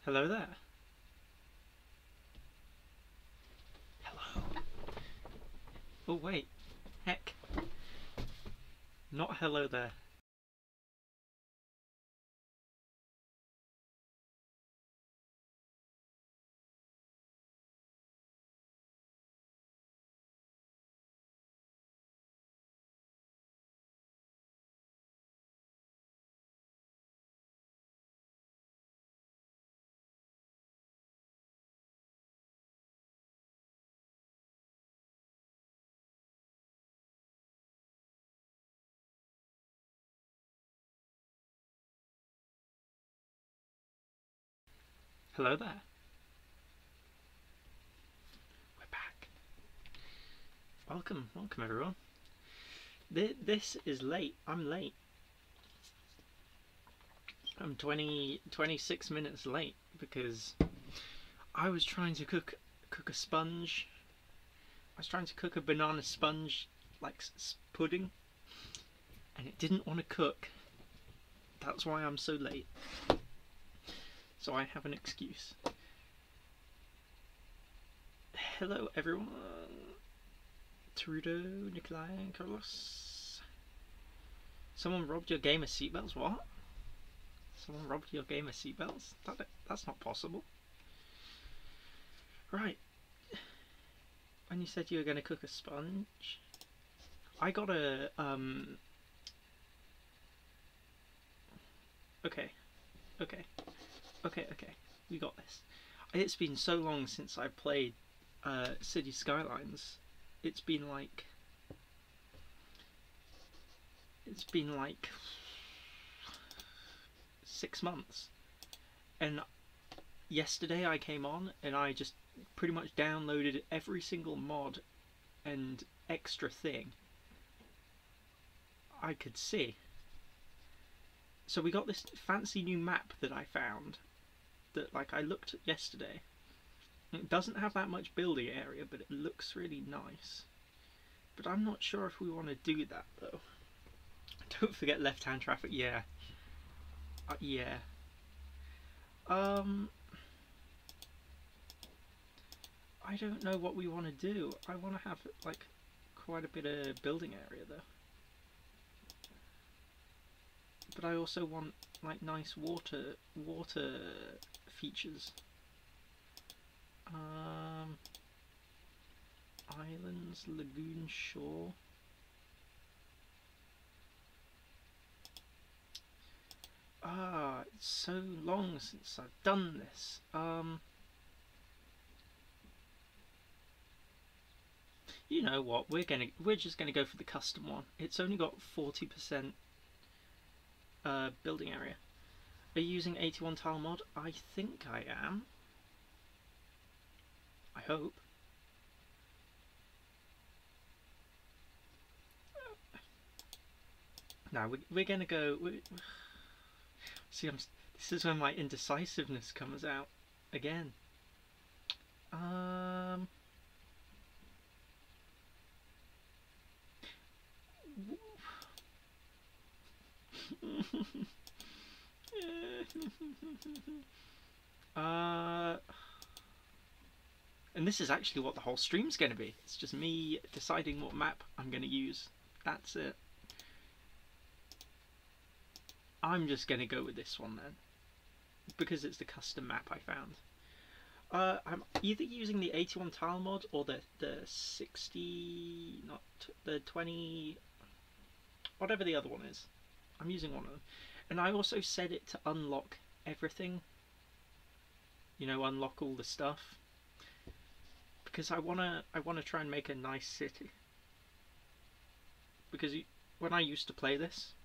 Hello there. Hello. Oh wait, heck. Not hello there. Hello there. We're back. Welcome everyone. This is late. I'm late. I'm 26 minutes late because I was trying to cook a sponge. I was trying to cook a banana sponge like pudding, and it didn't want to cook. That's why I'm so late. So I have an excuse. Hello everyone. Trudeau, Nikolai, and Carlos. Someone robbed your gamer seatbelts? What? Someone robbed your gamer seatbelts? That's not possible. Right. When you said you were going to cook a sponge, I got a Okay. We got this. It's been so long since I played City Skylines. It's been like 6 months, and yesterday I came on and I just pretty much downloaded every single mod and extra thing I could see. So we got this fancy new map that I found that, like, I looked at yesterday. It doesn't have that much building area, but it looks really nice. But I'm not sure if we want to do that though. Don't forget left-hand traffic. Yeah. Yeah. I don't know what we want to do. I want to have like quite a bit of building area though. But I also want like nice water features. Islands, lagoon, shore. It's so long since I've done this. You know what? We're just gonna go for the custom one. It's only got 40% building area. Are you using 81 tile mod? I think I am. I hope. Now we're gonna go. See, this is when my indecisiveness comes out again. And this is actually what the whole stream's going to be. It's just me deciding what map I'm going to use. That's it. I'm just going to go with this one then, because it's the custom map I found. I'm either using the 81 tile mod or the 60, not the 20, whatever the other one is. I'm using one of them. And I also set it to unlock everything. You know, unlock all the stuff. Because I wanna try and make a nice city. Because when I used to play this,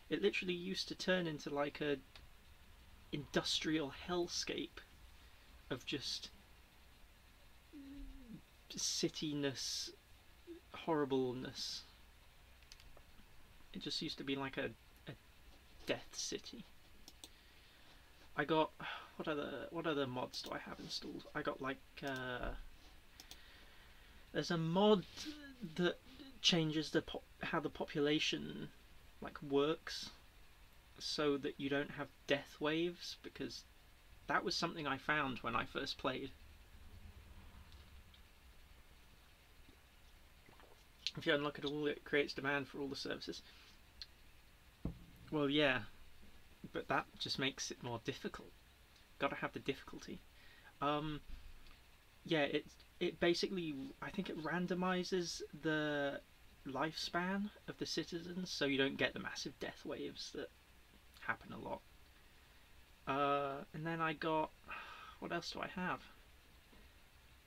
it literally used to turn into like a industrial hellscape of just cityness, horribleness. It just used to be like a death city. I got what other mods do I have installed? I got like there's a mod that changes how the population like works, so that you don't have death waves, because that was something I found when I first played. If you unlock it all, it creates demand for all the services. Well, yeah, but that just makes it more difficult. Gotta have the difficulty. Yeah, it basically, I think it randomizes the lifespan of the citizens, so you don't get the massive death waves that happen a lot. And then I got, what else do I have?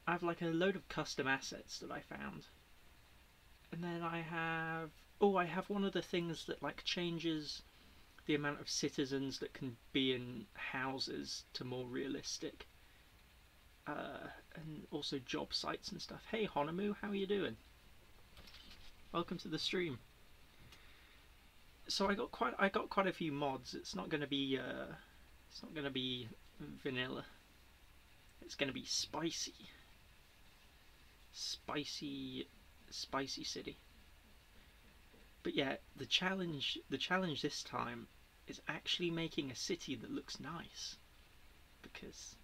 I have like a load of custom assets that I found. And then I have, oh, I have one of the things that like changes the amount of citizens that can be in houses to more realistic. And also job sites and stuff. Hey Honomu, how are you doing? Welcome to the stream. So I got quite a few mods. It's not going to be vanilla. It's going to be spicy. Spicy city. But yeah, the challenge this time is actually making a city that looks nice, because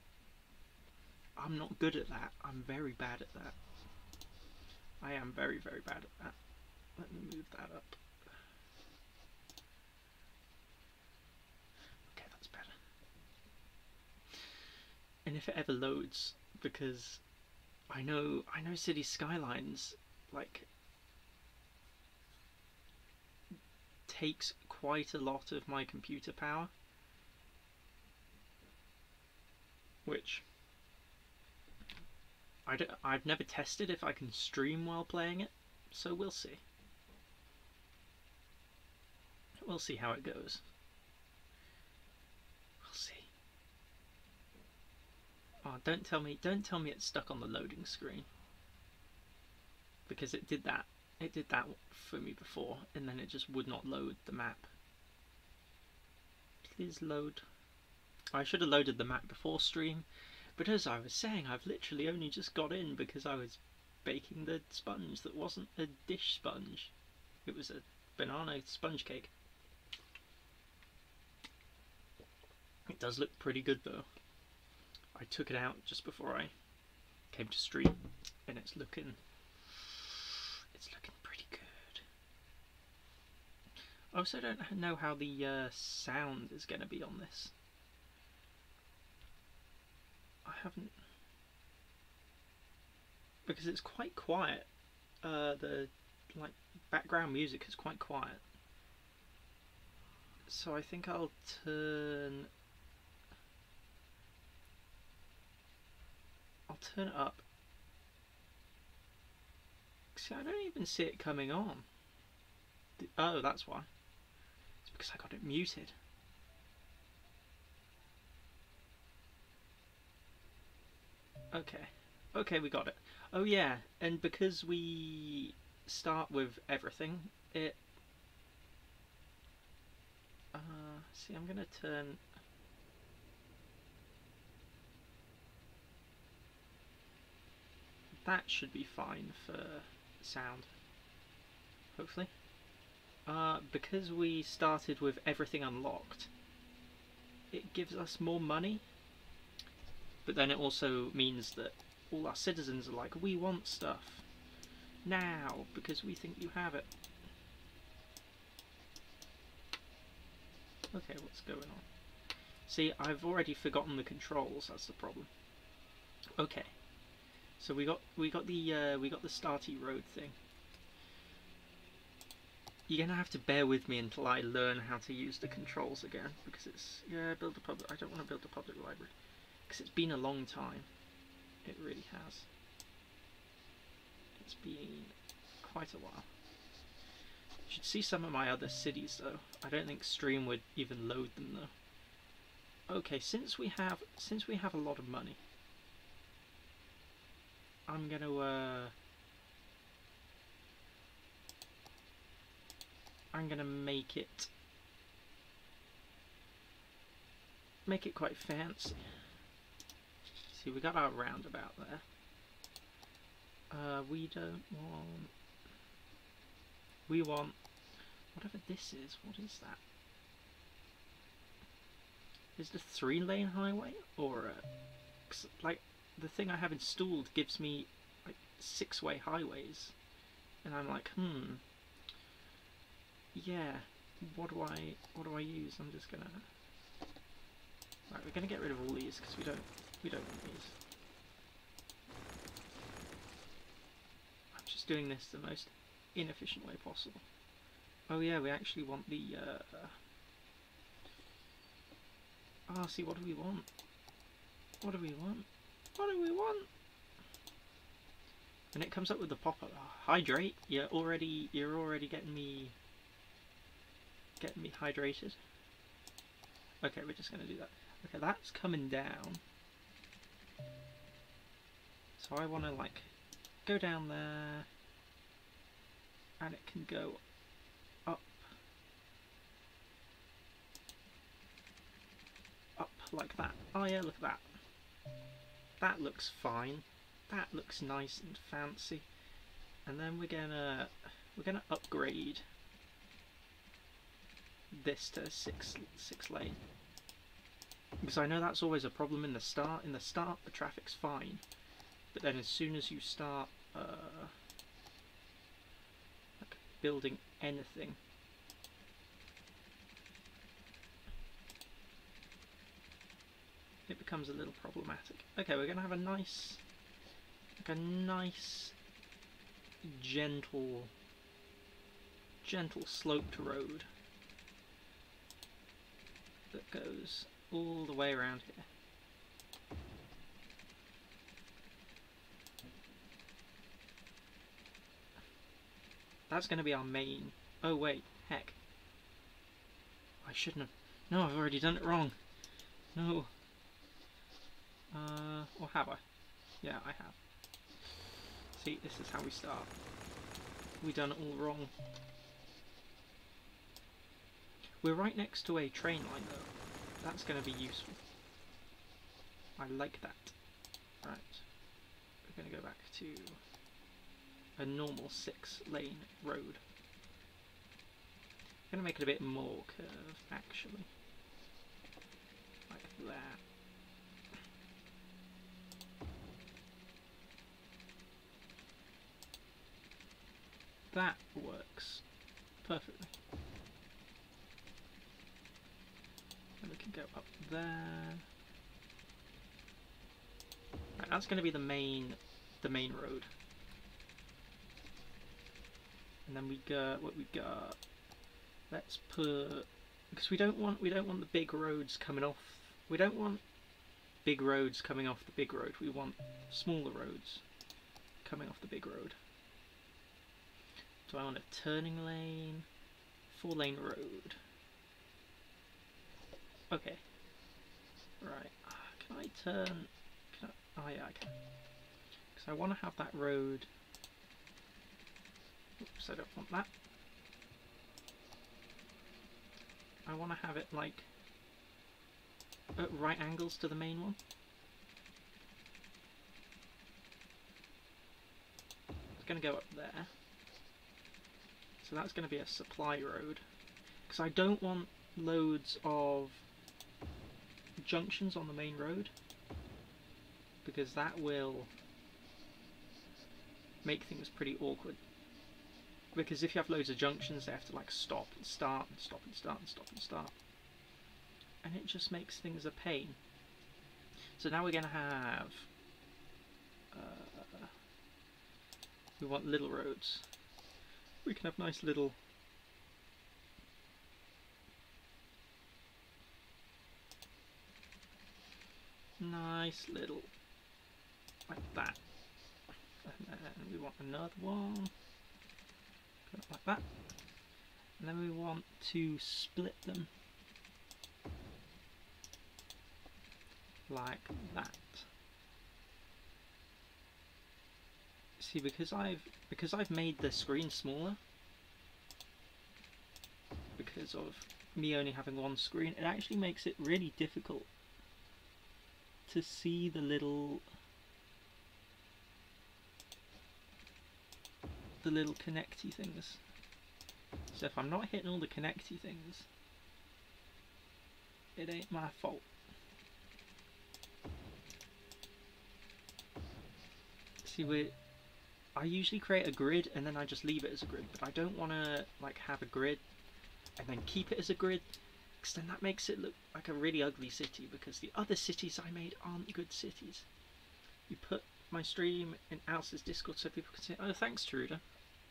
I'm not good at that. I'm very bad at that. I am very, very bad at that. Let me move that up. Okay, that's better. And if it ever loads, because I know City Skylines like takes quite a lot of my computer power, which I've never tested if I can stream while playing it, so we'll see. We'll see how it goes. We'll see. Oh, don't tell me it's stuck on the loading screen, because it did that. It did that for me before, and then it just would not load the map. Please load. I should have loaded the map before stream, but as I was saying, I've literally only just got in because I was baking the sponge that wasn't a dish sponge. It was a banana sponge cake. It does look pretty good though. I took it out just before I came to stream, and it's looking pretty good. I also don't know how the sound is going to be on this. I haven't, because it's quite quiet. The like background music is quite quiet, so I think I'll turn it up. See, I don't even see it coming on. Oh, that's why. It's because I got it muted. Okay, we got it. Oh yeah, and because we start with everything, it... see, I'm gonna turn... That should be fine for sound, hopefully. Because we started with everything unlocked, it gives us more money, but then it also means that all our citizens are like, we want stuff now because we think you have it. Okay, what's going on? See, I've already forgotten the controls. That's the problem. Okay, so we got the starty road thing. You're gonna have to bear with me until I learn how to use the controls again, because it's, yeah, build a public. I don't want to build a public library because it's been a long time. It really has. It's been quite a while. You should see some of my other cities though. I don't think stream would even load them though. Okay, since we have a lot of money, I'm gonna make it quite fancy. See, we got our roundabout there. We want whatever this is. What is that? Is it a 3-lane highway or a, 'cause, like, the thing I have installed gives me like 6-way highways, and I'm like, yeah, what do I use? I'm just gonna, right, we're gonna get rid of all these because we don't want these. I'm just doing this the most inefficient way possible. Oh yeah, we actually want the see, what do we want? What do we want? What do we want? And it comes up with the pop-up. Oh, hydrate. You're already getting me hydrated. Okay, we're just gonna do that. Okay, that's coming down. So I want to like go down there, and it can go up like that. Oh yeah, look at that. That looks fine. That looks nice and fancy. And then we're gonna upgrade this to six lane, because I know that's always a problem in the start. In the start, the traffic's fine, but then as soon as you start like building anything, it becomes a little problematic. Okay, we're gonna have a nice, like a nice, gentle sloped road that goes all the way around here. That's going to be our main. Oh wait, heck. I shouldn't have. No, I've already done it wrong. No. Or have I? Yeah, I have. See, this is how we start. We done it all wrong. We're right next to a train line though. That's going to be useful. I like that. Right. We're going to go back to a normal 6-lane road. I'm going to make it a bit more curved actually. Like that. That works perfectly. And we can go up there. Right, that's going to be the main road. And then we got what we got. Let's put, because we don't want the big roads coming off. We don't want big roads coming off the big road. We want smaller roads coming off the big road. So I want a turning lane, 4-lane road. Okay. Right. Can I turn? Oh yeah, I can. Because I want to have that road. Oops, I don't want that. I want to have it like at right angles to the main one. It's going to go up there. So that's going to be a supply road. Because I don't want loads of junctions on the main road, because that will make things pretty awkward. Because if you have loads of junctions, they have to like stop and start and stop and start and stop and start, and it just makes things a pain. So now we're going to have we want little roads. We can have nice little like that, and then we want another one like that, and then we want to split them like that. See, because I've made the screen smaller, because of me only having one screen, it actually makes it really difficult to see the little connecty things. So if I'm not hitting all the connecty things, It ain't my fault. See, I usually create a grid and then I just leave it as a grid, but I don't want to like have a grid and then keep it as a grid, because then that makes it look like a really ugly city, because the other cities I made aren't good cities. You put my stream in Alice's Discord so people can say, oh, thanks, Truda.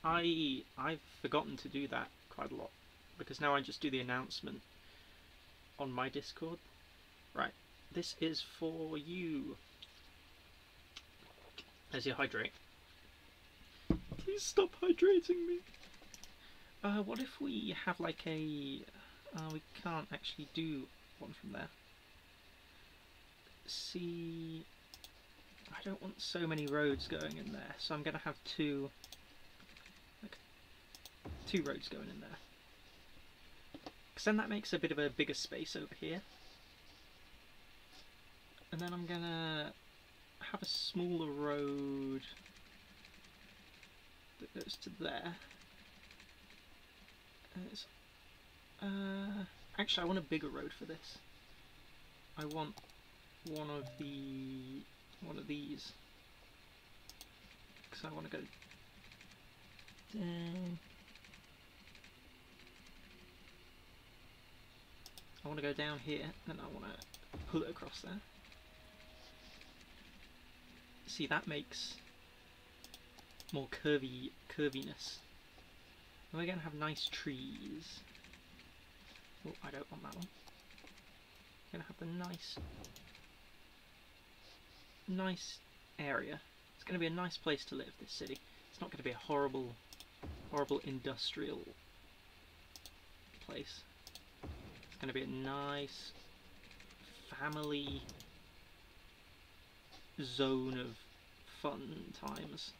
I've forgotten to do that quite a lot, because now I just do the announcement on my Discord. Right, this is for you. As you hydrate. Please stop hydrating me. What if we have like a... we can't actually do one from there. See... I don't want so many roads going in there, so I'm going to have two roads going in there. Because then that makes a bit of a bigger space over here. And then I'm going to have a smaller road that goes to there. Actually, I want a bigger road for this. I want one of these, because I want to go down. I want to go down here, and I want to pull it across there. See, that makes more curviness. And we're going to have nice trees. Oh, I don't want that one. We're going to have the nice area. It's going to be a nice place to live, this city. It's not going to be a horrible industrial place. It's going to be a nice family zone of fun times.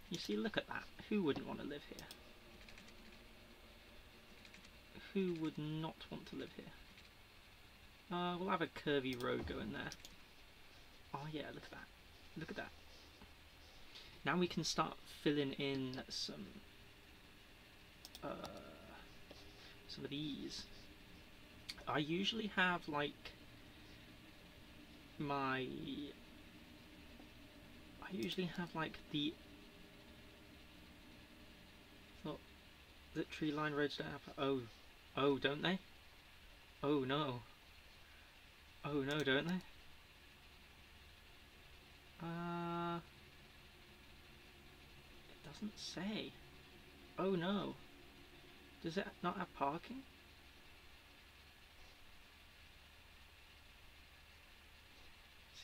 You see, look at that. Who wouldn't want to live here? Who would not want to live here? We'll have a curvy road going there. Oh yeah, look at that. Look at that. Now we can start filling in some of these. I usually have like the tree line roads don't have. Oh, don't they? Oh no. Oh no, don't they? It doesn't say. Oh no. Does it not have parking?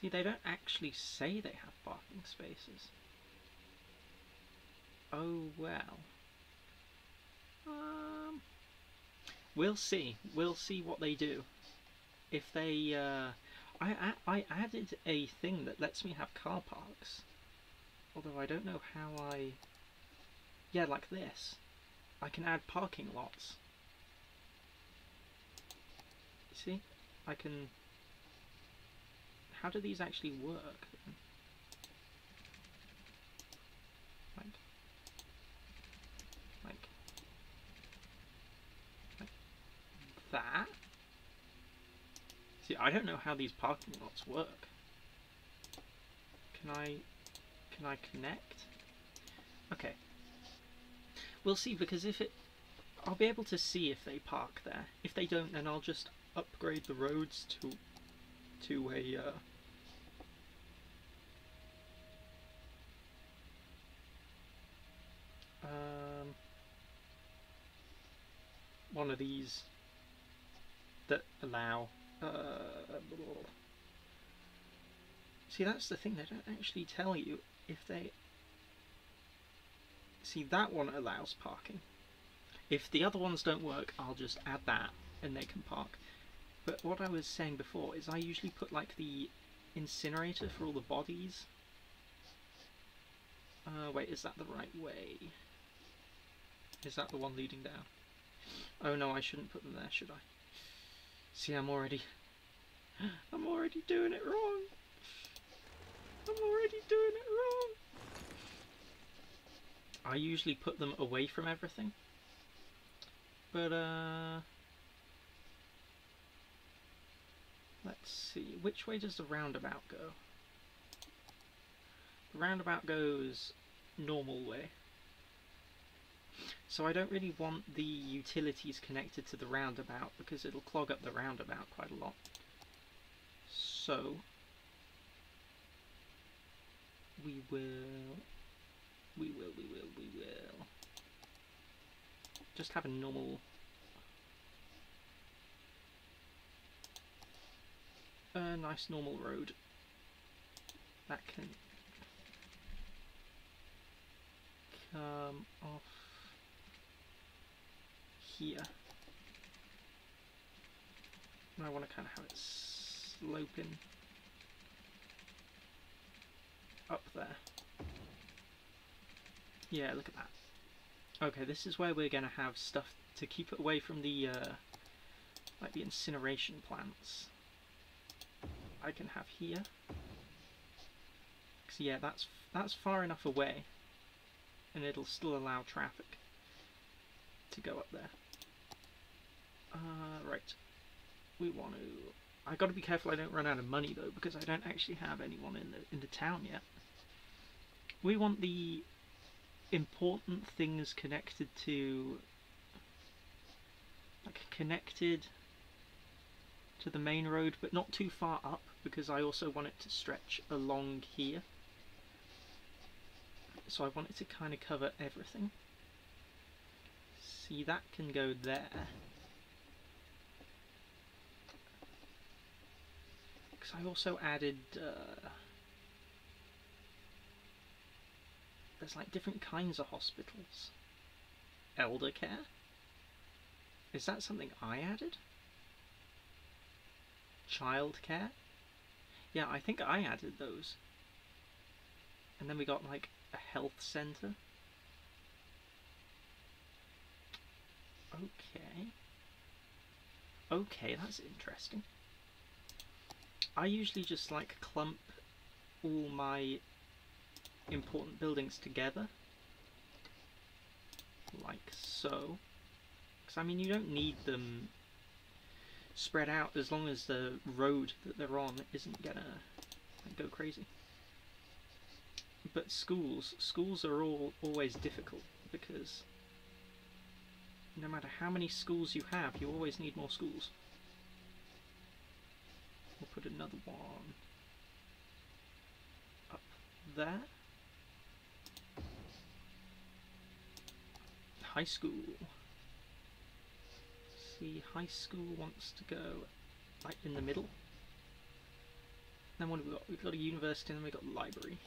See, they don't actually say they have parking spaces. Oh well. We'll see. We'll see what they do. If they, I added a thing that lets me have car parks. Although I don't know how I... Yeah, like this. I can add parking lots. See? I can... How do these actually work? Like that? See, I don't know how these parking lots work. Can I connect? Okay. We'll see, because if it... I'll be able to see if they park there. If they don't, then I'll just upgrade the roads to a... one of these that allow... See, that's the thing, they don't actually tell you if they... See, that one allows parking. If the other ones don't work, I'll just add that and they can park. But what I was saying before is I usually put like the incinerator for all the bodies. Wait, is that the right way? Is that the one leading down? Oh no, I shouldn't put them there, should I? See, I'm already doing it wrong. I'm already doing it wrong. I usually put them away from everything. But Let's see, which way does the roundabout go? The roundabout goes normal way. So I don't really want the utilities connected to the roundabout because it'll clog up the roundabout quite a lot. So we will just have a normal nice normal road that can come off here. And I want to kind of have it sloping up there. Yeah, look at that. Okay, this is where we're going to have stuff to keep it away from the like the incineration plants. I can have here. So yeah, that's far enough away, and it'll still allow traffic to go up there. Right. We want to. I got to be careful I don't run out of money though, because I don't actually have anyone in the town yet. We want the important things connected to, like, connected to the main road, but not too far up, because I also want it to stretch along here. So I want it to kind of cover everything. See, that can go there. Because I also added there's like different kinds of hospitals. Elder care? Is that something I added? Child care? Yeah, I think I added those. And then we got like a health center. Okay. Okay, that's interesting. I usually just like clump all my important buildings together, like so. Because I mean, you don't need them spread out as long as the road that they're on isn't gonna like, go crazy. But schools are always difficult, because no matter how many schools you have, you always need more schools. We'll put another one up there. High school. See, high school wants to go like in the middle. Then what have we got? We've got a university and then we've got a library.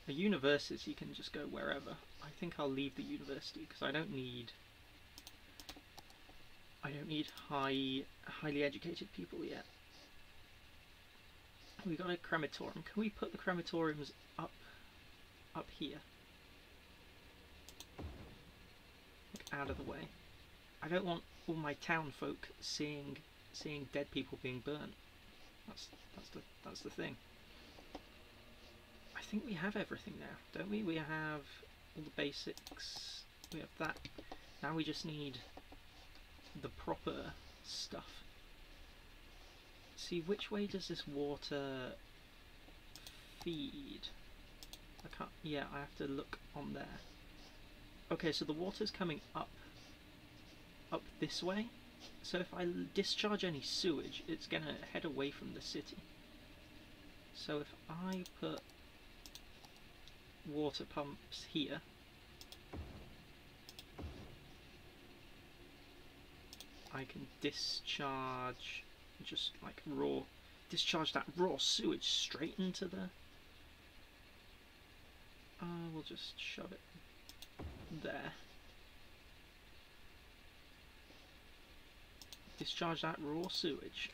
A university you can just go wherever. I think I'll leave the university because I don't need highly educated people yet. We got a crematorium. Can we put the crematoriums up here? Like out of the way. I don't want all my town folk seeing dead people being burnt. That's the thing. I think we have everything now, don't we? We have all the basics. We have that. Now we just need the proper stuff. See, which way does this water feed? I can't. Yeah, I have to look on there. Okay, so the water's coming up this way. So if I discharge any sewage, it's gonna head away from the city. So if I put water pumps here, I can discharge just like discharge that raw sewage straight into the. We'll just shove it there. Discharge that raw sewage.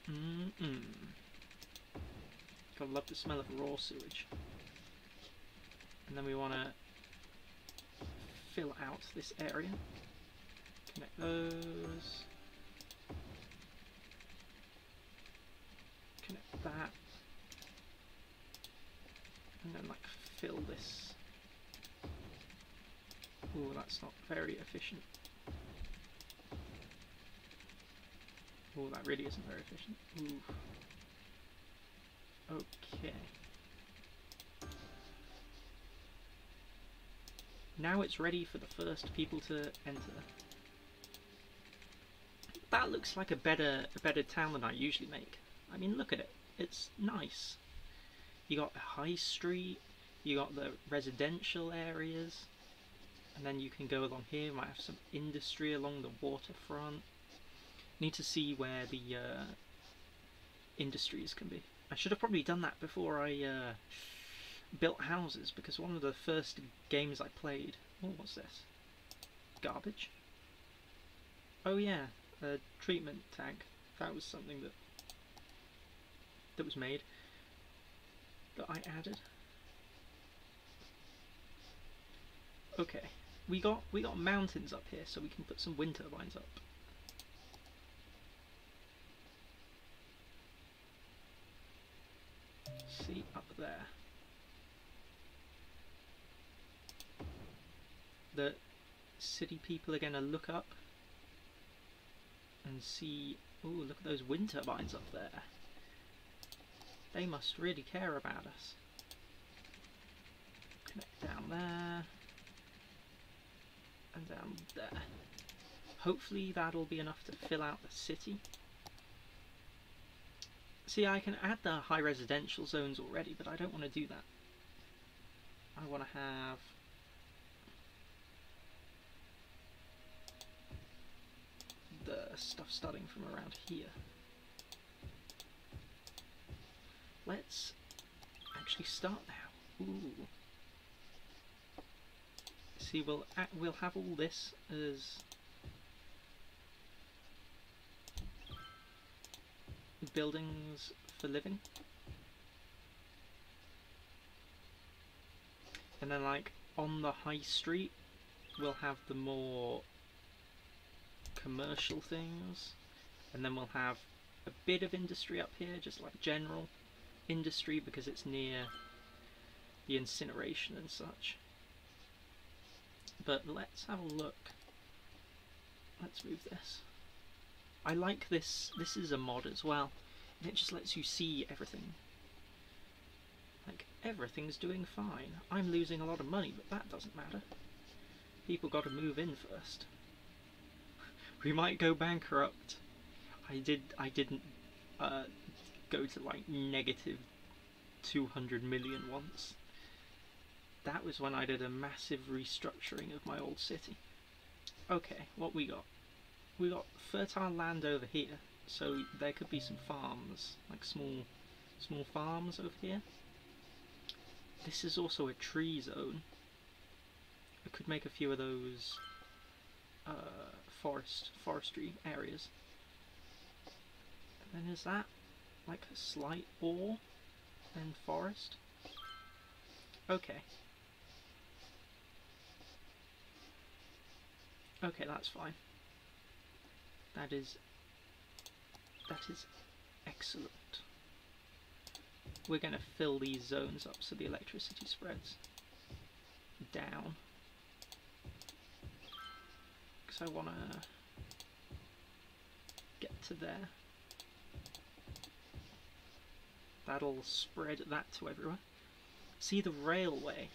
Gotta love the smell of raw sewage. And then we want to fill out this area. Connect those. Connect that. And then like fill this. Ooh, that's not very efficient. Oh, that really isn't very efficient. Ooh. Okay. Now it's ready for the first people to enter. That looks like a better town than I usually make. I mean, look at it. It's nice. You got a high street, you got the residential areas, and then you can go along here. You might have some industry along the waterfront. Need to see where the industries can be. I should have probably done that before I built houses, because one of the first games I played... Oh, what's this? Garbage? Oh yeah, a treatment tank. That was something that was made, that I added. Okay, we got mountains up here, so we can put some wind turbines up. See, up there. The city people are going to look up and see, ooh, look at those wind turbines up there. They must really care about us. Connect down there. And down there. Hopefully that'll be enough to fill out the city. See, I can add the high residential zones already, but I don't want to do that. I want to have... the stuff starting from around here. Let's actually start now. Ooh. See, we'll have all this as buildings for living, and then like on the high street we'll have the more commercial things, and then we'll have a bit of industry up here, just like general industry, because it's near the incineration and such. But let's have a look. Let's move this. I like this. This is a mod as well, and it just lets you see everything. Like, everything's doing fine. I'm losing a lot of money, but that doesn't matter. People got to move in first. We might go bankrupt. I didn't go to like negative 200 million once. That was when I did a massive restructuring of my old city. Okay, what we got? We got fertile land over here, so there could be some farms, like small farms over here. This is also a tree zone. I could make a few of those forestry areas. And then is that like a slight ore, then forest? Okay. Okay, that's fine. That is excellent. We're going to fill these zones up so the electricity spreads down. Because I want to get to there. That'll spread that to everywhere. See the railway.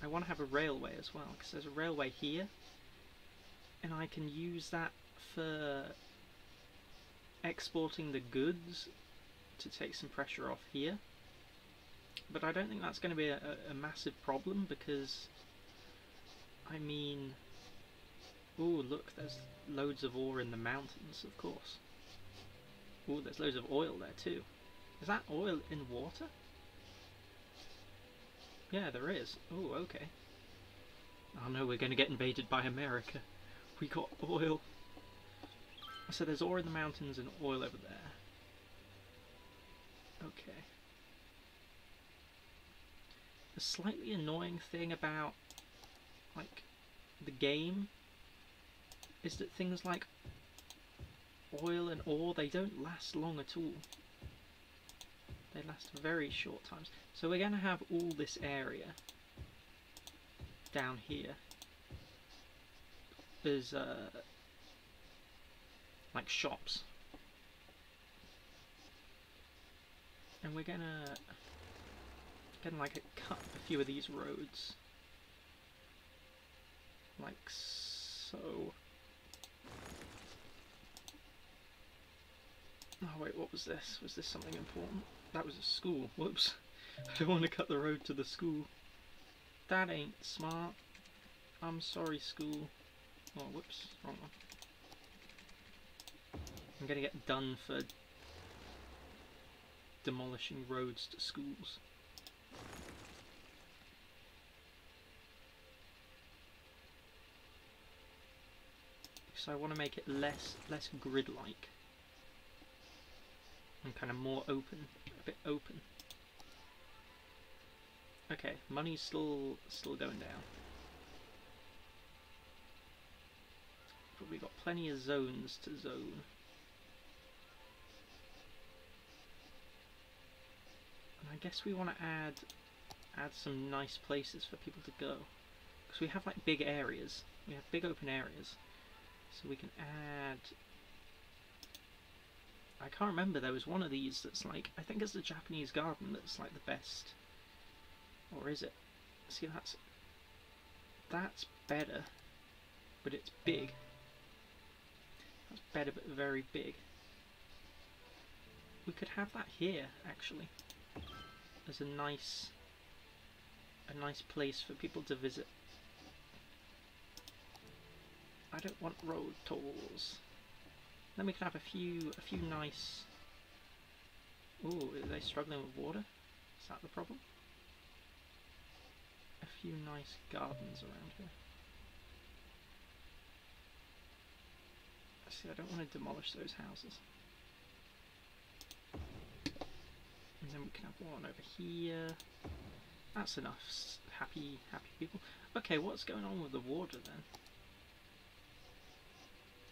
I want to have a railway as well, because there's a railway here, and I can use that for exporting the goods to take some pressure off here. But I don't think that's going to be a massive problem, because, I mean, ooh, look, there's loads of ore in the mountains, of course. Ooh, there's loads of oil there too. Is that oil in water? Yeah, there is. Oh, okay. Oh no, we're going to get invaded by America. We got oil. So there's ore in the mountains and oil over there. Okay. The slightly annoying thing about, like, the game is that things like oil and ore, they don't last long at all. They last very short times. So we're going to have all this area down here as like shops. And we're gonna like cut a few of these roads, like so. Oh wait, what was this? Was this something important? That was a school. Whoops. I don't want to cut the road to the school. That ain't smart. I'm sorry, school. Oh, whoops, wrong one. I'm gonna get done for demolishing roads to schools. So I want to make it less grid-like and kind of more open, a bit open. Okay, money's still going down. But we've got plenty of zones to zone. And I guess we want to add some nice places for people to go, because we have like big areas. We have big open areas, so we can add. I can't remember. There was one of these that's like, I think it's the Japanese garden that's like the best, or is it? See, that's better, but it's big. That's better, but very big. We could have that here actually, as a nice place for people to visit. I don't want road tolls. Then we can have a few nice. Ooh, are they struggling with water? Is that the problem? A few nice gardens around here. See, I don't want to demolish those houses. And then we can have one over here. That's enough. Happy people. Okay, what's going on with the water then?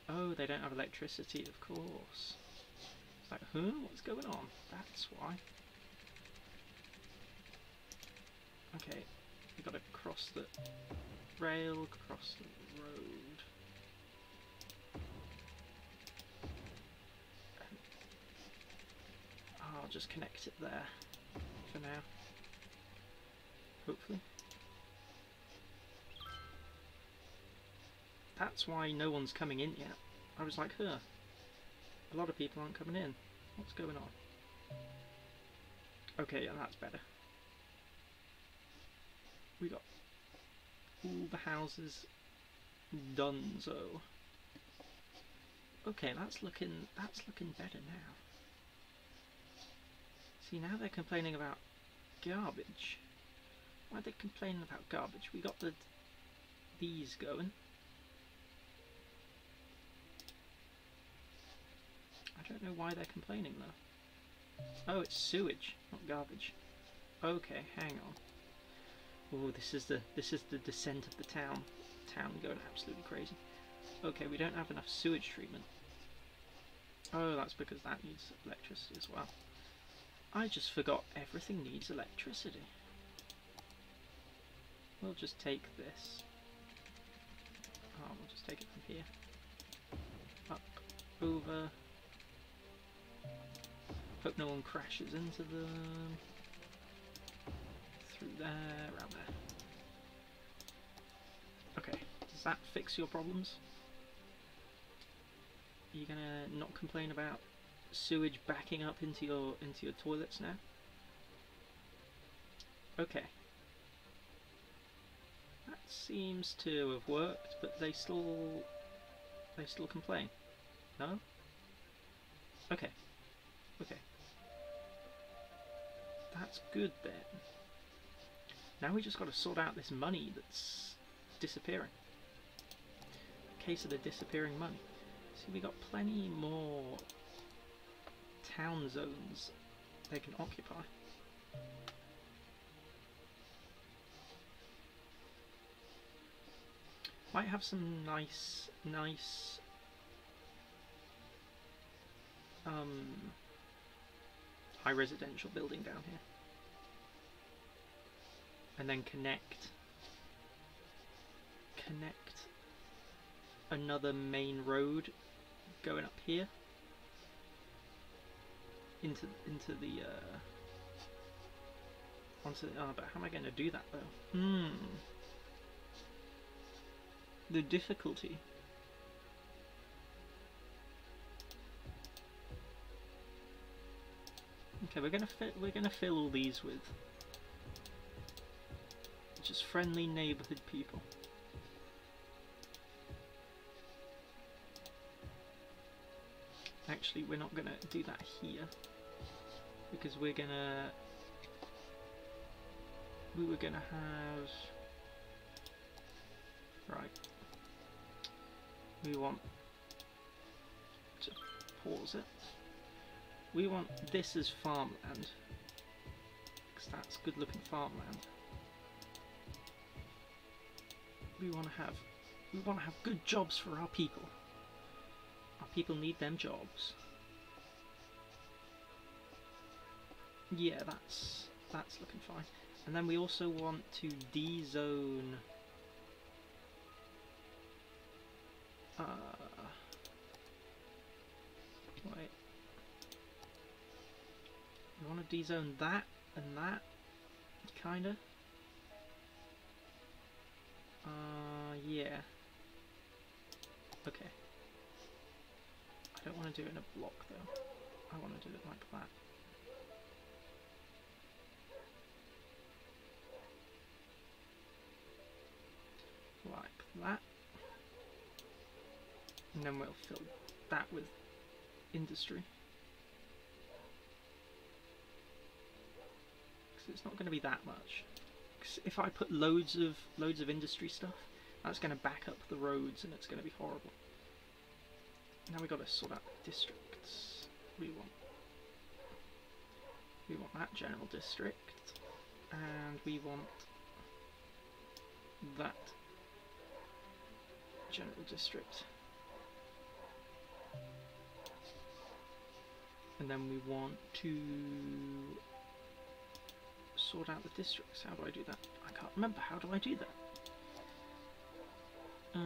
Oh, they don't have electricity, of course. It's like, huh? What's going on? That's why. Okay, we've got to cross the rail, cross the road. I'll just connect it there for now. Hopefully. That's why no one's coming in yet. I was like, huh, a lot of people aren't coming in. What's going on? Okay, yeah, that's better. We got all the houses done, so. Okay, that's looking better now. See, now they're complaining about garbage. Why are they complaining about garbage? We got these going. I don't know why they're complaining though. Oh, it's sewage, not garbage. Okay, hang on. Oh, this is the descent of the town. Town going absolutely crazy. Okay, we don't have enough sewage treatment. Oh, that's because that needs electricity as well. I just forgot everything needs electricity. We'll just take this. Oh, we'll just take it from here. Up, over. Hope no one crashes into them. Through there, around there. Okay, does that fix your problems? Are you gonna not complain about sewage backing up into your toilets now? Okay. That seems to have worked, but they still complain. No? Okay. Okay. That's good then. Now we just got to sort out this money that's disappearing. Case of the disappearing money. See, we got plenty more town zones they can occupy. Might have some nice high residential building down here. And then connect another main road going up here into the onto the, oh, but how am I going to do that though? The difficulty. Okay, we're gonna fill all these with just friendly neighborhood people. Actually, we're not gonna do that here because we were gonna have, right, we want to pause it. We want this as farmland, because that's good looking farmland. We want to have good jobs for our people. Our people need them jobs. Yeah, that's looking fine. And then we also want to de-zone wait. We want to de-zone that and that, kinda. Yeah. Okay. I don't want to do it in a block though. I want to do it like that. Like that. And then we'll fill that with industry. Because it's not going to be that much. Because if I put loads of industry stuff, that's going to back up the roads and it's going to be horrible. Now we've got to sort out districts. We want that general district, and we want that general district. And then we want to sort out the districts. How do I do that? I can't remember. How do I do that? Do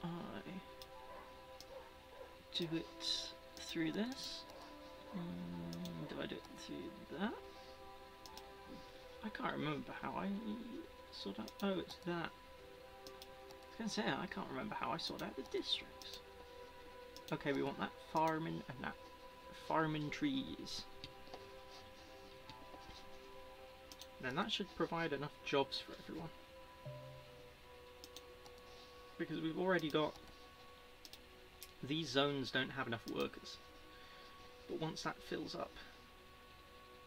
I do it through this? Do I do it through that? I can't remember how I sort out. Oh, it's that. I was going to say, I can't remember how I sort out the districts. Okay, we want that farming and that farming trees. Then that should provide enough jobs for everyone. Because we've already got... These zones don't have enough workers. But once that fills up,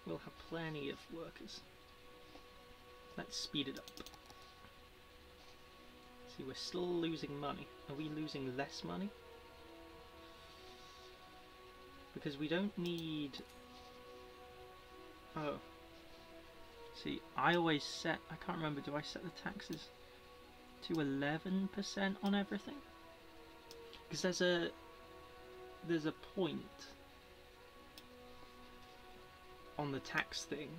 we'll have plenty of workers. Let's speed it up. See, we're still losing money. Are we losing less money? Because we don't need... Oh. See, I always set... I can't remember, do I set the taxes to 11% on everything? Because there's a point on the tax thing.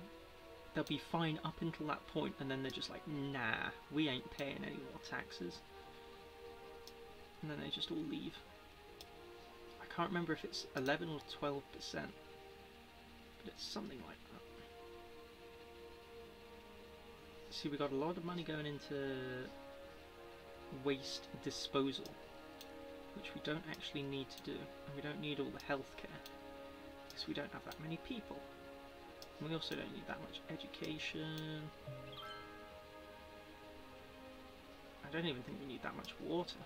They'll be fine up until that point, and then they're just like, nah, we ain't paying any more taxes. And then they just all leave. I can't remember if it's 11 or 12%, but it's something like that. See, we got a lot of money going into waste disposal, which we don't actually need to do, and we don't need all the healthcare because we don't have that many people. And we also don't need that much education. I don't even think we need that much water.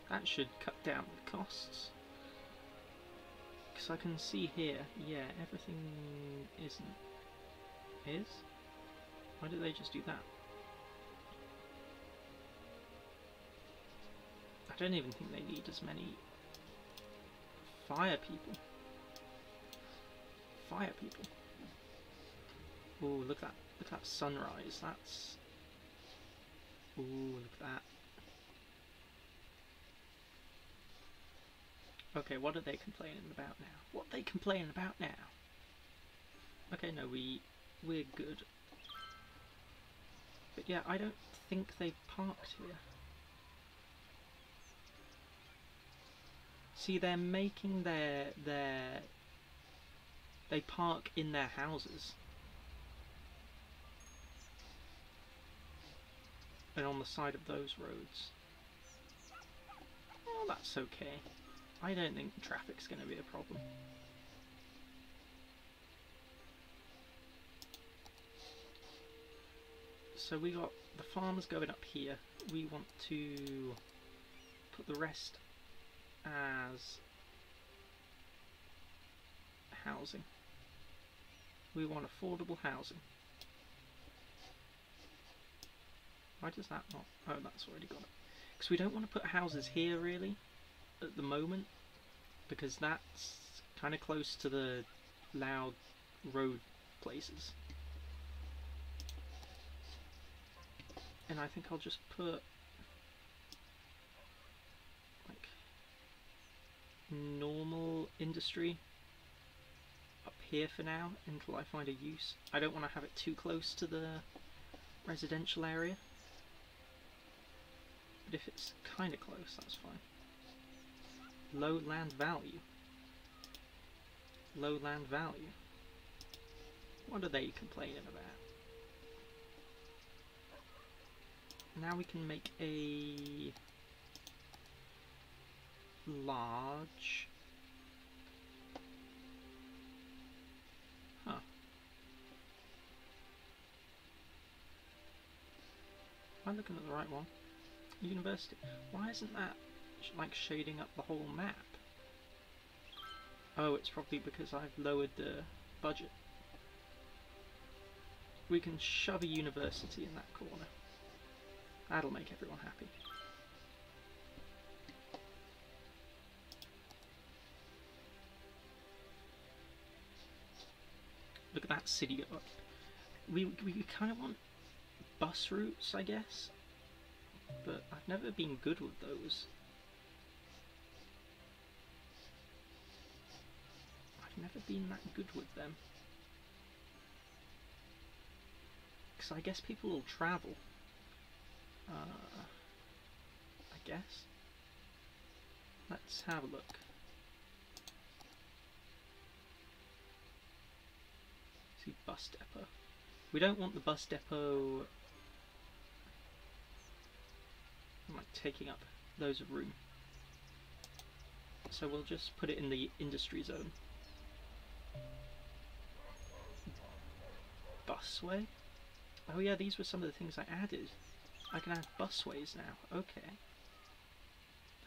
That should cut down the costs. Because I can see here, yeah, everything isn't. Is? Why did they just do that? I don't even think they need as many fire people. Fire people. Oh, look at that! Look at that sunrise. That's. Oh, look at that. Okay, what are they complaining about now? What are they complaining about now? Okay, no, we're good. But yeah, I don't think they parked here. See, they're making their They park in their houses. And on the side of those roads. Oh, that's okay. I don't think traffic's going to be a problem. So we got the farmers going up here. We want to put the rest as housing. We want affordable housing. Why does that not? Oh, that's already got it. Because we don't want to put houses here really at the moment, because that's kind of close to the loud road places. And I think I'll just put like normal industry up here for now until I find a use. I don't want to have it too close to the residential area, but if it's kind of close, that's fine. Low land value. Low land value. What are they complaining about? Now we can make a large. Huh. Am I looking at the right one? University. Why isn't that like shading up the whole map? Oh, it's probably because I've lowered the budget. We can shove a university in that corner. That'll make everyone happy. Look at that city go up. We kind of want bus routes, I guess, but I've never been good with those. I've never been that good with them. Because I guess people will travel. I guess. Let's have a look. See, bus depot. We don't want the bus depot like taking up loads of room. So we'll just put it in the industry zone. Busway? Oh yeah, these were some of the things I added. I can add busways now. Okay.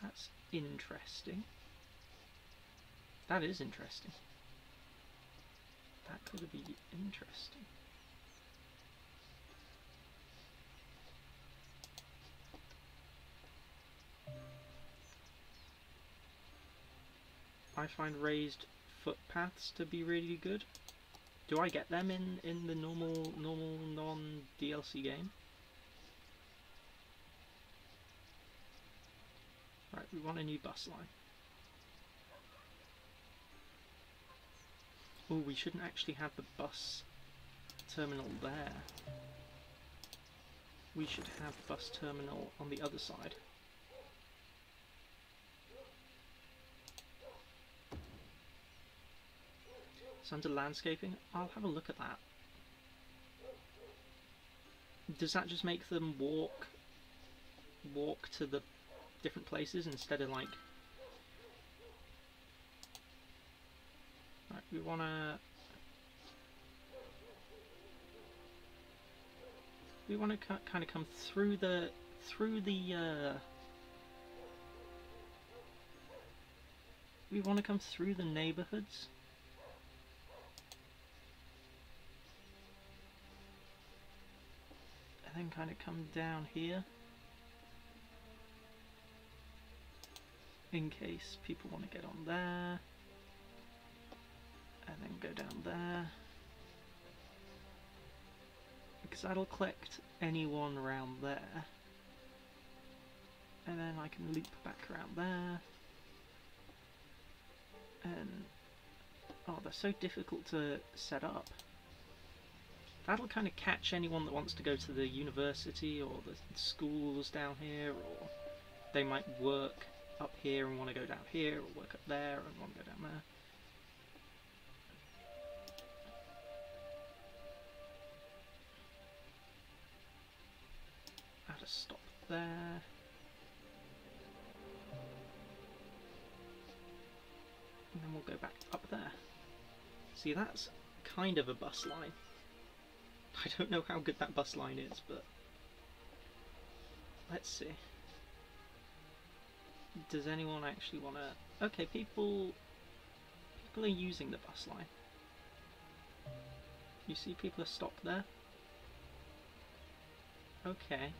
That's interesting. That is interesting. That could be interesting. I find raised footpaths to be really good. Do I get them in the normal non-DLC game? Right, we want a new bus line. Oh, we shouldn't actually have the bus terminal there. We should have the bus terminal on the other side. It's under landscaping. I'll have a look at that. Does that just make them walk to the different places instead of like... Right, we wanna kind of come through the we want to come through the neighborhoods. And then kind of come down here. In case people want to get on there. And then go down there. Because that'll collect anyone around there. And then I can loop back around there. And oh, they're so difficult to set up. That'll kind of catch anyone that wants to go to the university or the schools down here, or they might work up here and want to go down here, or work up there and want to go down there. there. And then we'll go back up there. See, that's kind of a bus line. I don't know how good that bus line is, but let's see. Does anyone actually want to... Okay, people are using the bus line. You see people are stopped there? Okay.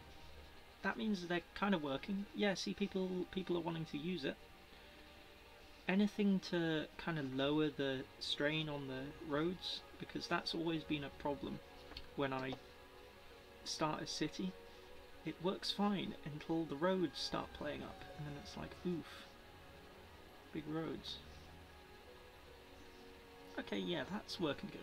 That means they're kind of working. Yeah, see, people are wanting to use it. Anything to kind of lower the strain on the roads, because that's always been a problem when I start a city. It works fine until the roads start playing up, and then it's like, oof, big roads. Okay, yeah, that's working good.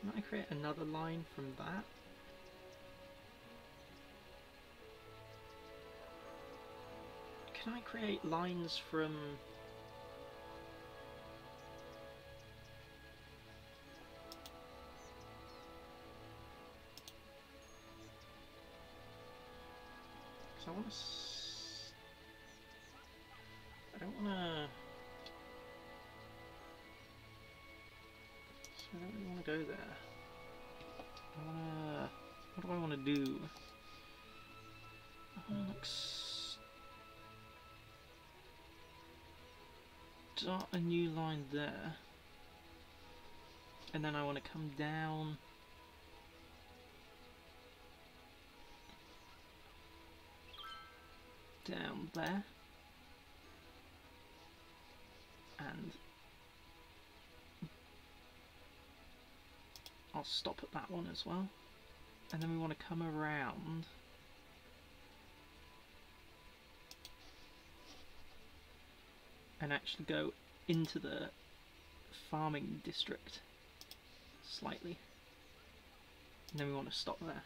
Can I create another line from that? Can I create lines from... I want to... I don't want to... I don't really want to go there. I want to... What do I want to do? I want to start a new line there. And then I want to come down... down there, and I'll stop at that one as well, and then we want to come around and actually go into the farming district slightly, and then we want to stop there,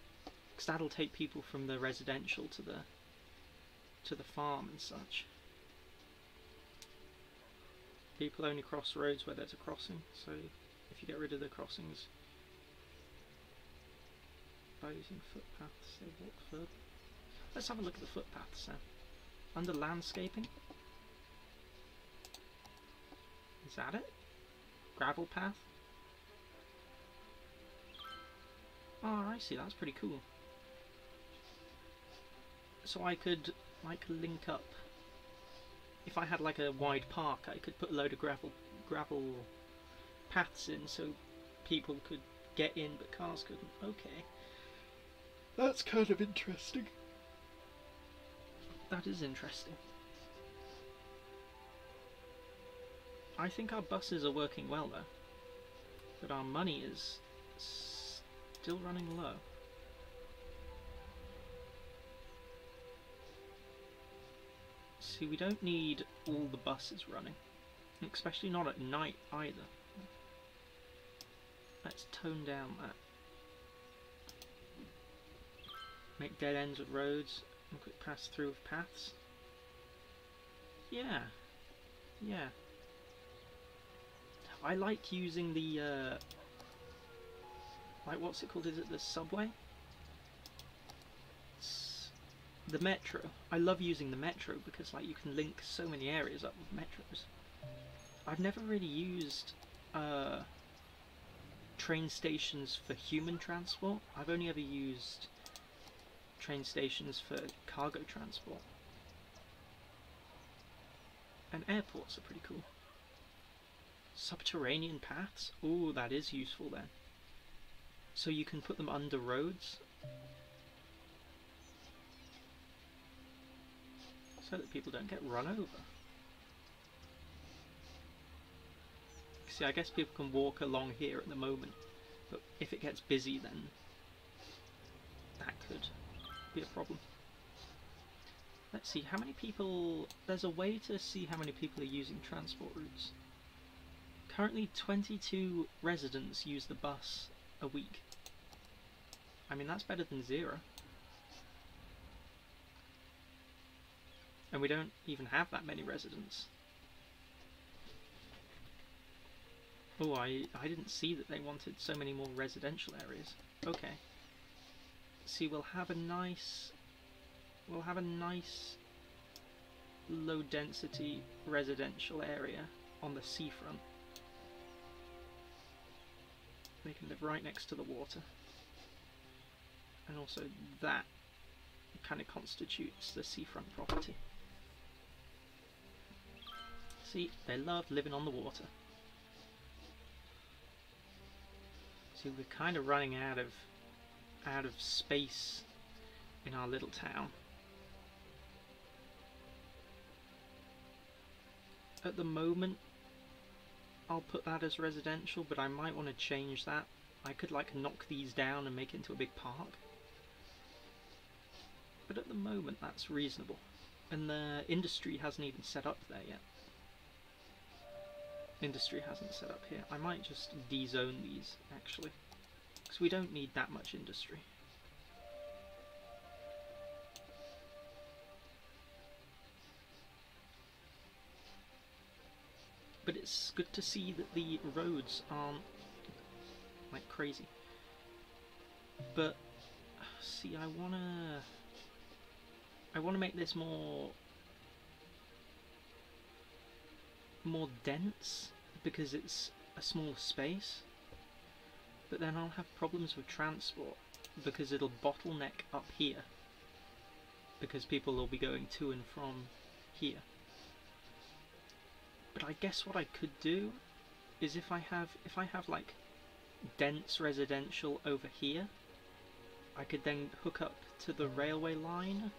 because that'll take people from the residential to the farm and such. People only cross roads where there's a crossing, so if you get rid of the crossings by using footpaths, they walk further. Let's have a look at the footpaths now. Under landscaping, is that it? Gravel path? Oh, I see, that's pretty cool. So I could like link up, if I had like a wide park, I could put a load of gravel paths in so people could get in but cars couldn't. Okay, that's kind of interesting. That is interesting. I think our buses are working well though, but our money is still running low. See, we don't need all the buses running, especially not at night either. Let's tone down that. Make dead ends of roads and quick pass through of paths. Yeah, yeah. I like using the, like, what's it called? Is it the subway? The metro. I love using the metro because like you can link so many areas up with metros. I've never really used train stations for human transport. I've only ever used train stations for cargo transport. And airports are pretty cool. Subterranean paths? Ooh, that is useful then. So you can put them under roads, so that people don't get run over. See, I guess people can walk along here at the moment, but if it gets busy then that could be a problem. Let's see, how many people... There's a way to see how many people are using transport routes. Currently 22 residents use the bus a week. I mean, that's better than 0. And we don't even have that many residents. Oh, I didn't see that they wanted so many more residential areas. Okay. See, we'll have a nice low density residential area on the seafront. They can live right next to the water. And also that kind of constitutes the seafront property. See, they love living on the water. See, we're kind of running out of space in our little town. At the moment, I'll put that as residential, but I might want to change that. I could like knock these down and make it into a big park. But at the moment, that's reasonable. And the industry hasn't even set up there yet. Industry hasn't set up here. I might just de-zone these, actually. Because we don't need that much industry. But it's good to see that the roads aren't like crazy. But see, I wanna make this more dense because it's a smaller space. But then I'll have problems with transport because it'll bottleneck up here because people will be going to and from here. But I guess what I could do is if I have like dense residential over here, I could then hook up to the railway line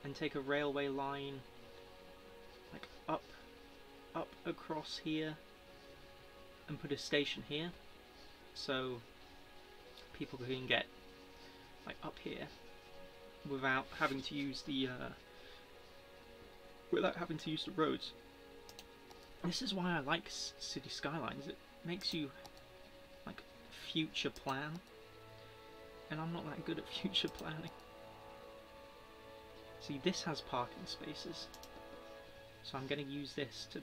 and take a railway line like up across here and put a station here, so people can get like up here without having to use the roads. This is why I like City Skylines. It makes you like future plan, and I'm not that good at future planning. See, this has parking spaces, so I'm going to use this to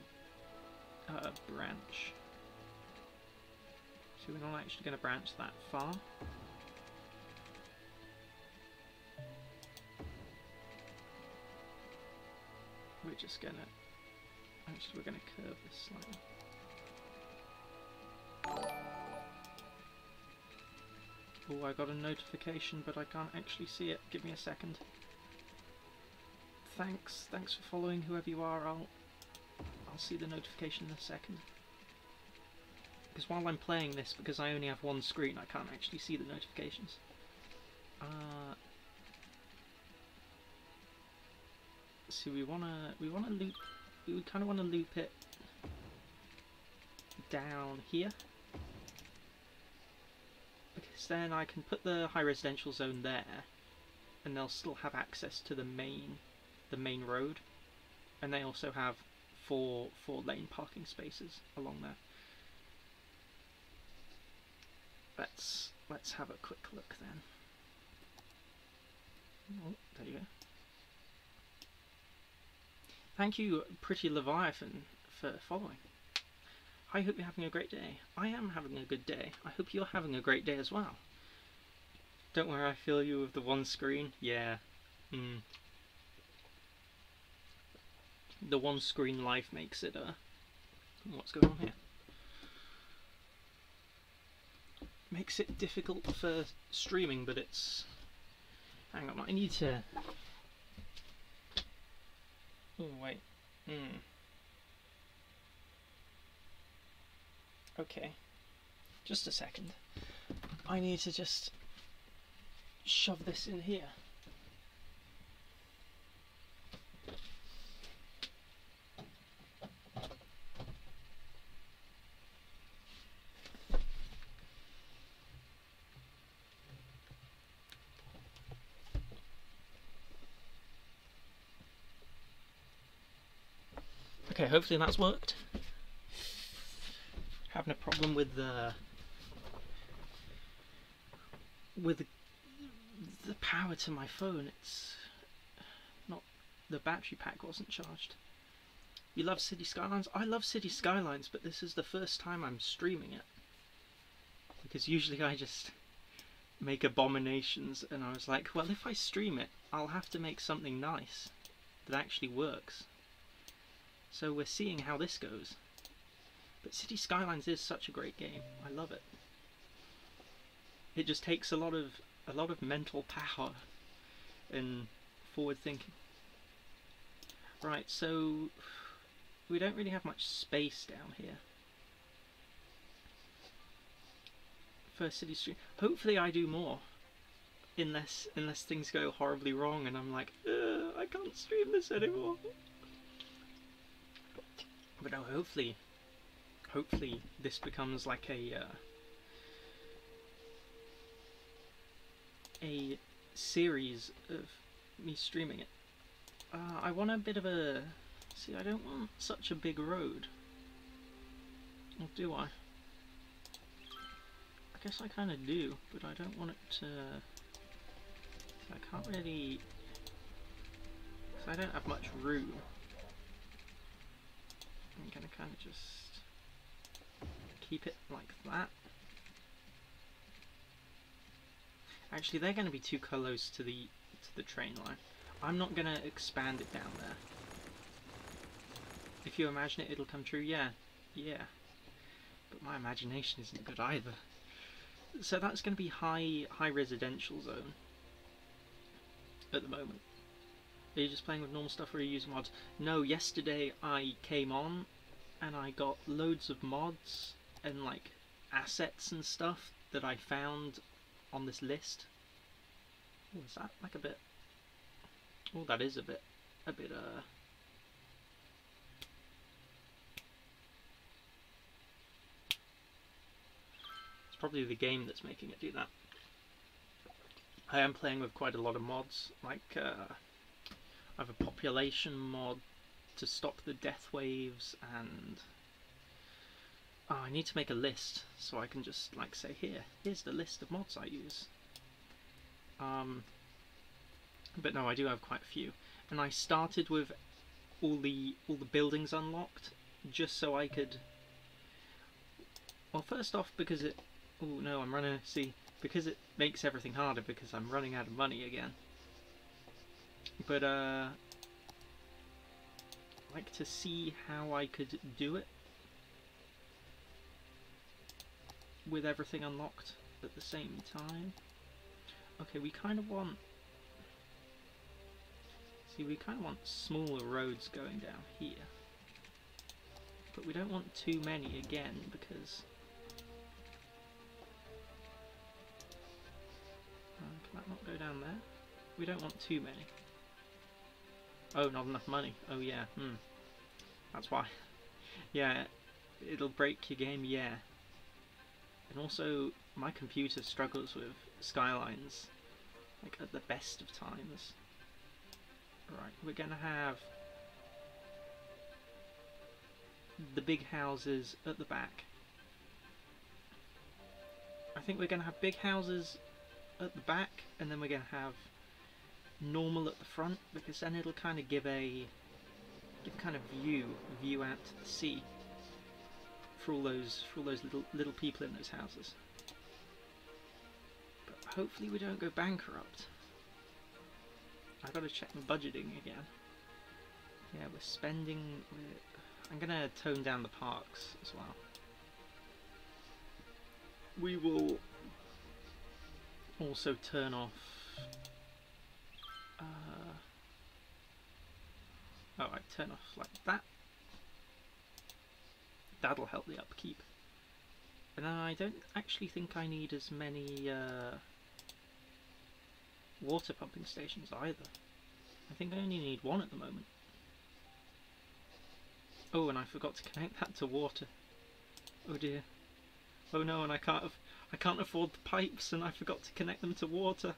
branch. So we're not actually going to branch that far. We're just going to we're going to curve this slightly. Oh, I got a notification, but I can't actually see it. Give me a second. Thanks for following, whoever you are. I'll see the notification in a second. Because while I'm playing this, because I only have one screen, I can't actually see the notifications. So we kind of want to loop it down here, because then I can put the high residential zone there, and they'll still have access to the main road, and they also have four lane parking spaces along there. Let's have a quick look then. Oh, there you go. Thank you, Pretty Leviathan, for following. I hope you're having a great day. I am having a good day. I hope you're having a great day as well. Don't worry, I feel you with the one screen. Yeah. The one screen life makes it, what's going on here? Makes it difficult for streaming, but it's... Hang on, I need to... Oh, wait. Okay. Just a second. I need to just shove this in here. Okay, hopefully that's worked. Having a problem with the power to my phone. It's not, the battery pack wasn't charged. You love City Skylines? I love City Skylines, but this is the first time I'm streaming it. Because usually I just make abominations, and I was like, well, if I stream it, I'll have to make something nice that actually works. So we're seeing how this goes. But City Skylines is such a great game. I love it. It just takes a lot of mental power and forward thinking. Right, so we don't really have much space down here. First city stream. Hopefully I do more. Unless things go horribly wrong and I'm like, I can't stream this anymore. But no, hopefully this becomes like a series of me streaming it. I want a bit of a... See, I don't want such a big road. Or do I? I guess I kind of do, but I don't want it to... I can't really... So I don't have much room. I'm gonna kind of just keep it like that. Actually, they're going to be too close to the train line. I'm not going to expand it down there. If you imagine it, it'll come true. Yeah. But my imagination isn't good either. So that's going to be high residential zone at the moment. Are you just playing with normal stuff or are you using mods? No, yesterday I came on and I got loads of mods and like assets and stuff that I found on this list. Oh, is that like a bit... Oh, that is a bit It's probably the game that's making it do that. I am playing with quite a lot of mods, like I have a population mod to stop the death waves, and I need to make a list so I can just like say, here's the list of mods I use. But no, I do have quite a few, and I started with all the buildings unlocked just so I could. Well, first off, because it. Oh no, I'm running. See, because it makes everything harder because I'm running out of money again. But like to see how I could do it with everything unlocked at the same time. Okay, we kind of want... See, we kind of want smaller roads going down here. But we don't want too many again, because... can that not go down there? We don't want too many. Oh, not enough money. Oh yeah, that's why. Yeah, it'll break your game, yeah. And also, my computer struggles with Skylines, like at the best of times. Right, we're gonna have the big houses at the back. I think we're gonna have big houses at the back, and then we're gonna have normal at the front, because then it'll kind of give kind of view out to the sea for all those little people in those houses. But hopefully we don't go bankrupt. I've got to check my budgeting again. Yeah, we're spending... I'm going to tone down the parks as well. We will also turn off... Alright, turn off like that. That'll help the upkeep. And I don't actually think I need as many water pumping stations either. I think I only need one at the moment. Oh, and I forgot to connect that to water. Oh dear. Oh no, and I can't afford the pipes, and I forgot to connect them to water.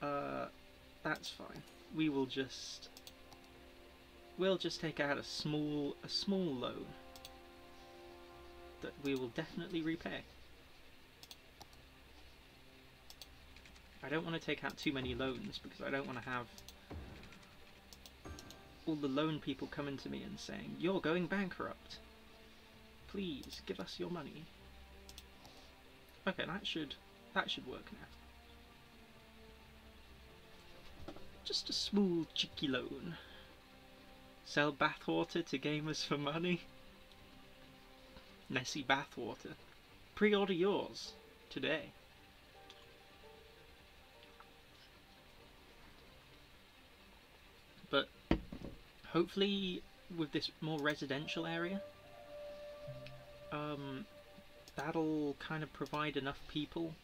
That's fine. We'll just take out a small loan that we will definitely repay. I don't want to take out too many loans because I don't want to have all the loan people coming to me and saying, "You're going bankrupt. Please give us your money." Okay, that should work now. Just a small cheeky loan. Sell bathwater to gamers for money. Nessie bathwater. Pre-order yours today. But hopefully with this more residential area, that'll kind of provide enough people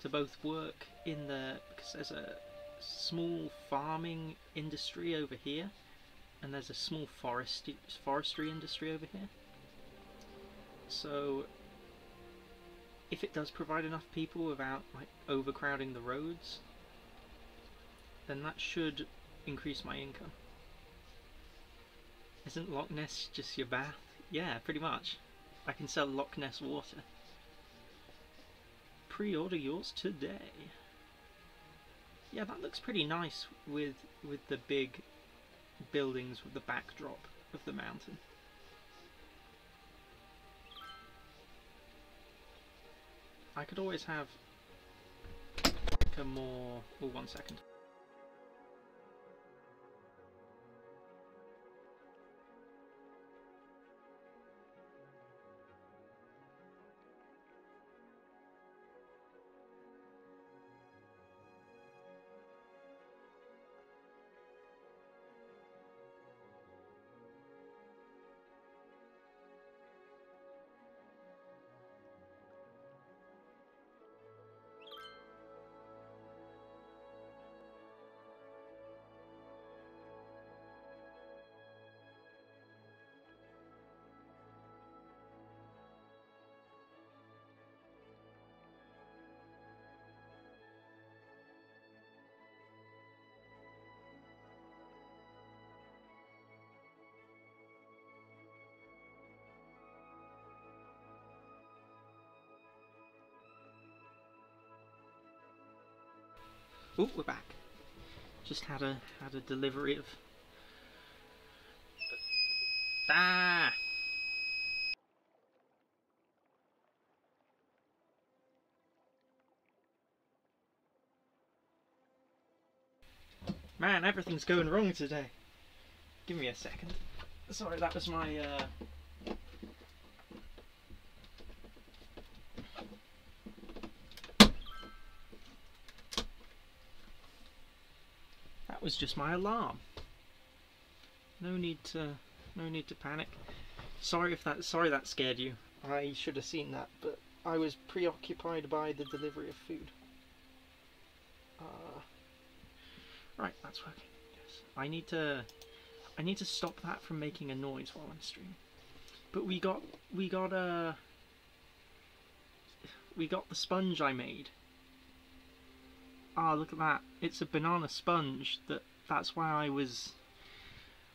to both work in because there's a small farming industry over here, and there's a small forestry industry over here. So if it does provide enough people without like overcrowding the roads, then that should increase my income. Isn't Loch Ness just your bath? Yeah, pretty much. I can sell Loch Ness water. Pre-order yours today. Yeah, that looks pretty nice with the big buildings with the backdrop of the mountain. I could always have like a more... Oh, 1 second. Oh, we're back. Just had a delivery of... Ah! Man, everything's going wrong today. Give me a second. Sorry, that was my... That was just my alarm. No need to panic. Sorry that scared you. I should have seen that, but I was preoccupied by the delivery of food. Right, that's working. Yes. I need to stop that from making a noise while I'm streaming. But we got the sponge I made. Ah, look at that. It's a banana sponge. That's why I was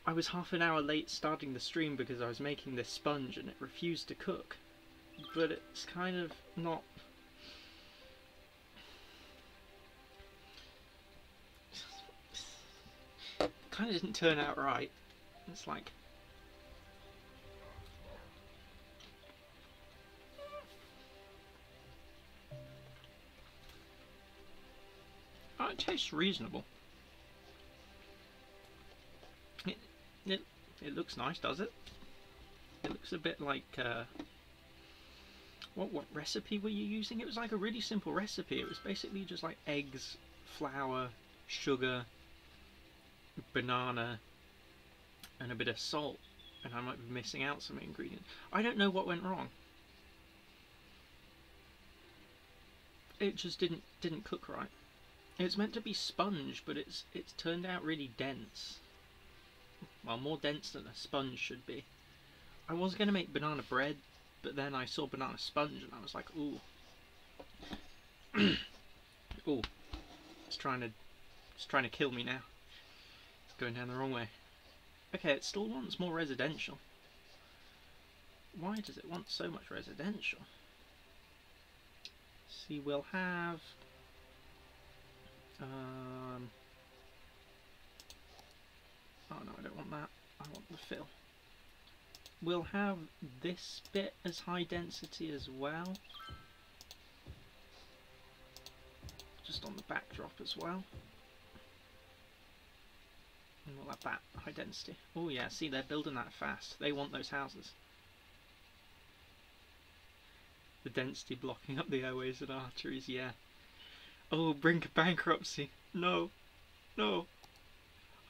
half an hour late starting the stream, because I was making this sponge and it refused to cook. But it's kind of not... kind of didn't turn out right. It's like... Oh, it tastes reasonable. It looks nice, does it? It looks a bit like... What recipe were you using? It was like a really simple recipe. It was basically just like eggs, flour, sugar, banana, and a bit of salt. And I might be missing out some ingredients. I don't know what went wrong. It just didn't cook right. It's meant to be sponge, but it's turned out really dense. Well, more dense than a sponge should be. I was going to make banana bread, but then I saw banana sponge and I was like, ooh. Ooh. It's trying to kill me now. It's going down the wrong way. Okay, it still wants more residential. Why does it want so much residential? See, we'll have... oh no, I don't want that. fill. We'll have this bit as high density as well. Just on the backdrop as well. And we'll have that high density. Oh yeah, see, they're building that fast. They want those houses. The density blocking up the airways and arteries, yeah. Oh, brink of bankruptcy. No. No.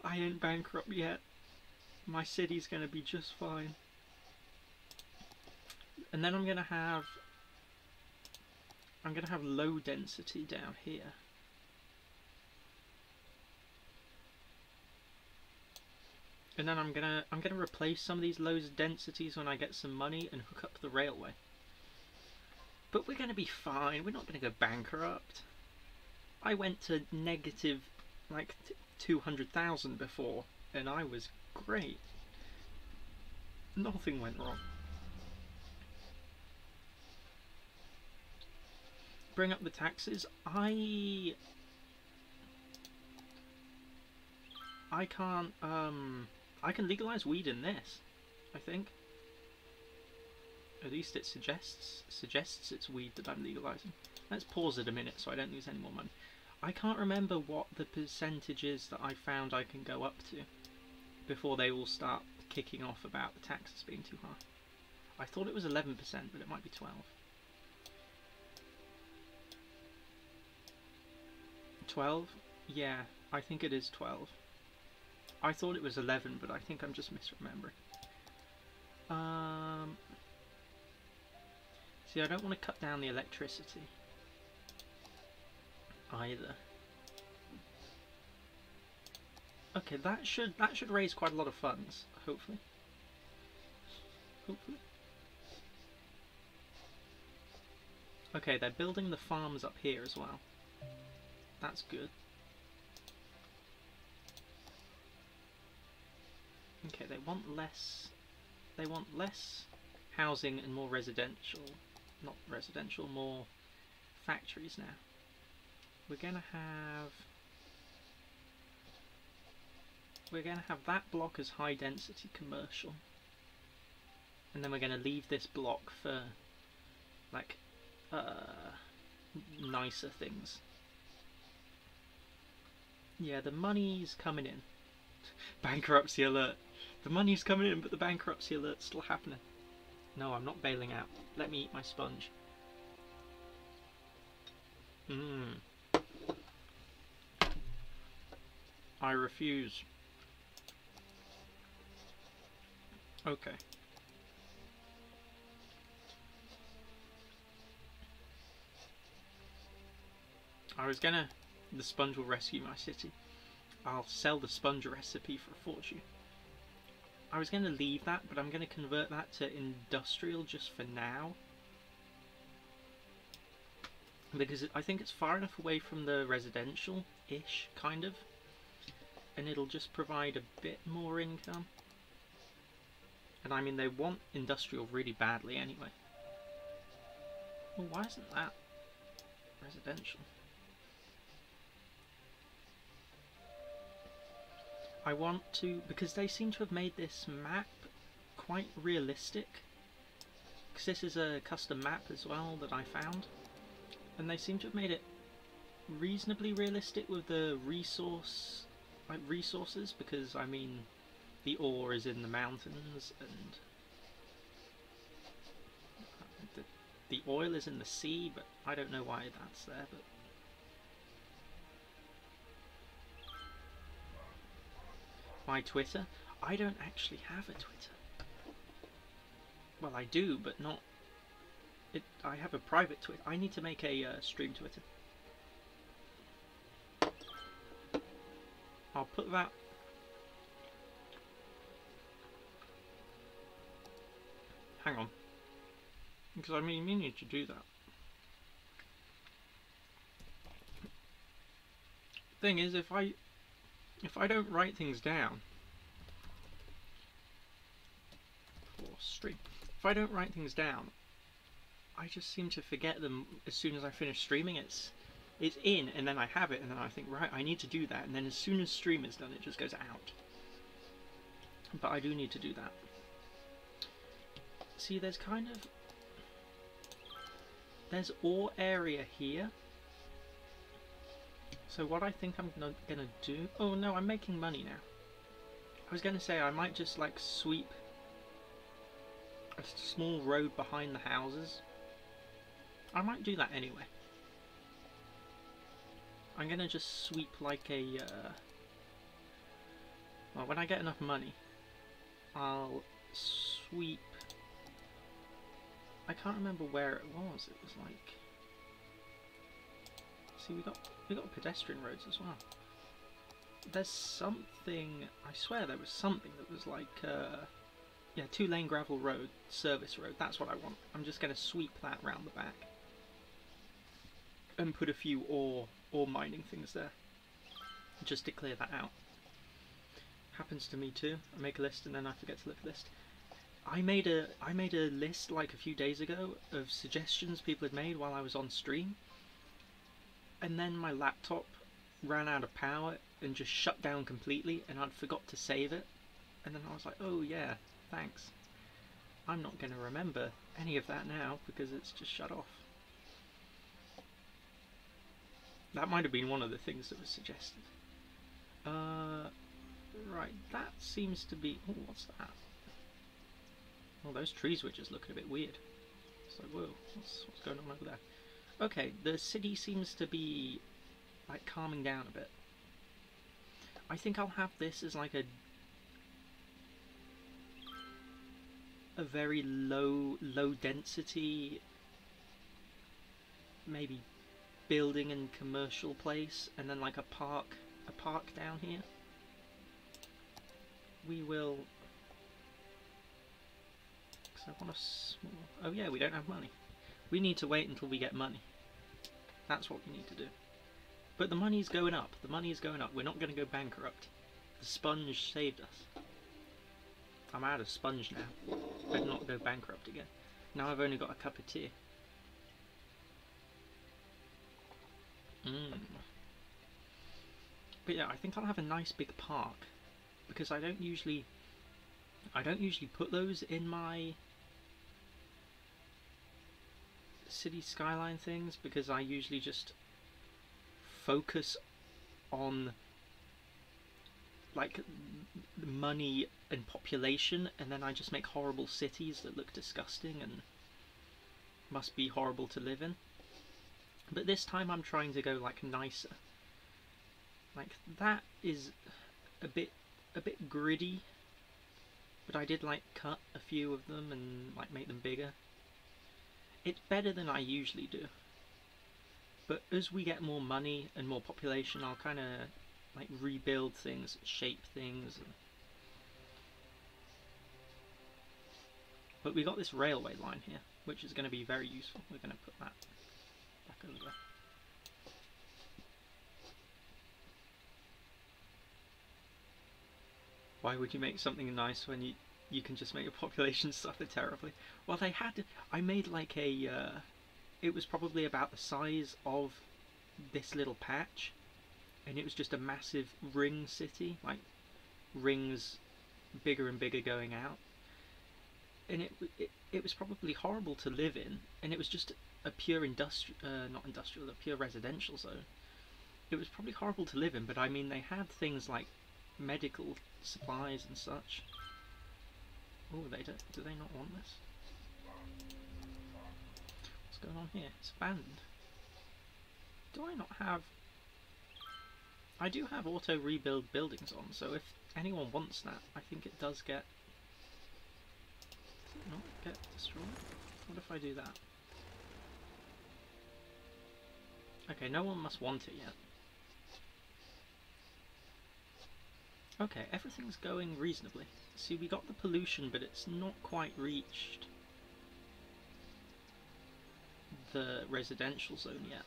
I ain't bankrupt yet. My city's gonna be just fine. And then I'm gonna have low density down here. And then I'm gonna replace some of these low densities when I get some money and hook up the railway. But we're gonna be fine. We're not gonna go bankrupt. I went to negative like 200,000 before, and I was great. Nothing went wrong. Bring up the taxes. I can't I can legalize weed in this, I think. At least it suggests it's weed that I'm legalizing. Let's pause it a minute so I don't lose any more money. I can't remember what the percentage is that I found I can go up to before they all start kicking off about the taxes being too high. I thought it was 11%, but it might be 12. 12? Yeah, I think it is 12. I thought it was 11, but I think I'm just misremembering. See, I don't want to cut down the electricity either. Okay, that should raise quite a lot of funds, hopefully. Hopefully. Okay, they're building the farms up here as well. That's good. Okay, they want less housing and more residential, not residential, more factories now. We're gonna have that block as high density commercial. And then we're gonna leave this block for like nicer things. Yeah, the money's coming in. Bankruptcy alert. The money's coming in, but the bankruptcy alert's still happening. No, I'm not bailing out. Let me eat my sponge. I refuse. Okay. The sponge will rescue my city. I'll sell the sponge recipe for a fortune. I was gonna leave that, but I'm gonna convert that to industrial just for now. Because I think it's far enough away from the residential-ish, kind of. And it'll just provide a bit more income. And I mean, they want industrial really badly anyway. Well, why isn't that residential? I want to, because they seem to have made this map quite realistic. Because this is a custom map as well that I found. And they seem to have made it reasonably realistic with the resources, because I mean, the ore is in the mountains and the oil is in the sea, but I don't know why that's there. But my Twitter? I don't actually have a Twitter. Well, I do, but not. I have a private Twitter. I need to make a stream Twitter. I'll put that. Hang on, because I mean, you need to do that. Thing is, if I don't write things down for stream, if I don't write things down, I just seem to forget them as soon as I finish streaming. It's in, and then I have it, and then I think, right, I need to do that, and then as soon as stream is done, it just goes out. but I do need to do that. See, there's kind of... there's ore area here. So what I think I'm gonna do... oh no, I'm making money now. I was gonna say I might just like sweep a small road behind the houses. I might do that anyway. I'm gonna just sweep like a... well, when I get enough money, I'll sweep... I can't remember where it was. It was like... see, we got pedestrian roads as well. There's something... I swear there was something that was like... yeah, 2-lane gravel road, service road. That's what I want. I'm just going to sweep that round the back. And put a few ore mining things there. Just to clear that out. Happens to me too. I make a list and then I forget to look at the list. I made a list like a few days ago of suggestions people had made while I was on stream. And then my laptop ran out of power and just shut down completely, and I'd forgot to save it. And then I was like, oh yeah, thanks. I'm not going to remember any of that now because it's just shut off. That might have been one of the things that was suggested. Right, that seems to be... oh, what's that? Well, those trees were just looking a bit weird. It's like, whoa, what's going on over there? Okay, the city seems to be like calming down a bit. I think I'll have this as like a very low density, maybe building and commercial place, and then like a park down here. We will... because I want a small... oh yeah, we don't have money. We need to wait until we get money. That's what we need to do. But the money's going up. The money is going up. We're not going to go bankrupt. The sponge saved us. I'm out of sponge now. Better not go bankrupt again. Now I've only got a cup of tea. But yeah, I think I'll have a nice big park. Because I don't usually put those in my city skyline things, because I usually just focus on like money and population, and then I just make horrible cities that look disgusting and must be horrible to live in. But this time I'm trying to go like nicer. Like that is a bit gritty, but I did like cut a few of them and like make them bigger. It's better than I usually do. But as we get more money and more population, I'll kind of like rebuild things, shape things. But we got this railway line here, which is going to be very useful. We're going to put that back over there. Why would you make something nice when you can just make your population suffer terribly? Well, they had to, I made like a, it was probably about the size of this little patch, and it was just a massive ring city, like rings bigger and bigger going out, and it was probably horrible to live in, and it was just a pure not industrial, a pure residential zone. It was probably horrible to live in, but I mean they had things like medical supplies and such. Oh, do they not want this? What's going on here? It's abandoned. Do I not have... I do have auto rebuild buildings on, so if anyone wants that, I think it does get... does it not get destroyed? What if I do that? Okay, no one must want it yet. Okay, everything's going reasonably. See, we got the pollution, but it's not quite reached the residential zone yet.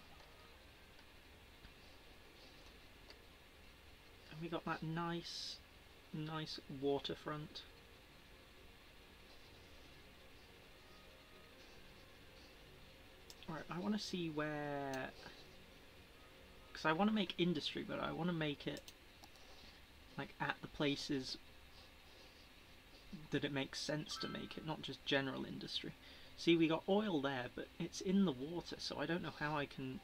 And we got that nice waterfront. Right, I want to see where... because I want to make industry, but I want to make it like at the places that it makes sense to make it, not just general industry. See, we got oil there, but it's in the water, so I don't know how I can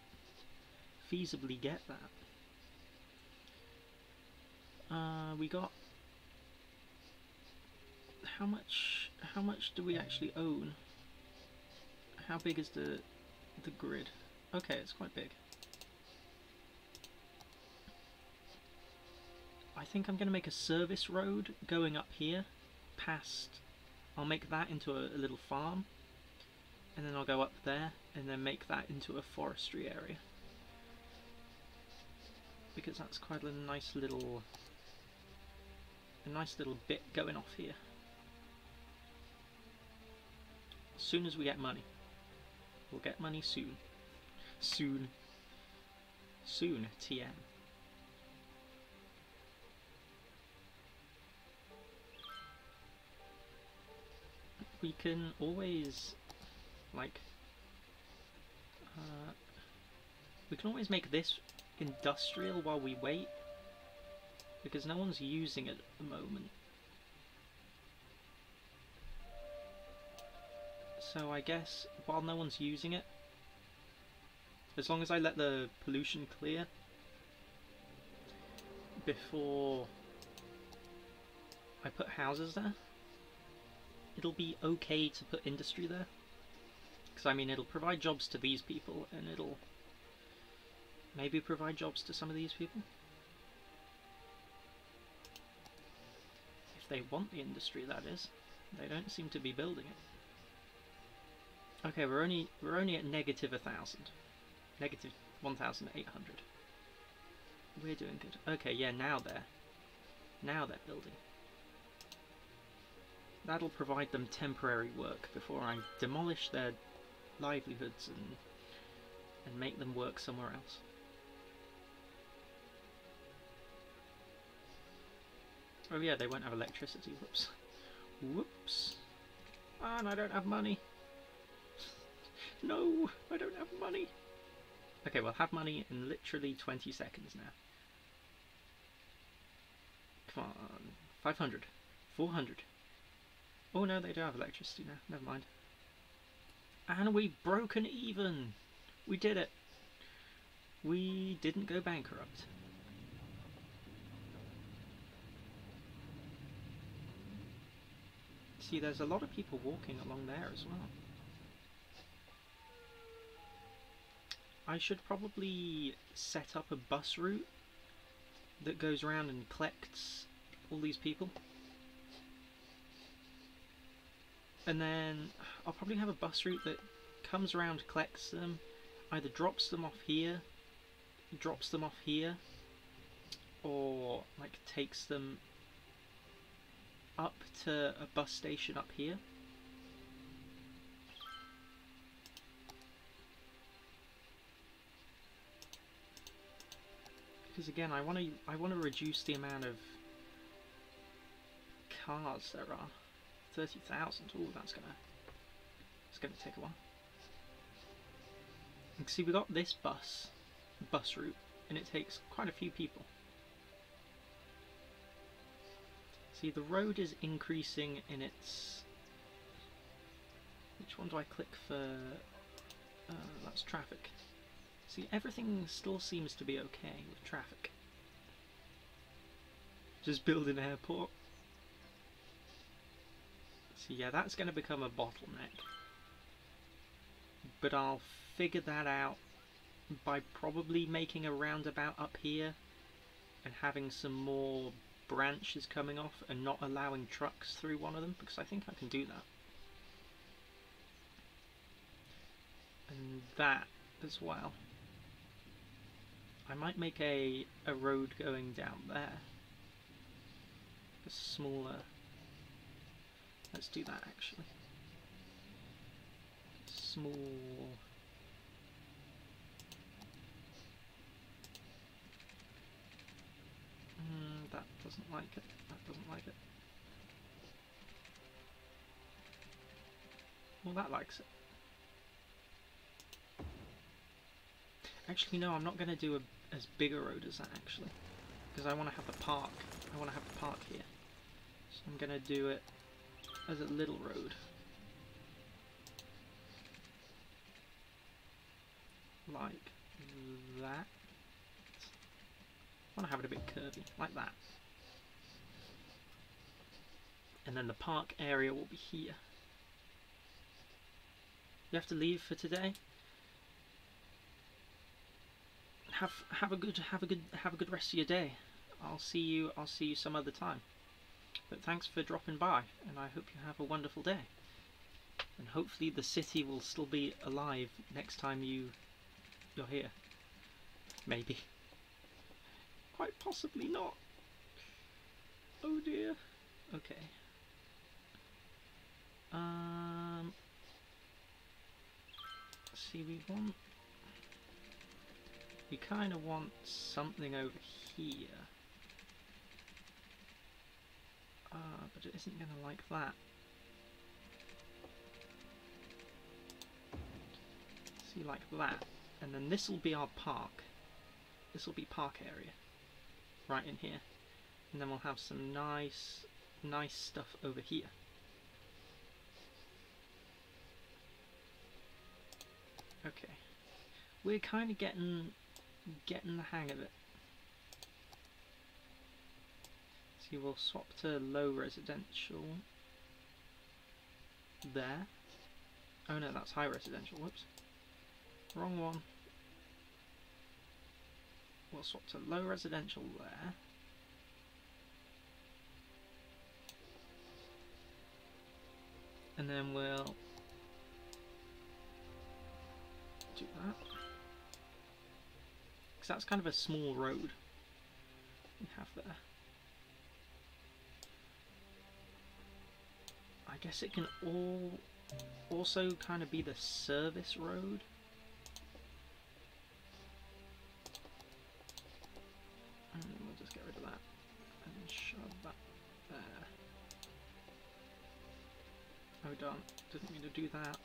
feasibly get that. We got... How much do we actually own? How big is the grid? Okay, it's quite big. I think I'm going to make a service road going up here past... I'll make that into a little farm, and then I'll go up there and then make that into a forestry area, because that's quite a nice little bit going off here. As soon as we get money. We'll get money soon. Soon, TM. We can always, like, we can always make this industrial while we wait, because no one's using it at the moment. So I guess while no one's using it, as long as I let the pollution clear before I put houses there, it'll be okay to put industry there. Because I mean, it'll provide jobs to these people, and it'll maybe provide jobs to some of these people. If they want the industry, that is. They don't seem to be building it. Okay, we're only at negative 1,000. Negative 1,800. We're doing good. Okay, yeah, now they're building. That'll provide them temporary work before I demolish their livelihoods and make them work somewhere else. Oh yeah, they won't have electricity. Whoops. Whoops. And I don't have money. No, I don't have money. Okay, we'll have money in literally 20 seconds now. Come on. 500. 400. Oh no, they do have electricity now. Never mind. And we've broken even. We did it. We didn't go bankrupt. See, there's a lot of people walking along there as well. I should probably set up a bus route that goes around and collects all these people. And then I'll probably have a bus route that comes around, collects them, either drops them off here, or like takes them up to a bus station up here. Because again, I want to reduce the amount of cars there are. 30,000. Oh, it's gonna take a while. You can see we got this bus route, and it takes quite a few people. See, the road is increasing in its... Which one do I click for? That's traffic. See, everything still seems to be okay with traffic. Just build an airport. So yeah, that's going to become a bottleneck. But I'll figure that out by probably making a roundabout up here and having some more branches coming off and not allowing trucks through one of them, because I think I can do that. And that as well. I might make a road going down there. A smaller... Let's do that actually. Small... that doesn't like it. That doesn't like it. Well, that likes it. Actually, no, I'm not going to do as big a road as that, actually. Because I want to have the park. I want to have the park here. So I'm going to do it as a little road. Like that. I want to have it a bit curvy, like that. And then the park area will be here. You have to leave for today. Have a good rest of your day. I'll see you some other time. But thanks for dropping by, and I hope you have a wonderful day. And hopefully the city will still be alive next time you're here. Maybe. Quite possibly not. Oh dear. Okay. See, we kind of want something over here. But it isn't going to like that. See, like that. And then this will be our park. This will be park area. Right in here. And then we'll have some nice stuff over here. Okay. We're kind of getting the hang of it. See, we'll swap to low residential there. Oh no, that's high residential. Whoops. Wrong one. We'll swap to low residential there. And then we'll do that. Because that's kind of a small road we have there. I guess it can also kind of be the service road. And we'll just get rid of that and shove that there. Oh darn, didn't mean to do that.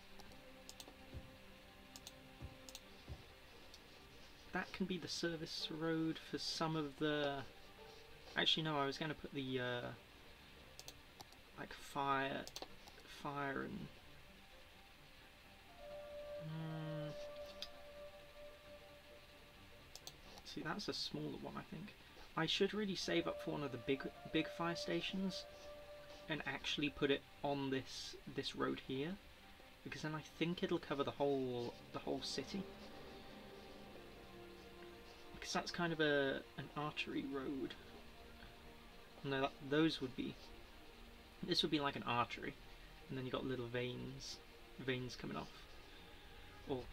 That can be the service road for some of the... Actually no, I was going to put the like fire and see, that's a smaller one. I think I should really save up for one of the big fire stations and actually put it on this road here, because then I think it'll cover the whole city, because that's kind of an artery road. No, those would be... This would be like an artery, and then you got little veins coming off, or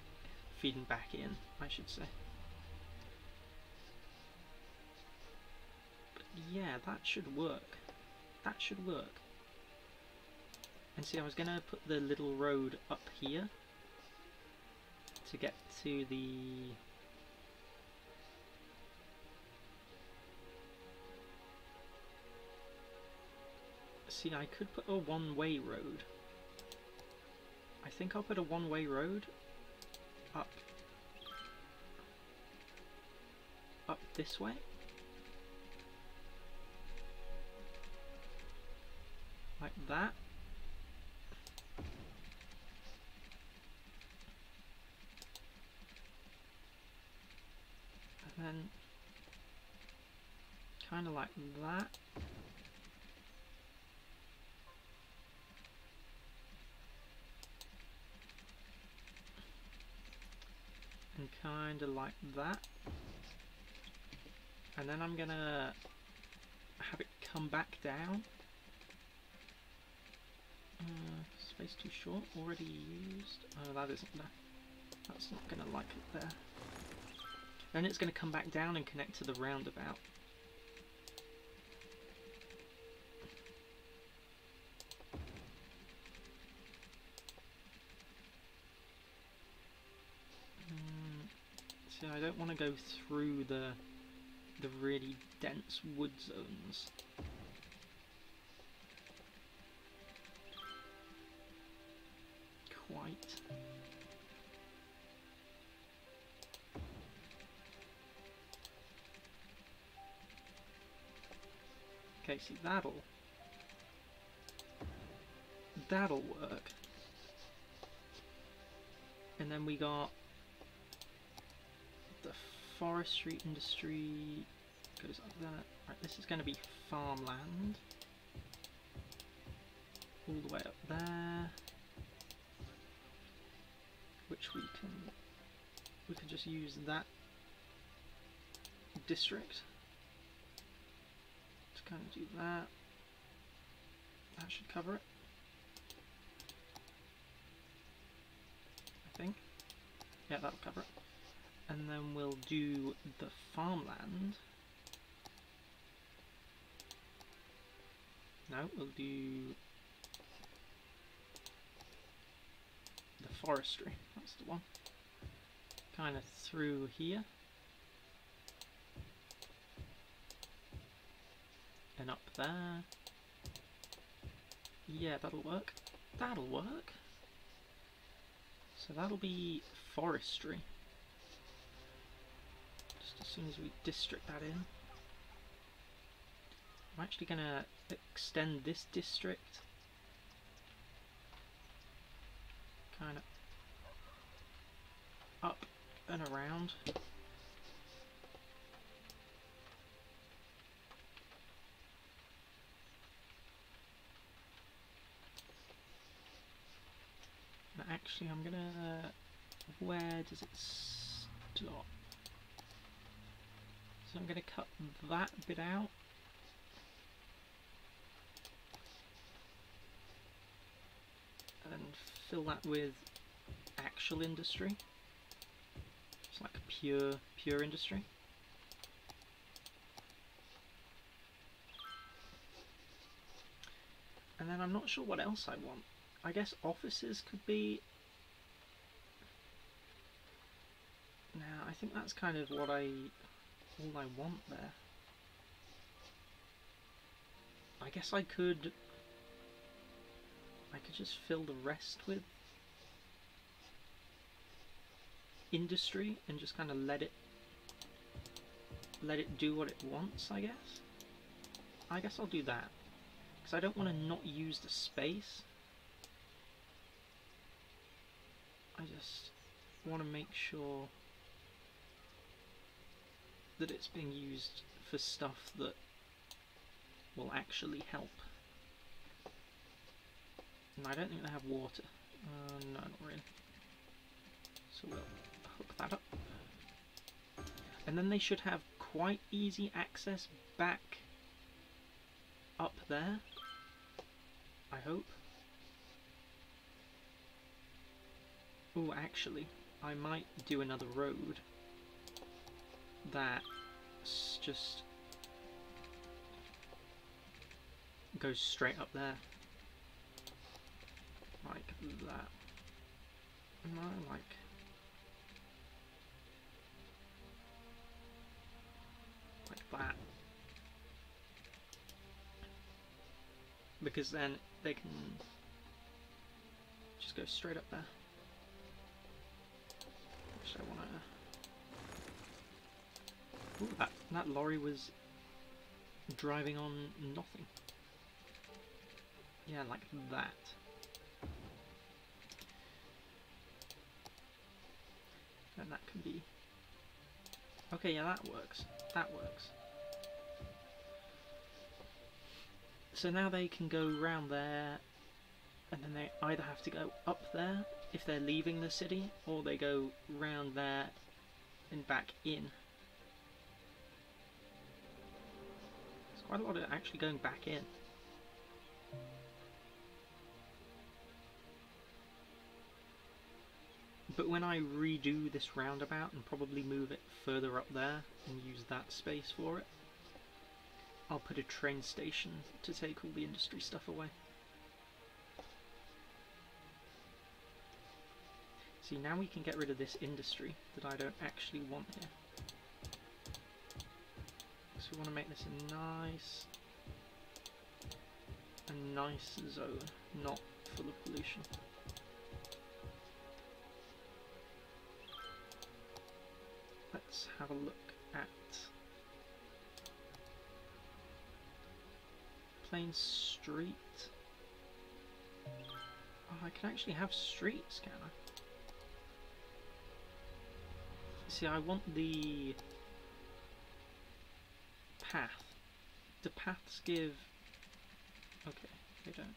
feeding back in, I should say. But yeah, that should work. That should work. And see, I was gonna put the little road up here to get to the... See, I could put a one-way road. I think I'll put a one-way road up this way. Like that. And then kind of like that. And kind of like that. And then I'm gonna have it come back down. Space too short, already used. Oh, that isn't there. That's not gonna like it there. Then it's gonna come back down and connect to the roundabout. See, I don't want to go through the really dense wood zones. Quite. Okay, see, that'll That'll work. And then we got the forestry industry goes up there. Right, this is going to be farmland. All the way up there. Which we can just use that district to kind of do that. That should cover it, I think. Yeah, that'll cover it. And then we'll do the farmland. No, we'll do the forestry. That's the one. Kind of through here. And up there. Yeah, that'll work. That'll work. So that'll be forestry. Just as soon as we district that in. I'm actually going to extend this district kind of up and around. And actually I'm gonna, where does it stop? So I'm gonna cut that bit out. And fill that with actual industry. It's like pure industry. And then I'm not sure what else I want. I guess offices could be... Now, I think that's kind of what all I want there. I guess I could just fill the rest with industry and just kind of let it do what it wants, I guess. I guess I'll do that. Because I don't want to not use the space. I just want to make sure that it's being used for stuff that will actually help. And I don't think they have water. No, not really. So we'll hook that up. And then they should have quite easy access back up there, I hope. Oh, actually, I might do another road that just goes straight up there. Like that. No, like that. Because then they can just go straight up there. Actually, I want to... Ooh, that lorry was driving on nothing. Yeah, like that. And that can be... Okay, yeah, that works. That works. So now they can go round there, and then they either have to go up there if they're leaving the city, or they go round there and back in. There's quite a lot of actually going back in. But when I redo this roundabout and probably move it further up there and use that space for it, I'll put a train station to take all the industry stuff away. See, now we can get rid of this industry that I don't actually want here. So we want to make this a nice zone, not full of pollution. Let's have a look at Plain Street. Oh, I can actually have streets, can I? See, I want the path. Do paths give... Okay, they don't.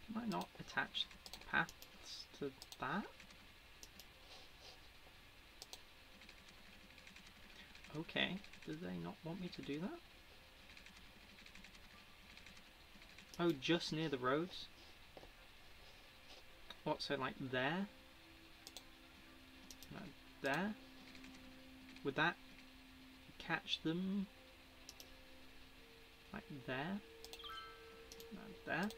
Can I not attach paths to that? Okay, do they not want me to do that? Oh, just near the roads? What, so like there? No, there? Would that catch them? Like there? No, there?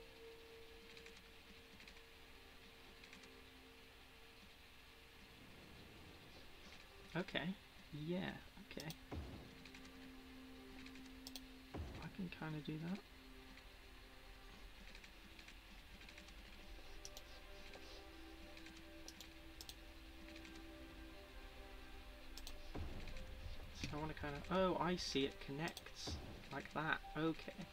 Okay, yeah, okay. I can kind of do that. So I want to kind of... Oh, I see, it connects like that. Okay.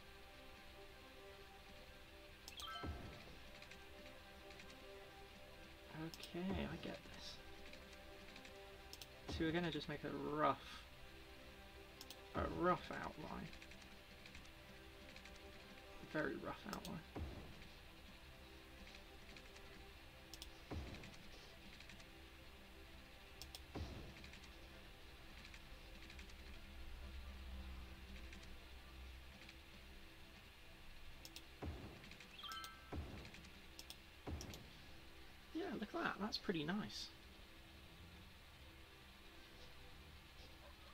Okay, I get this. So we're going to just make a rough outline. A very rough outline. Yeah, look at that. That's pretty nice.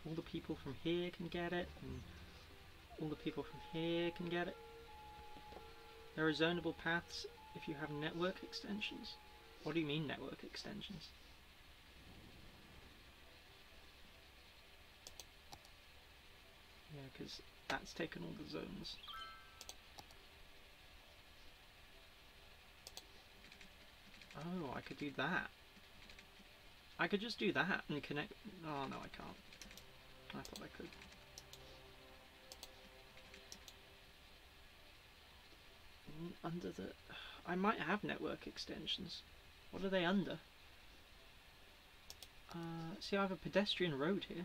All the people from here can get it, and all the people from here can get it. There are zonable paths if you have network extensions. What do you mean network extensions? Yeah, because that's taken all the zones. Oh, I could do that. I could just do that and connect... Oh, no, I can't. I thought I could. Under the... I might have network extensions. What are they under? See, I have a pedestrian road here.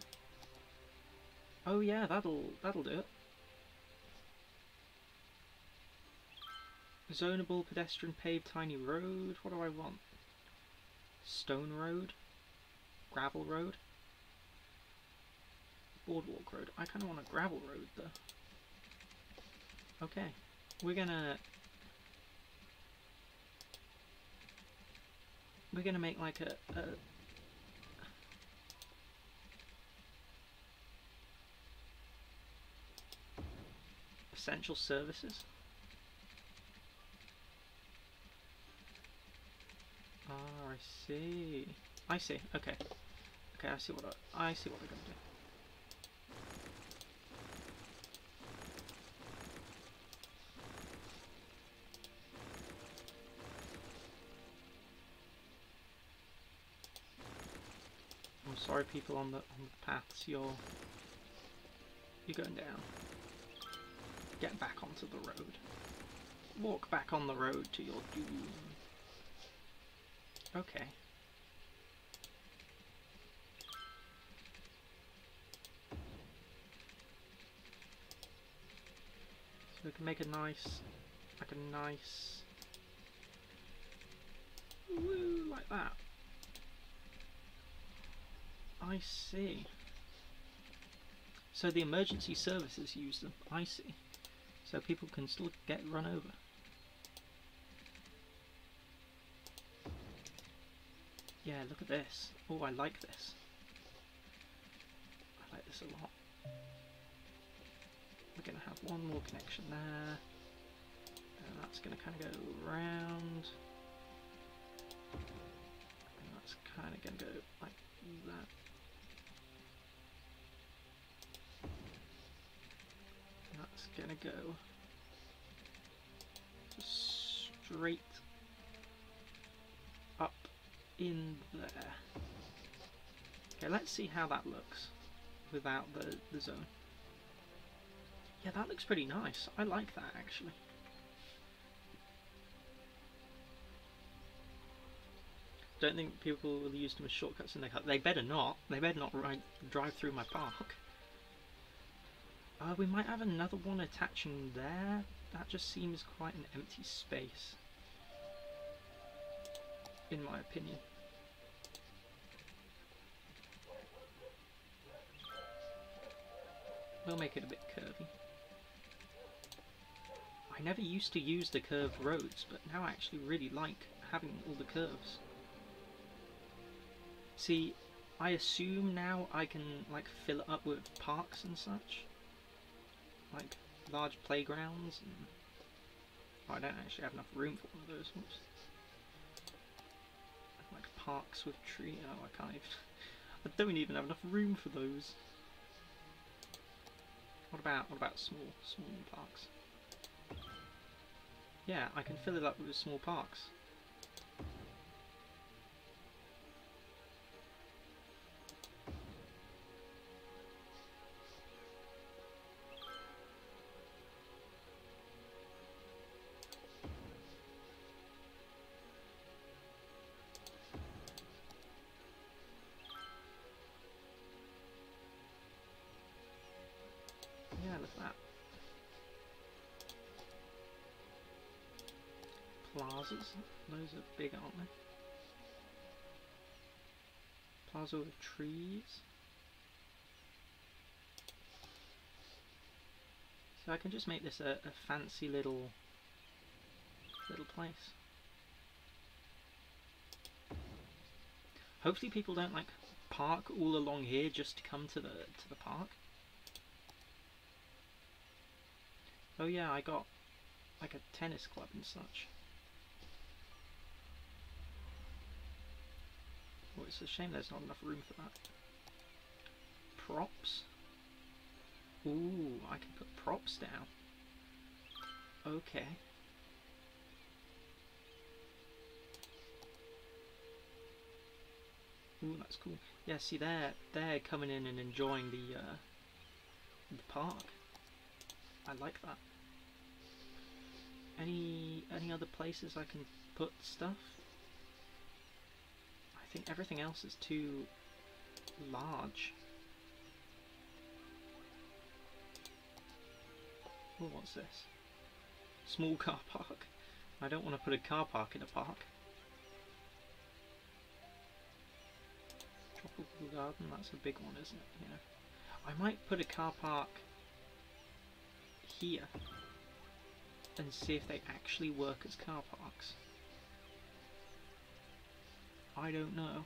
Oh yeah, that'll do it. Zonable pedestrian paved tiny road. What do I want? Stone road? Gravel road? Boardwalk road. I kind of want a gravel road though. Okay, we're gonna make like a essential services. Ah, I see. I see. Okay. Okay, I see what I see what they're gonna do. I'm sorry, people on the paths. You're going down. Get back onto the road. Walk back on the road to your doom. Okay. So we can make a nice, like a nice, woo, like that. I see. So the emergency services use them. I see. So people can still get run over. Yeah, look at this. Oh, I like this. I like this a lot. We're going to have one more connection there. And that's going to kind of go round. And that's kind of going to go like that. And that's going to go just straight up in there. Okay, let's see how that looks without the zone. Yeah, that looks pretty nice. I like that, actually. Don't think people will use them as shortcuts in their car. They better not. They better not drive through my park. We might have another one attaching there. That just seems quite an empty space, in my opinion. We'll make it a bit curvy. I never used to use the curved roads, but now I actually really like having all the curves. See, I assume now I can like fill it up with parks and such, like large playgrounds. And oh, I don't actually have enough room for one of those ones. Like parks with tree. Oh, I can't even. I don't even have enough room for those. What about small parks? Yeah, I can fill it up with small parks. Yeah, look at that. Plazas, those are big, aren't they? Plaza with trees. So I can just make this a fancy little place. Hopefully people don't like park all along here just to come to the park. Oh yeah, I got like a tennis club and such. Well, it's a shame there's not enough room for that. Props? Ooh, I can put props down. Okay. Ooh, that's cool. Yeah, see, they're coming in and enjoying the park. I like that. Any other places I can put stuff? I think everything else is too large. Oh, what's this? Small car park. I don't want to put a car park in a park. Tropical garden, that's a big one, isn't it? Yeah. I might put a car park here and see if they actually work as car parks. I don't know.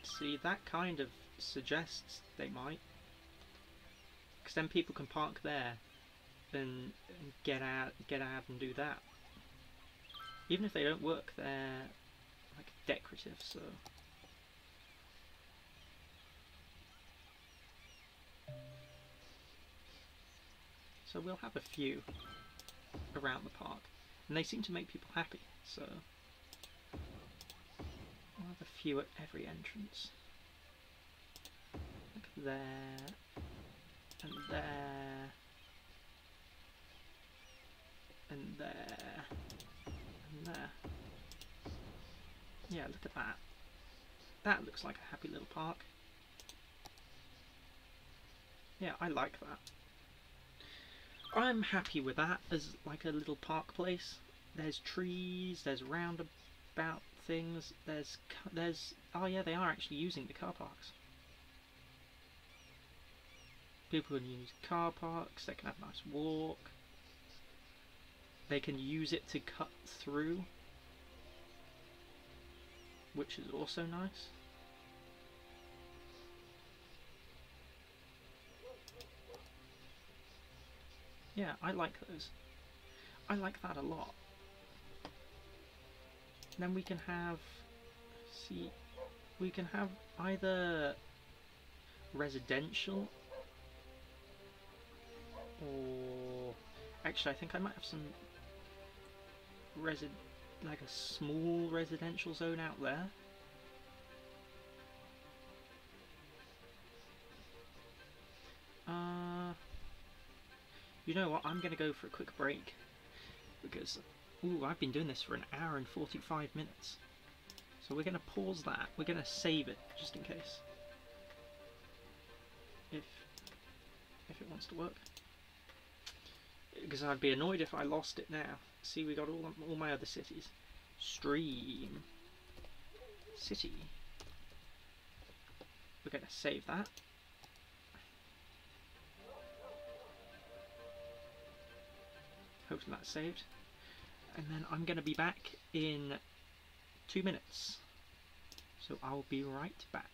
See, that kind of suggests they might. Because then people can park there and get out and do that. Even if they don't work, they're like decorative, so. So we'll have a few around the park, and they seem to make people happy, so we'll have a few at every entrance. Like there, and there, and there, and there. Yeah, look at that. That looks like a happy little park. Yeah, I like that. I'm happy with that as like a little park place. There's trees, there's roundabout things, there's oh yeah, they are actually using the car parks. People can use car parks, they can have a nice walk. They can use it to cut through, which is also nice. Yeah, I like those. I like that a lot. Then we can have, see, we can have either residential or, actually I think I might have some like a small residential zone out there. you know what? I'm going to go for a quick break because, ooh, I've been doing this for an hour and 45 minutes. So we're going to pause that. We're going to save it just in case. If it wants to work. Because I'd be annoyed if I lost it now. See, we got all my other cities. Stream. City. We're going to save that. Hopefully that's saved. And then I'm going to be back in 2 minutes. So I'll be right back.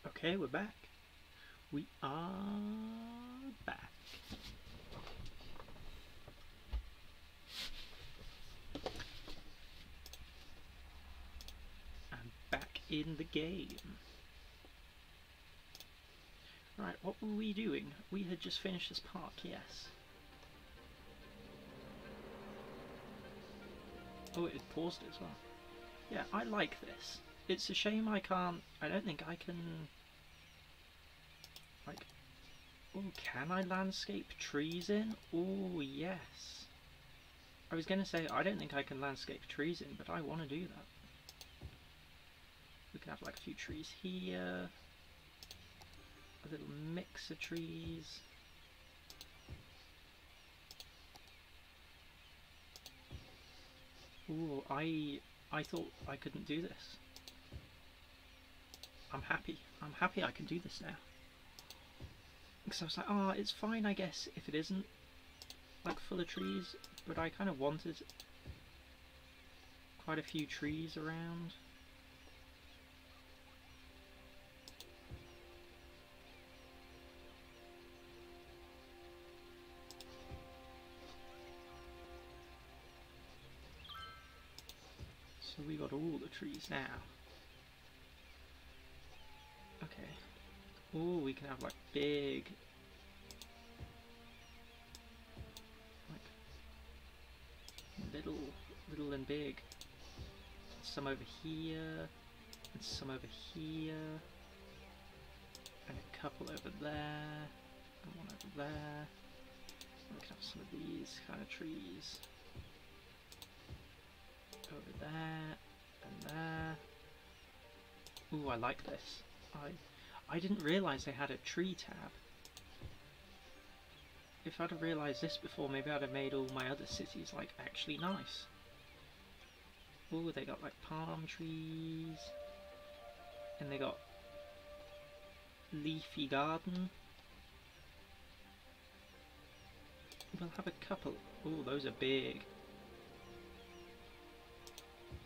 Okay, we're back. We are back. I'm back in the game. Right, what were we doing? We had just finished this park, yes. Oh, it paused it as well. Yeah, I like this. It's a shame I don't think I can... Like... Oh, can I landscape trees in? Oh, yes. I was going to say, I don't think I can landscape trees in, but I want to do that. We can have like a few trees here. A little mix of trees. Ooh, I thought I couldn't do this. I'm happy. I'm happy I can do this now. Because I was like, oh, it's fine, I guess, if it isn't like full of trees, but I kind of wanted quite a few trees around. So we got all the trees now. Okay. Oh, we can have like big, like little and big. Some over here, and some over here, and a couple over there, and one over there. And we can have some of these kind of trees over there and there. Ooh, I like this. I didn't realise they had a tree tab. If I'd have realised this before, maybe I'd have made all my other cities like actually nice. Ooh, they got like palm trees, and they got leafy garden. We'll have a couple. Ooh, those are big.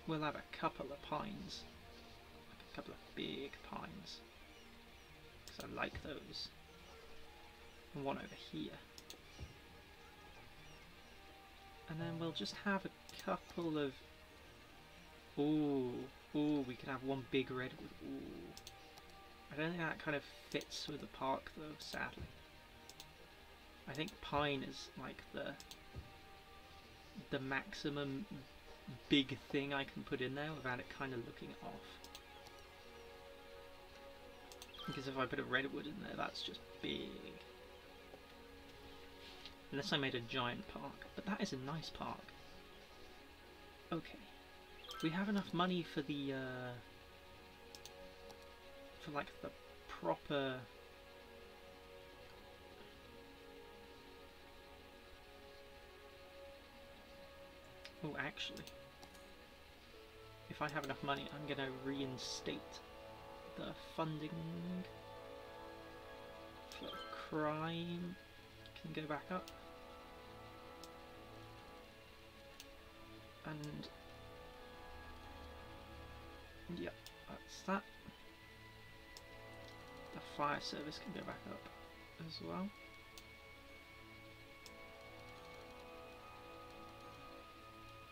We'll have a couple of pines, like a couple of big pines, because I like those. And one over here. And then we'll just have a couple of... Ooh, we can have one big redwood. Ooh. I don't think that kind of fits with the park though, sadly. I think pine is like the maximum big thing I can put in there without it kind of looking off. Because if I put a redwood in there, that's just big. Unless I made a giant park. But that is a nice park. Okay. We have enough money for the, for like the proper... Oh, actually. If I have enough money, I'm gonna reinstate the funding for crime. Can go back up. And yeah, that's that. The fire service can go back up as well.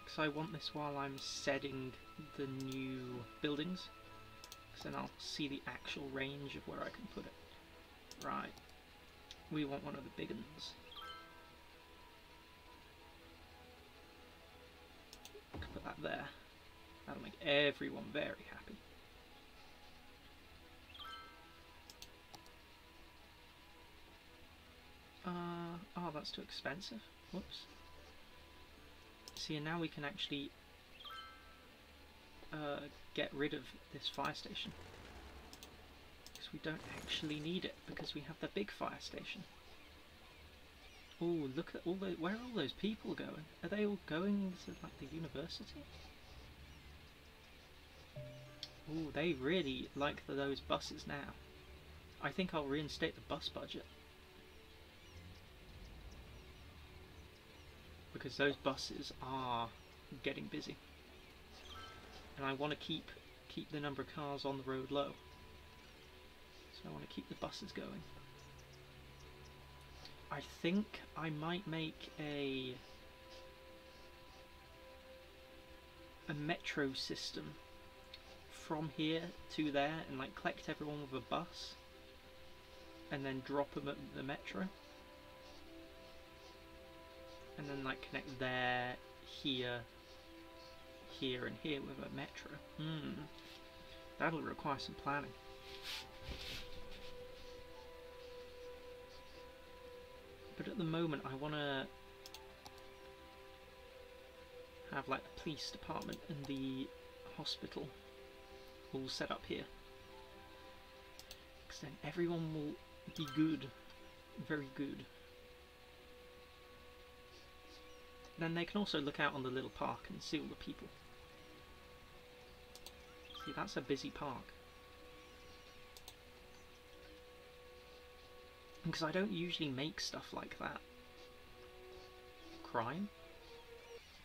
Because I want this while I'm setting the new buildings, because then I'll see the actual range of where I can put it. Right, we want one of the big ones. Put that there. That'll make everyone very happy. Oh, that's too expensive. Whoops. See, and now we can actually get rid of this fire station. Because we don't actually need it, because we have the big fire station. Oh, look at all those, where are all those people going? Are they all going to like the university? Oh, they really like those buses now. I think I'll reinstate the bus budget. Because those buses are getting busy. And I want to keep the number of cars on the road low. So I want to keep the buses going. I think I might make a metro system from here to there and like collect everyone with a bus and then drop them at the metro and then like connect there, here, here and here with a metro. That'll require some planning. But at the moment I want to have like the police department and the hospital all set up here. Because then everyone will be good, very good. Then they can also look out on the little park and see all the people. See, that's a busy park. Because I don't usually make stuff like that. Crime?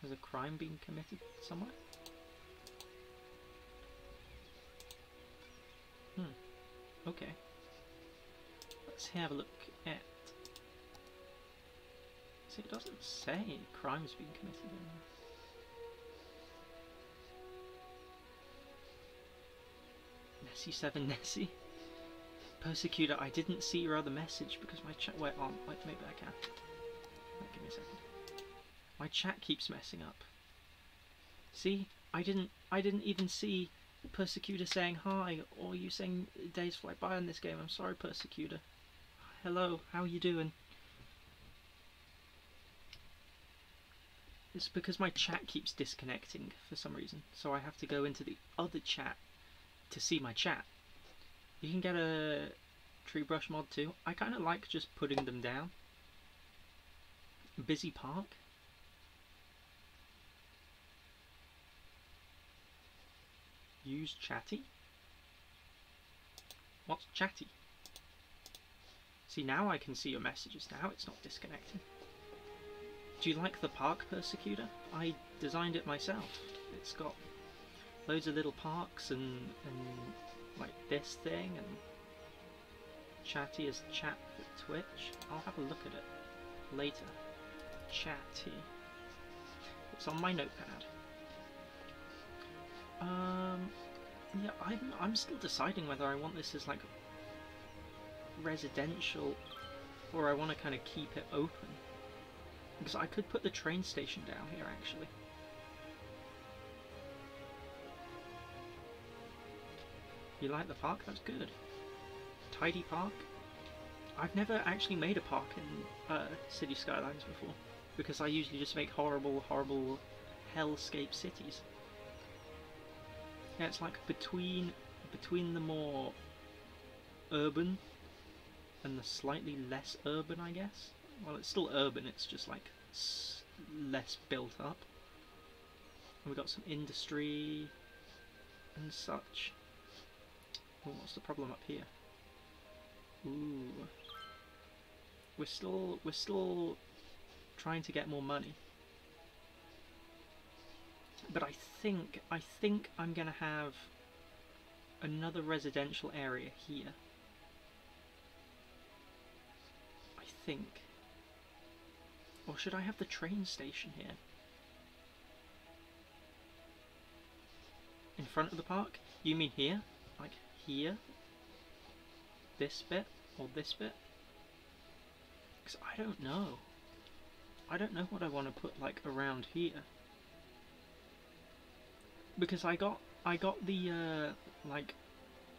Has a crime been committed somewhere? Okay. Let's have a look at... See, it doesn't say crime's been committed anywhere. Nessie 7 Nessie. Persecutor, I didn't see your other message because my chat went on. Wait, maybe I can. Wait, give me a second. My chat keeps messing up. See, I didn't even see Persecutor saying hi, or you saying days fly by in this game. I'm sorry, Persecutor. Hello, how you doing? It's because my chat keeps disconnecting for some reason, so I have to go into the other chat to see my chat. You can get a tree brush mod too. I kind of like just putting them down. Busy Park. Use chatty? What's chatty? See, now I can see your messages. Now it's not disconnecting. Do you like the park, Persecutor? I designed it myself. It's got loads of little parks and like this thing, and chatty is chat for Twitch. I'll have a look at it later. Chatty. It's on my notepad. Yeah, I'm still deciding whether I want this as like residential or I want to kind of keep it open. Because I could put the train station down here actually. You like the park? That's good. Tidy park? I've never actually made a park in City Skylines before, because I usually just make horrible hellscape cities. Yeah, it's like between the more urban and the slightly less urban, I guess. Well, it's still urban, it's just like less built up. And we've got some industry and such. Oh, what's the problem up here? Ooh. We're still trying to get more money. But I think I'm gonna have another residential area here. I think. Or should I have the train station here? In front of the park? You mean here? Like here? This bit? Or this bit? Because I don't know. I don't know what I want to put like around here. Because I got the like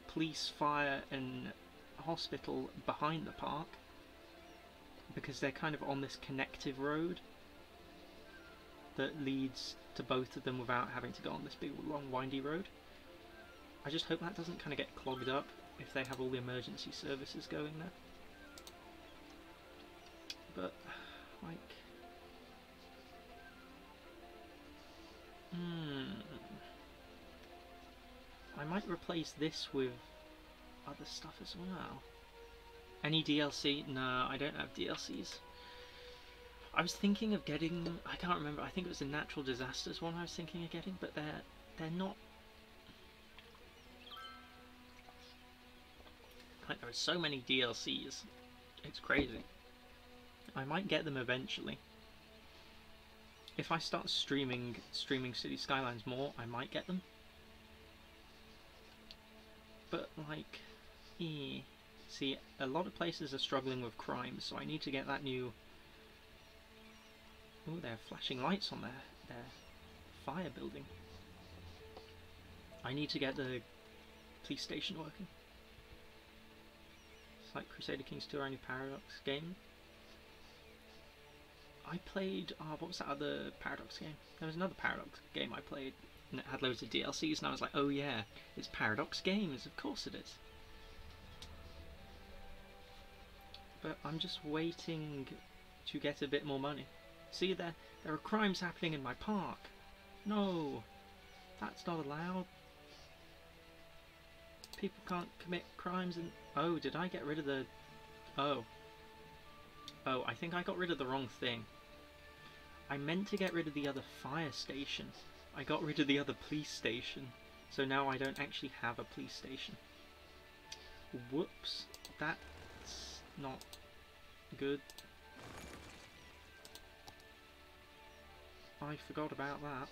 police, fire and hospital behind the park, because they're kind of on this connective road that leads to both of them without having to go on this big long windy road. I just hope that doesn't kind of get clogged up if they have all the emergency services going there. But like I might replace this with other stuff as well. Any DLC? No, I don't have DLCs. I was thinking of getting, I can't remember, I think it was the natural disasters one I was thinking of getting, but they're not. Like, there are so many DLCs, it's crazy. I might get them eventually. If I start streaming City Skylines more, I might get them. But like, see, a lot of places are struggling with crime, so I need to get that new. Oh, they're flashing lights on their fire building. I need to get the police station working. It's like Crusader Kings 2 or any Paradox game. I played, what was that other Paradox game? There was another Paradox game I played, and it had loads of DLCs, and I was like, oh yeah, it's Paradox Games, of course it is. But I'm just waiting to get a bit more money. See, there are crimes happening in my park. No, that's not allowed. People can't commit crimes and... Oh, did I get rid of the... Oh, I think I got rid of the wrong thing. I meant to get rid of the other fire station. I got rid of the other police station. So now I don't actually have a police station. Whoops. That's not good. I forgot about that.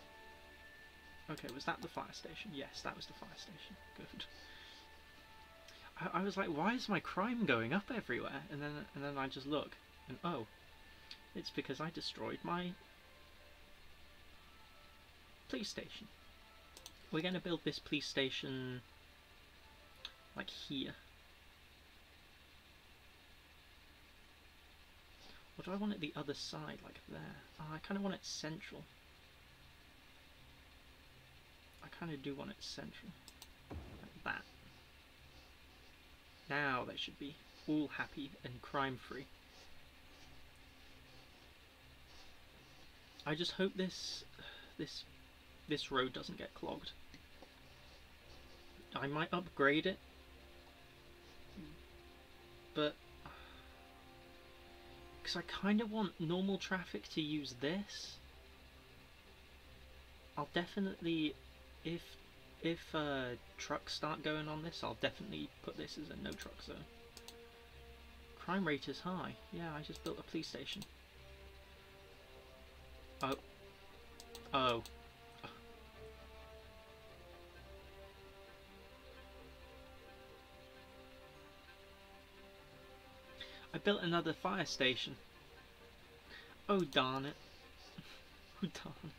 Okay, was that the fire station? Yes, that was the fire station. Good. I was like, why is my crime going up everywhere? And then I just look, and oh, it's because I destroyed my police station. We're going to build this police station like here. Or do I want it the other side, like there? Oh, I kind of want it central. I kind of do want it central. Like that. Now they should be all happy and crime-free. I just hope this road doesn't get clogged. I might upgrade it, but because I kind of want normal traffic to use this. I'll definitely, if trucks start going on this, I'll definitely put this as a no truck zone. Crime rate is high. Yeah, I just built a police station. Oh. Oh. I built another fire station. Oh darn it. Oh darn it.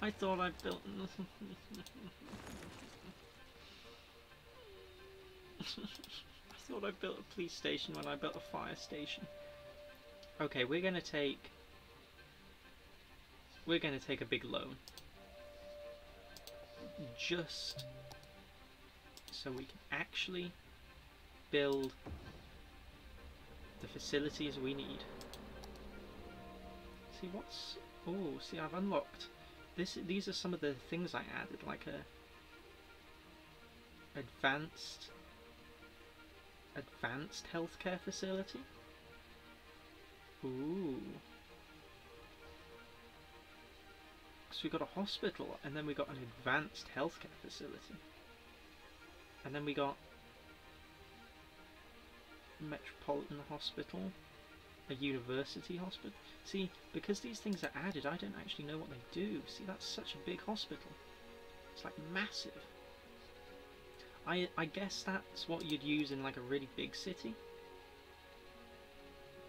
I thought I built I thought I built a police station when I built a fire station. Okay, we're gonna take a big loan. Just so we can actually build the facilities we need. See what's... Oh, see, I've unlocked this. These are some of the things I added, like a advanced healthcare facility. Ooh. So we got a hospital, and then we got an advanced healthcare facility, and then we got Metropolitan Hospital, a university hospital. See, because these things are added, I don't actually know what they do. See, that's such a big hospital. It's like massive. I guess that's what you'd use in like a really big city.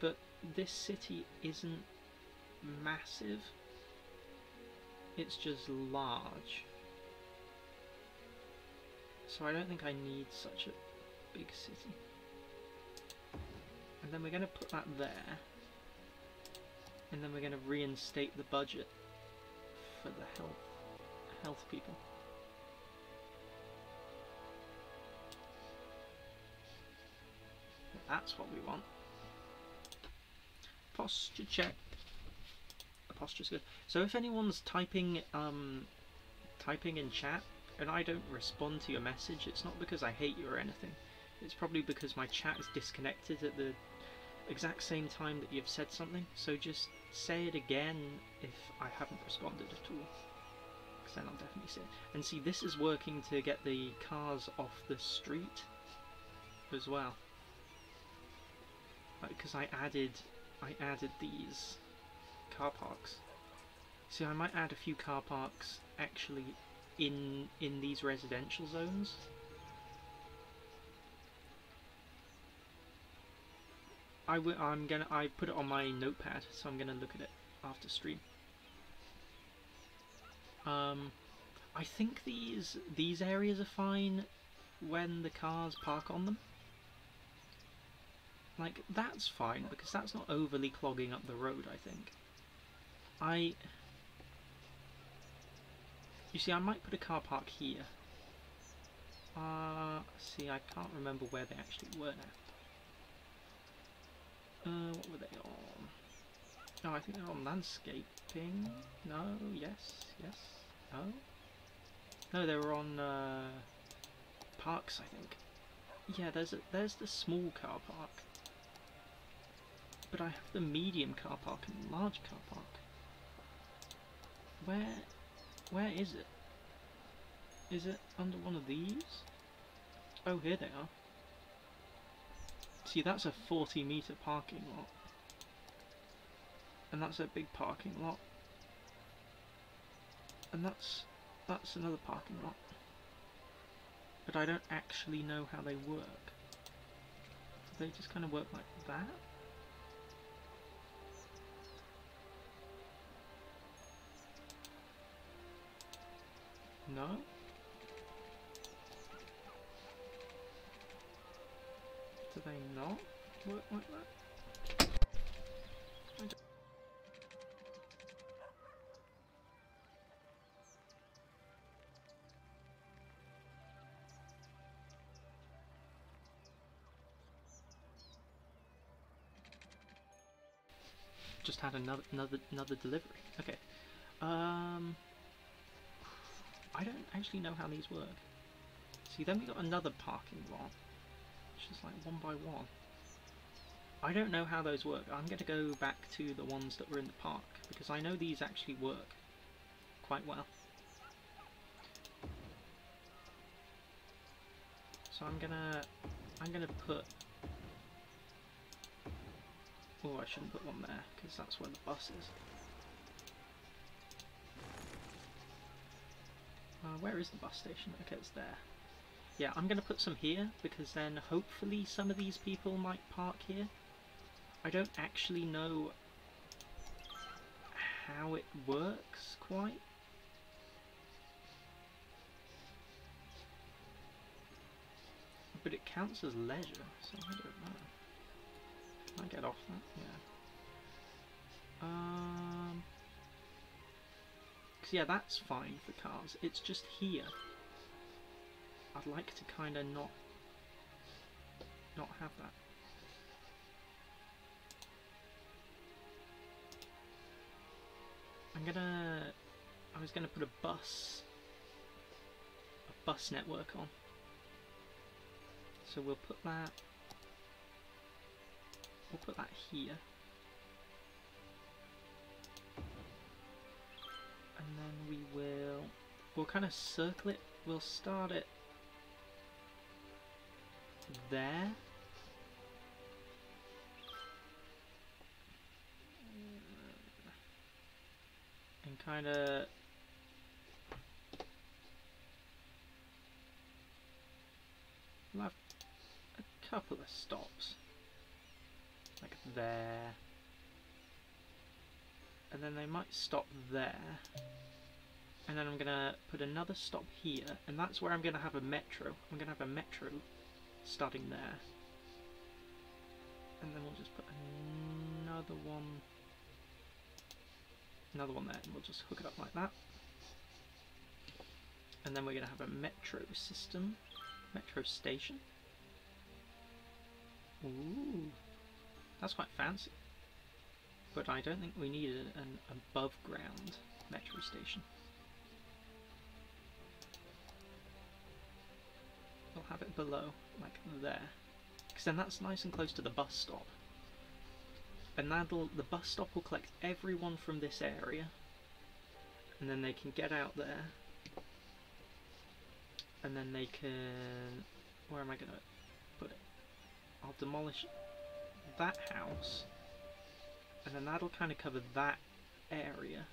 But this city isn't massive. It's just large. So I don't think I need such a big city. And then we're going to put that there. And then we're going to reinstate the budget for the health people. That's what we want. Posture check. Posture's good. So if anyone's typing in chat and I don't respond to your message, it's not because I hate you or anything. It's probably because my chat is disconnected at the exact same time that you've said something. So just say it again if I haven't responded at all, because then I'll definitely see it. And see, this is working to get the cars off the street as well. Because I added these car parks. See, I might add a few car parks actually in these residential zones. I put it on my notepad, so I'm gonna look at it after stream. I think these areas are fine when the cars park on them. Like, that's fine, because that's not overly clogging up the road, I think. You see, I might put a car park here. See, I can't remember where they actually were now. What were they on? Oh, I think they're on landscaping. No, yes, no. No, they were on, parks, I think. Yeah, there's the small car park. But I have the medium car park and the large car park. Where is it? Is it under one of these? Oh, here they are. See, that's a 40-meter parking lot. And that's a big parking lot. And that's another parking lot. But I don't actually know how they work. Do they just kind of work like that? No? Do they not work like that? Just had another delivery. Okay. I don't actually know how these work. See, then we got another parking lot. It's just like one by one. I don't know how those work. I'm going to go back to the ones that were in the park because I know these actually work quite well. So I'm gonna put. Oh, I shouldn't put one there because that's where the bus is. Where is the bus station? Okay, it's there. Yeah, I'm going to put some here because then hopefully some of these people might park here. I don't actually know how it works quite. But it counts as leisure, so I don't know. Can I get off that? Yeah. Cause yeah, that's fine for cars. It's just here. I'd like to kind of not have that. I was gonna put a bus network on. So we'll put that here. And then we'll kind of circle it. We'll start it there. And kind of we'll have a couple of stops like there, and then they might stop there, and then I'm gonna put another stop here, and that's where I'm gonna have a metro. I'm gonna have a metro starting there, and then we'll just put another one there, and we'll just hook it up like that. And then we're going to have a metro system, metro station. Ooh, that's quite fancy. But I don't think we need an above ground metro station. We'll have it below, like there. Because then that's nice and close to the bus stop. And the bus stop will collect everyone from this area, and then they can get out there, and then they can, where am I going to put it? I'll demolish that house, and then that'll kind of cover that area,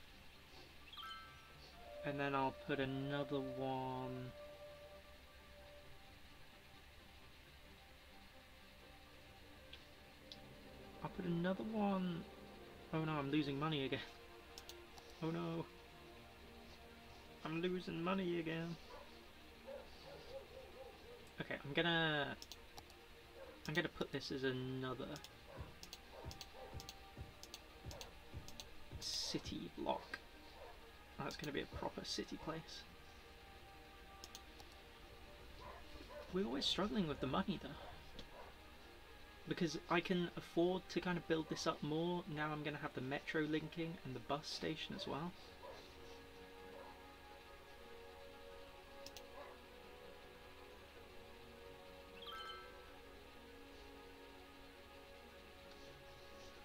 and then I'll put another one. I'll put another one. Oh no, I'm losing money again. Oh no. I'm losing money again. Okay, I'm gonna put this as another city block. That's gonna be a proper city place. We're always struggling with the money though. Because I can afford to kind of build this up more. Now I'm going to have the metro linking and the bus station as well.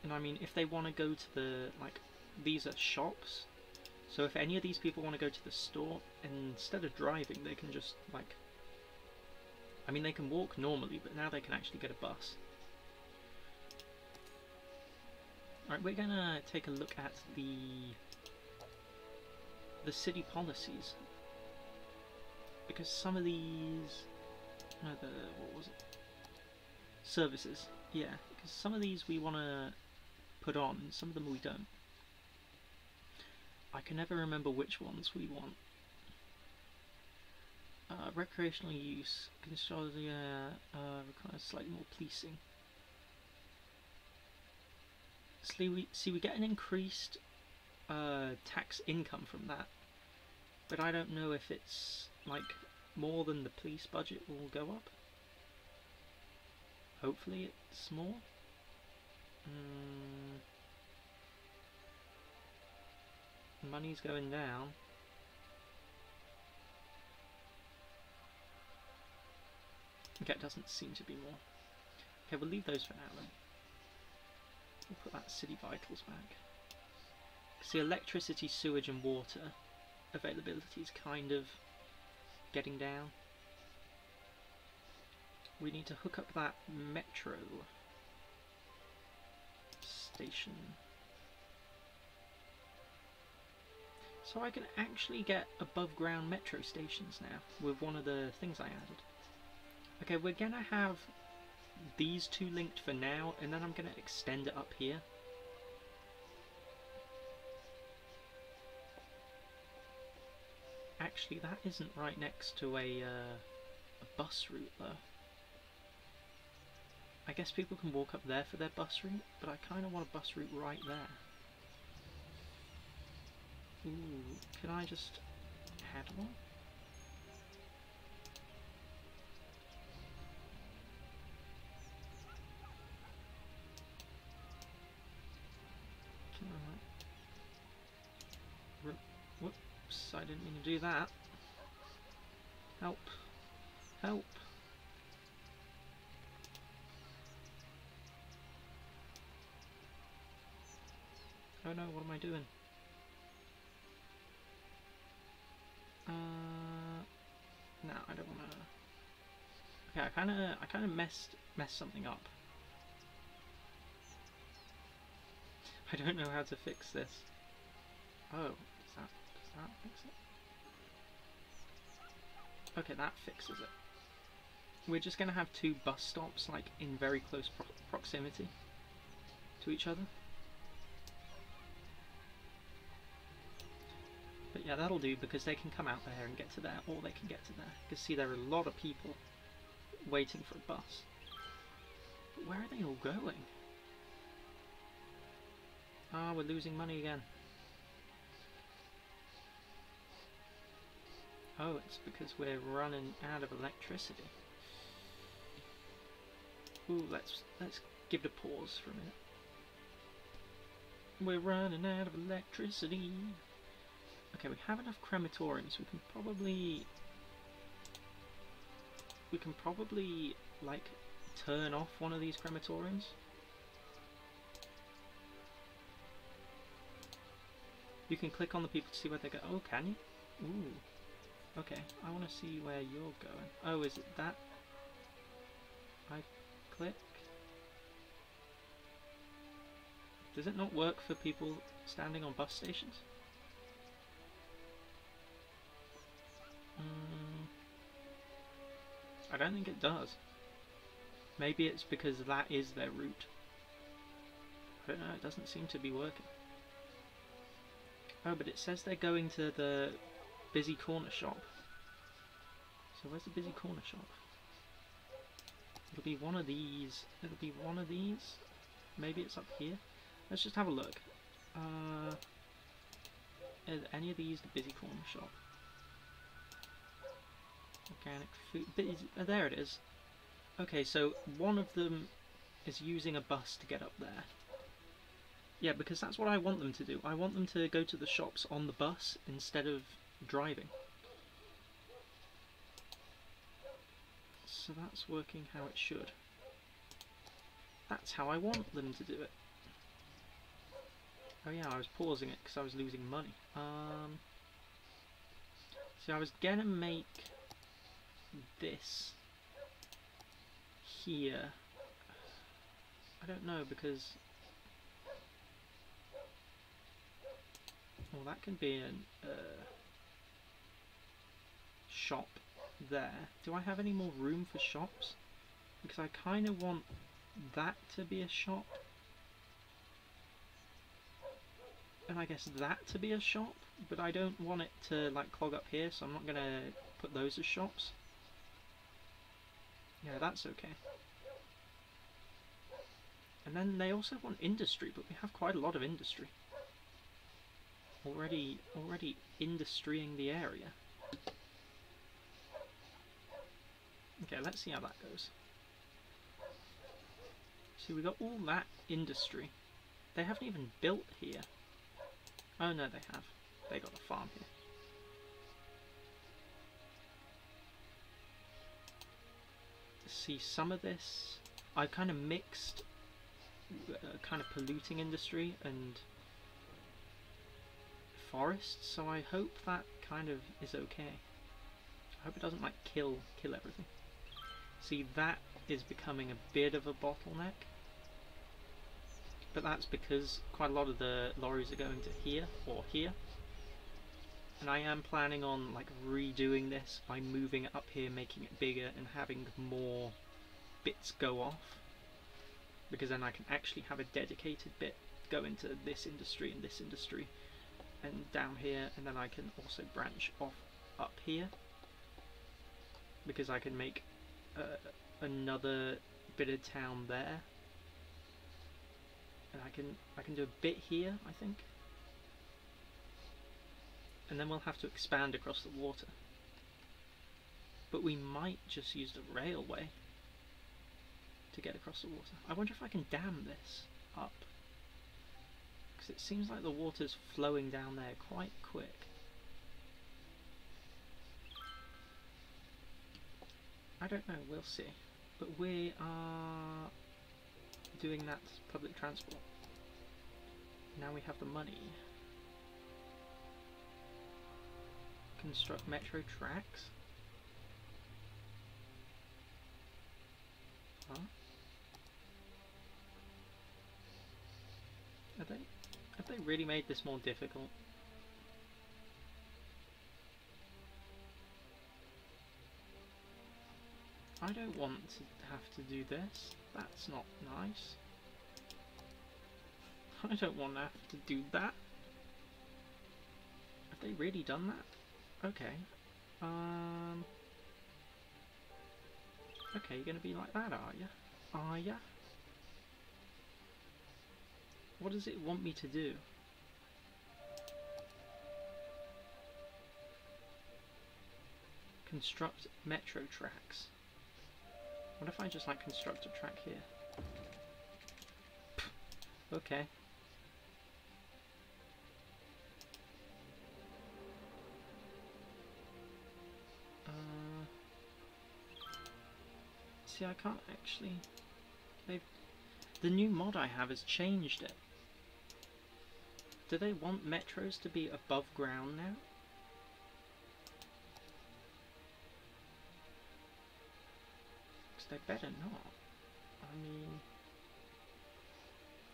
And I mean, if they want to go to the, like, these are shops. So if any of these people want to go to the store, instead of driving, they can just, like, I mean, they can walk normally, but now they can actually get a bus. Alright, we're gonna take a look at the city policies, because some of these, no, what was it? Services, yeah, because some of these we want to put on, and some of them we don't. I can never remember which ones we want. recreational use. Requires slightly more policing. See, we get an increased tax income from that, but I don't know if it's like more than the police budget will go up. Hopefully it's more. Money's going down. Okay, it doesn't seem to be more. Okay, we'll leave those for now then. We'll put that city vitals back. See, electricity, sewage and water availability is kind of getting down. We need to hook up that metro station. So I can actually get above ground metro stations now with one of the things I added. Okay, we're gonna have these two linked for now, and then I'm gonna extend it up here. Actually, that isn't right next to a bus route though. I guess people can walk up there for their bus route, but I kind of want a bus route right there. Ooh, can I just add one? Can I... Whoops, I didn't mean to do that. Help. Help. Oh no, what am I doing? No, I don't wanna... Okay, I kinda messed something up. I don't know how to fix this. Oh, does that fix it? Okay, that fixes it. We're just gonna have two bus stops, like, in very close proximity to each other. But yeah, that'll do, because they can come out there and get to there, or they can get to there. You can see there are a lot of people waiting for a bus. But where are they all going? Ah, we're losing money again. Oh, it's because we're running out of electricity. Ooh, let's give it a pause for a minute. We're running out of electricity. Okay, we have enough crematoriums. We can probably like turn off one of these crematoriums. You can click on the people to see where they go. Oh, can you? Ooh. Okay, I want to see where you're going. Oh, is it that? I click. Does it not work for people standing on bus stations? I don't think it does. Maybe it's because that is their route. I don't know, it doesn't seem to be working. Oh, but it says they're going to the busy corner shop. So where's the busy corner shop? It'll be one of these. It'll be one of these. Maybe it's up here. Let's just have a look. Is any of these the busy corner shop? Organic food. There it is. Okay, so one of them is using a bus to get up there. Yeah, because that's what I want them to do. I want them to go to the shops on the bus instead of driving. So that's working how it should. That's how I want them to do it. Oh yeah, I was pausing it because I was losing money. So I was gonna make this here. I don't know, because well, that can be a shop there. Do I have any more room for shops? Because I kind of want that to be a shop, and I guess that to be a shop, but I don't want it to like clog up here, so I'm not gonna put those as shops. Yeah, that's okay. And then they also want industry, but we have quite a lot of industry. Already industrying the area. Okay, let's see how that goes. See, we got all that industry. They haven't even built here. Oh no, they have. They got a farm here. See, some of this, I kind of mixed kind of polluting industry and forests, so I hope that kind of is okay. I hope it doesn't like kill everything. See, that is becoming a bit of a bottleneck, but that's because quite a lot of the lorries are going to here or here, and I am planning on like redoing this by moving it up here, making it bigger and having more bits go off, because then I can actually have a dedicated bit go into this industry and down here, and then I can also branch off up here, because I can make another bit of town there, and I can do a bit here, I think, and then we'll have to expand across the water. But we might just use the railway to get across the water. I wonder if I can dam this up, because it seems like the water's flowing down there quite quick. I don't know, we'll see. But we are doing that public transport. Now we have the money. Construct metro tracks. Huh? Have they really made this more difficult? I don't want to have to do this. That's not nice. I don't want to have to do that. Have they really done that? Okay. Okay, you're gonna be like that, are ya? Are ya? What does it want me to do? Construct metro tracks. What if I just like construct a track here? Okay. See, I can't actually... The new mod I have has changed it. Do they want metros to be above ground now? Because they better not. I mean...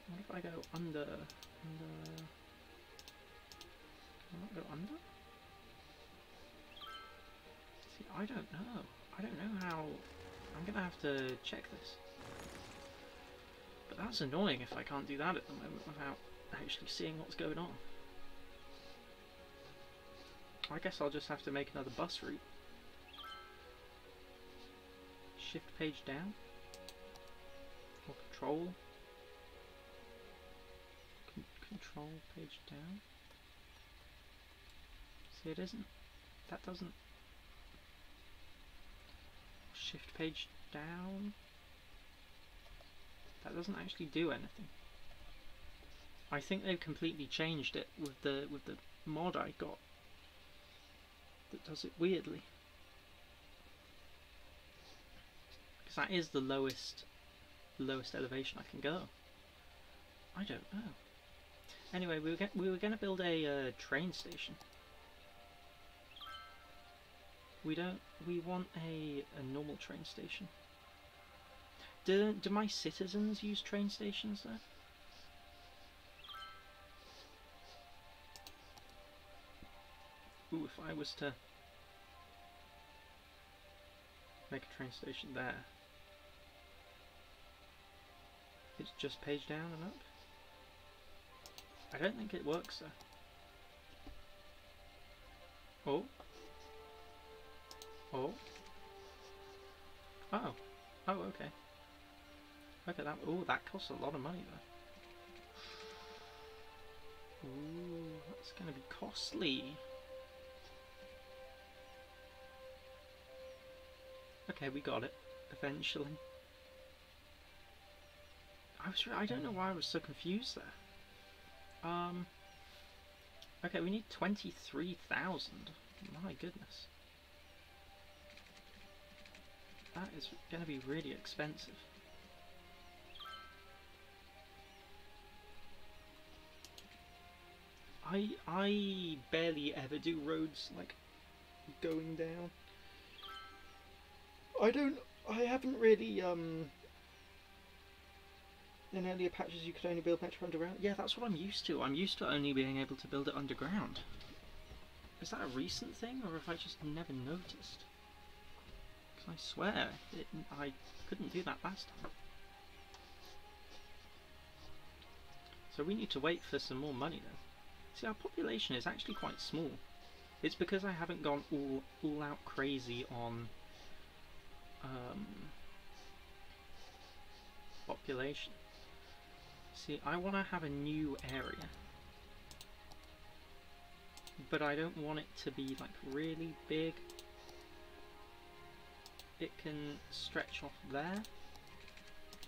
What if I go under... Can I not go under? See, I don't know. I don't know how... I'm gonna have to check this. But that's annoying if I can't do that at the moment without actually seeing what's going on. I guess I'll just have to make another bus route. Shift page down. Or control. Control page down. See, it isn't. That doesn't. Shift page down. That doesn't actually do anything. I think they've completely changed it with the mod I got that does it weirdly. Because that is the lowest elevation I can go. I don't know. Anyway, we were going to build a train station. We want a normal train station. Do my citizens use train stations though? Ooh, if I was to make a train station there, it's just page down and up? I don't think it works though. Oh. Oh. Oh. Oh, okay. Okay, that. Oh, that costs a lot of money though. Ooh, that's gonna be costly. Okay, we got it eventually. I don't know why I was so confused there. Okay, we need 23,000. My goodness. That is going to be really expensive. I barely ever do roads like going down. I haven't really in earlier patches you could only build Metro underground. Yeah, that's what I'm used to. I'm used to only being able to build it underground. Is that a recent thing, or have I just never noticed? Because I swear, I couldn't do that last time. So we need to wait for some more money then. See, our population is actually quite small. It's because I haven't gone all out crazy on population. See, I want to have a new area, but I don't want it to be like really big. It can stretch off there.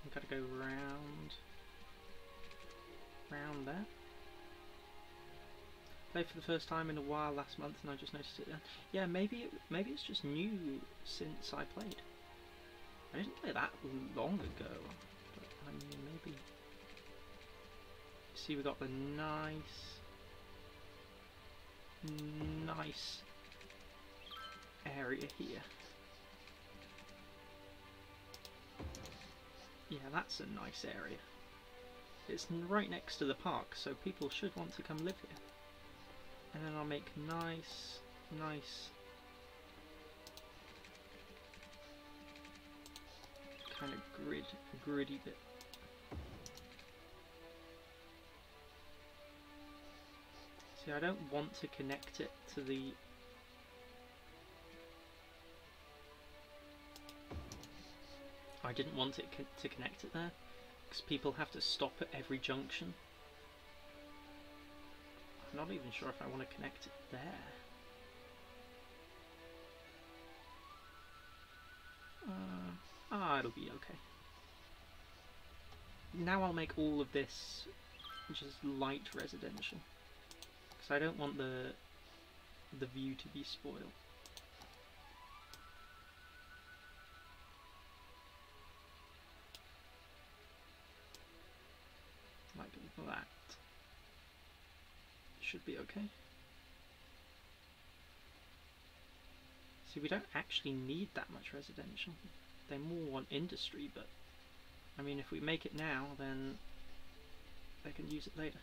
I've got to go round there. Played for the first time in a while last month, and I just noticed it then. Yeah, maybe it's just new since I played. I didn't play that long ago, but I mean maybe. See, we got the nice area here. Yeah, that's a nice area. It's right next to the park, so people should want to come live here. And then I'll make nice kind of gritty bit. See, I don't want to connect it to the... I didn't want it to connect it there, because people have to stop at every junction. I'm not even sure if I want to connect it there. It'll be okay. Now I'll make all of this just light residential, because I don't want the view to be spoiled. Like that. Should be okay. See, we don't actually need that much residential. They more want industry, but I mean, if we make it now, then they can use it later.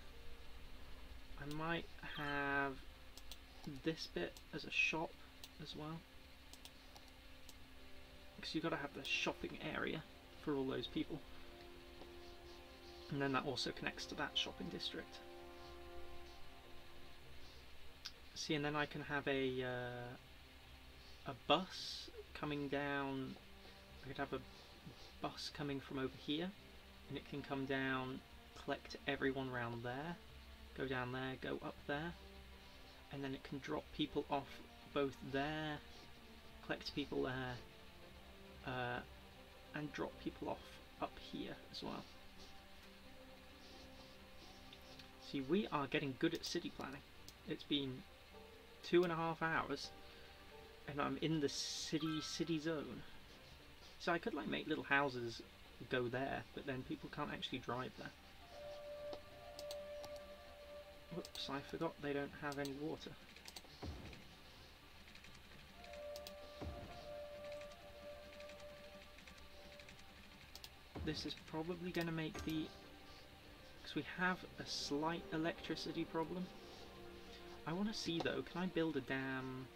I might have this bit as a shop as well, because you've got to have the shopping area for all those people, and then that also connects to that shopping district. See, and then I can have a bus coming down. I could have a bus coming from over here, and it can come down, collect everyone around there, go down there, go up there, and then it can drop people off both there, collect people there, and drop people off up here as well. See, we are getting good at city planning. It's been 2.5 hours, and I'm in the city zone. So I could like make little houses go there, but then people can't actually drive there. Whoops, I forgot they don't have any water. This is probably going to make the... because we have a slight electricity problem. I want to see though, can I build a dam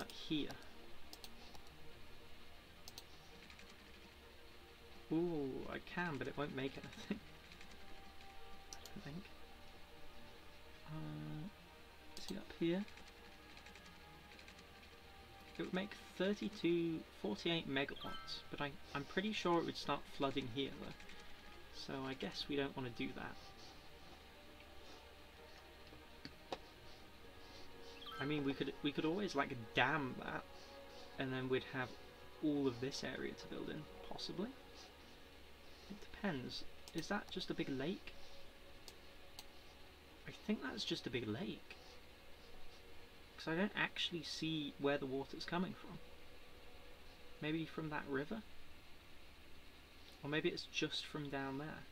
here? Ooh, I can, but it won't make anything. I don't think. See up here? it would make 48 megawatts, but I'm pretty sure it would start flooding here though. So I guess we don't want to do that. I mean, we could always like dam that, and then we'd have all of this area to build in, possibly. It depends. Is that just a big lake? I think that's just a big lake. Because I don't actually see where the water's coming from. Maybe from that river? Or maybe it's just from down there.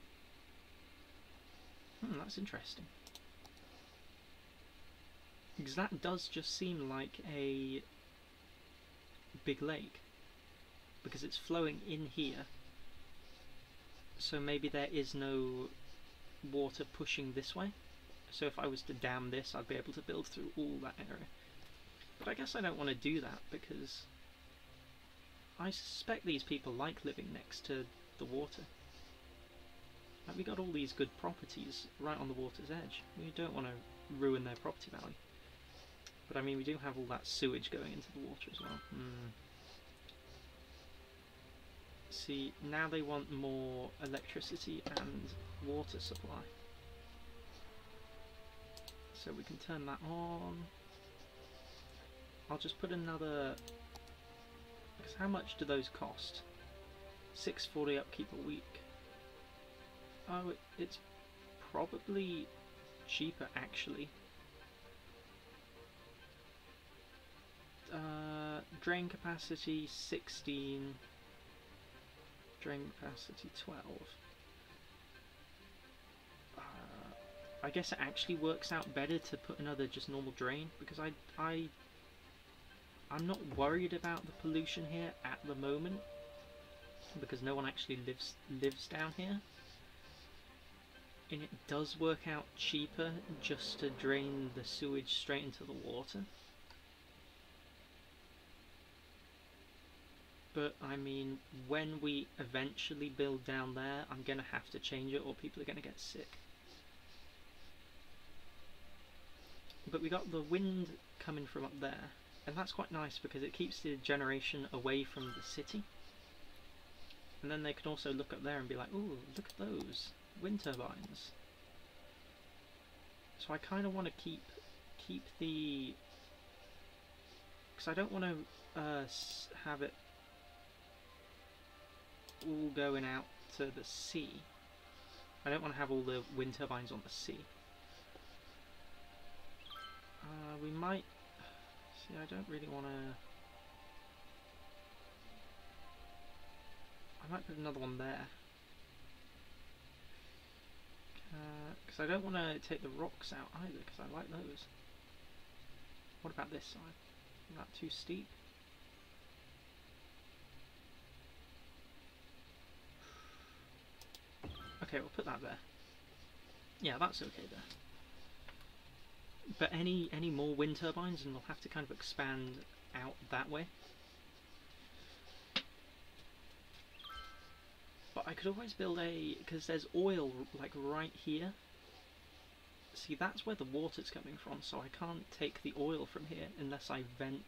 That's interesting. Because that does just seem like a big lake. Because it's flowing in here. So maybe there is no water pushing this way. So if I was to dam this, I'd be able to build through all that area. But I guess I don't want to do that because I suspect these people like living next to the water. Like, we got all these good properties right on the water's edge. We don't want to ruin their property value. But I mean, we do have all that sewage going into the water as well. See, now they want more electricity and water supply. So we can turn that on. I'll just put another... Because how much do those cost? 640 upkeep a week. Oh, it's probably cheaper actually. Drain capacity 16. Drain capacity 12. I guess it actually works out better to put another just normal drain because I'm not worried about the pollution here at the moment because no one actually lives down here, and it does work out cheaper just to drain the sewage straight into the water. But I mean, when we eventually build down there, I'm gonna have to change it or people are gonna get sick. But we got the wind coming from up there, and that's quite nice because it keeps the generation away from the city. And then they can also look up there and be like, ooh, look at those wind turbines. So I kind of want to keep the... because I don't want to have it all going out to the sea. I don't want to have all the wind turbines on the sea. We might... see, I don't really want to... I might put another one there. Because I don't want to take the rocks out either, because I like those. What about this side? Is that too steep? Okay, we'll put that there. Yeah, that's okay there. But any more wind turbines and we'll have to kind of expand out that way. But I could always build a... because there's oil like right here. See, that's where the water's coming from, so I can't take the oil from here unless I vent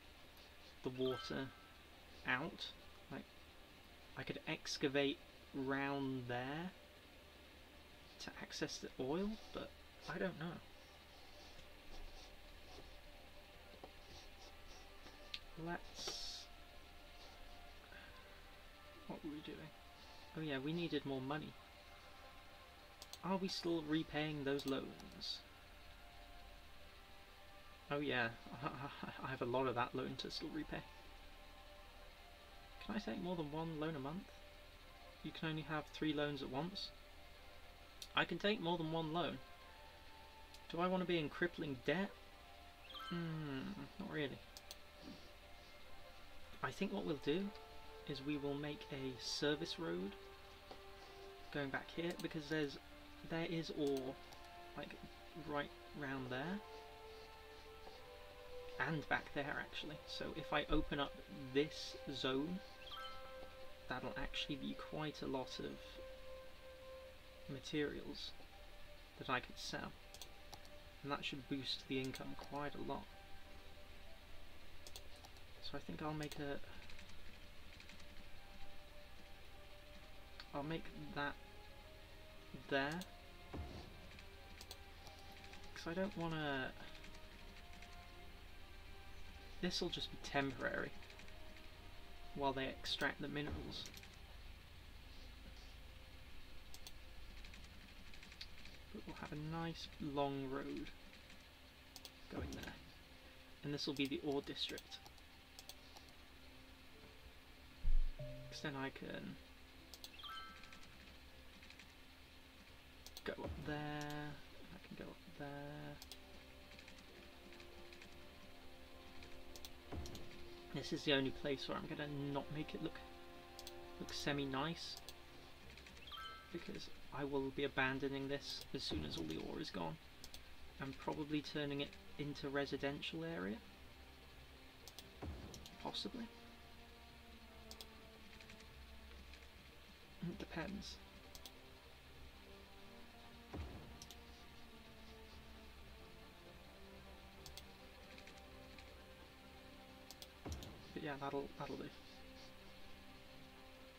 the water out. Like, I could excavate round there to access the oil, but I don't know. Let's... what were we doing? Oh yeah, we needed more money. Are we still repaying those loans? Oh yeah, I have a lot of that loan to still repay. Can I take more than one loan a month? You can only have 3 loans at once? I can take more than one loan. Do I want to be in crippling debt? Not really. I think what we'll do is we will make a service road going back here, because there is ore like right round there and back there actually. So if I open up this zone, that'll actually be quite a lot of materials that I could sell, and that should boost the income quite a lot. So I think I'll make that there, because I don't want to. This will just be temporary while they extract the minerals. But we'll have a nice long road going there, and this will be the ore district. Because then I can go up there, I can go up there. This is the only place where I'm gonna not make it look semi-nice, because I will be abandoning this as soon as all the ore is gone, and probably turning it into residential area, possibly. It depends. But yeah, that'll do.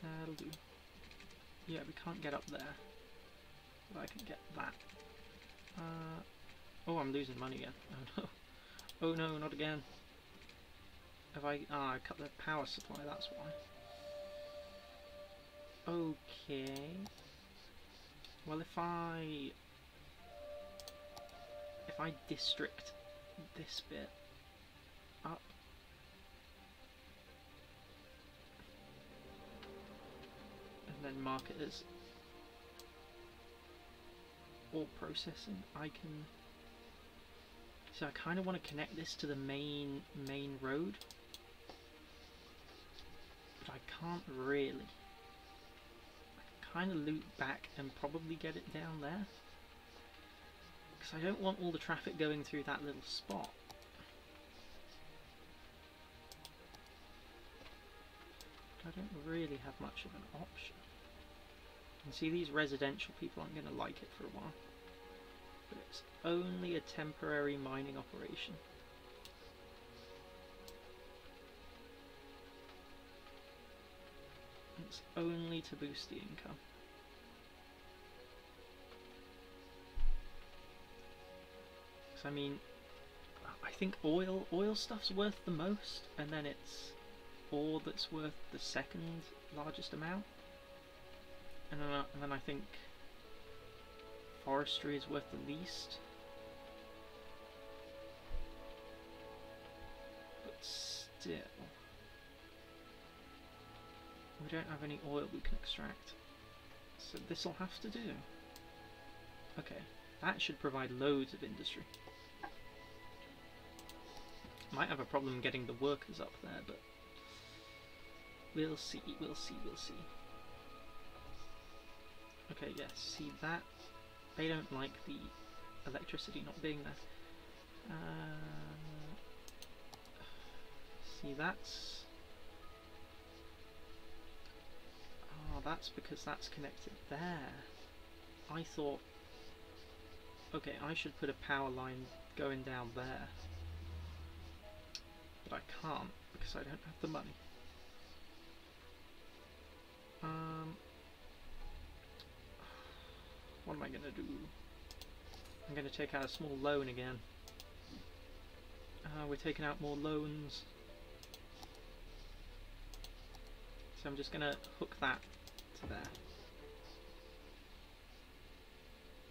That'll do. Yeah, we can't get up there, but I can get that. Oh, I'm losing money again. Oh no. Oh no, not again. Have I... Ah, I cut the power supply, that's why. Okay. Well, if I district this bit up, and then mark it as ore processing, I can. So I kind of want to connect this to the main road, but I can't really. Kind of loop back and probably get it down there, because I don't want all the traffic going through that little spot. But I don't really have much of an option. And see, these residential people aren't going to like it for a while, but it's only a temporary mining operation. It's only to boost the income. So I mean, I think oil stuff's worth the most, and then it's ore that's worth the second largest amount, and then I think forestry is worth the least. But still, we don't have any oil we can extract, so this'll have to do. Okay, that should provide loads of industry. Might have a problem getting the workers up there, but we'll see, we'll see, we'll see. Okay, yes, see that? They don't like the electricity not being there. See, that's... Oh, that's because that's connected there. I thought... Okay, I should put a power line going down there. But I can't, because I don't have the money. What am I going to do? I'm going to take out a small loan again. We're taking out more loans. So I'm just going to hook that to there.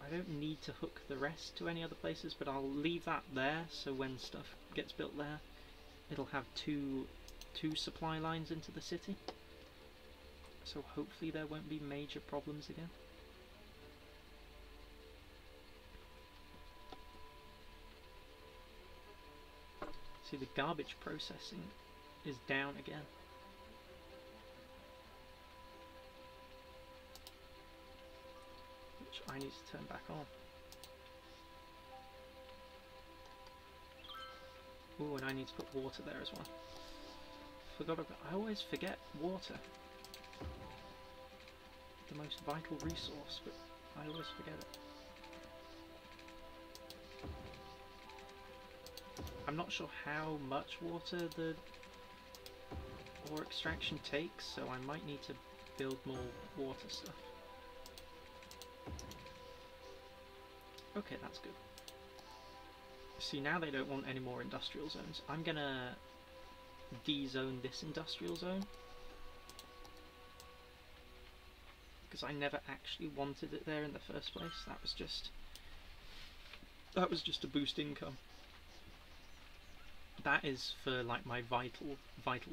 I don't need to hook the rest to any other places, but I'll leave that there, so when stuff gets built there, it'll have two supply lines into the city. So hopefully there won't be major problems again. See, the garbage processing is down again. Which I need to turn back on. Ooh, and I need to put water there as well. Forgot about... I always forget water. The most vital resource, but I always forget it. I'm not sure how much water the ore extraction takes, so I might need to build more water stuff. Okay, that's good. See, now they don't want any more industrial zones. I'm gonna de-zone this industrial zone, because I never actually wanted it there in the first place. That was just to boost income. That is for like my vital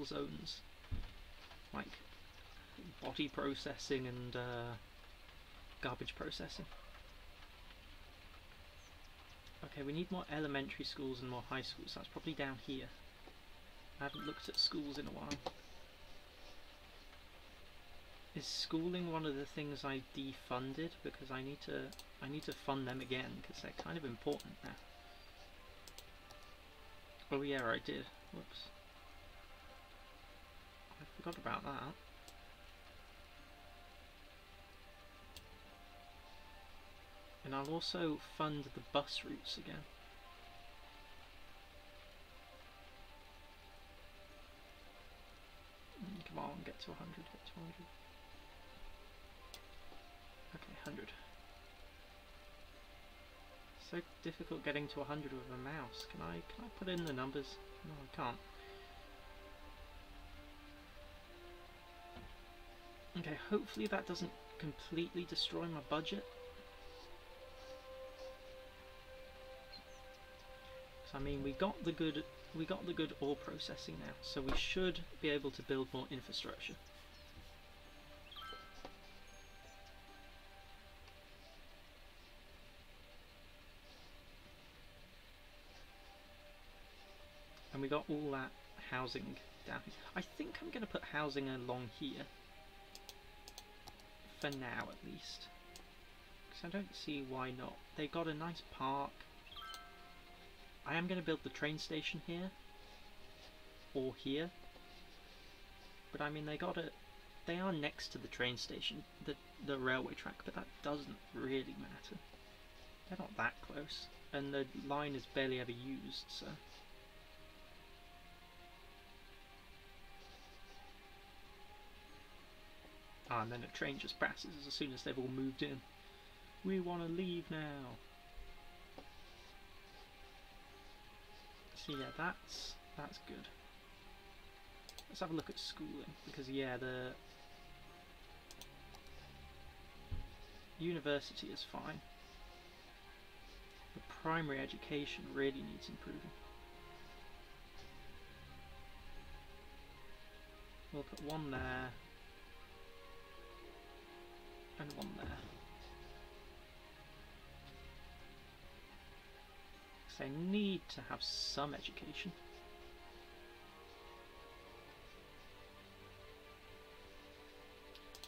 zones, like body processing and garbage processing. Okay, we need more elementary schools and more high schools. That's probably down here. I haven't looked at schools in a while. Is schooling one of the things I defunded? Because I need to fund them again, because they're kind of important now. Oh yeah, I did. Whoops. I forgot about that. And I'll also fund the bus routes again. Come on, get to 100, get to 100. Okay, 100. So difficult getting to 100 with a mouse. Can I put in the numbers? No, I can't. Okay, hopefully that doesn't completely destroy my budget. I mean, we got the good ore processing now, so we should be able to build more infrastructure. And we got all that housing down here. I think I'm going to put housing along here, for now at least, because I don't see why not. They got a nice park. I am going to build the train station here, or here, but I mean they are next to the train station, the railway track, but that doesn't really matter. They're not that close, and the line is barely ever used, so. Ah, and then a train just passes as soon as they've all moved in. We want to leave now. So yeah, that's good. Let's have a look at schooling, because yeah, the university is fine. The primary education really needs improving. We'll put one there and one there. They need to have some education.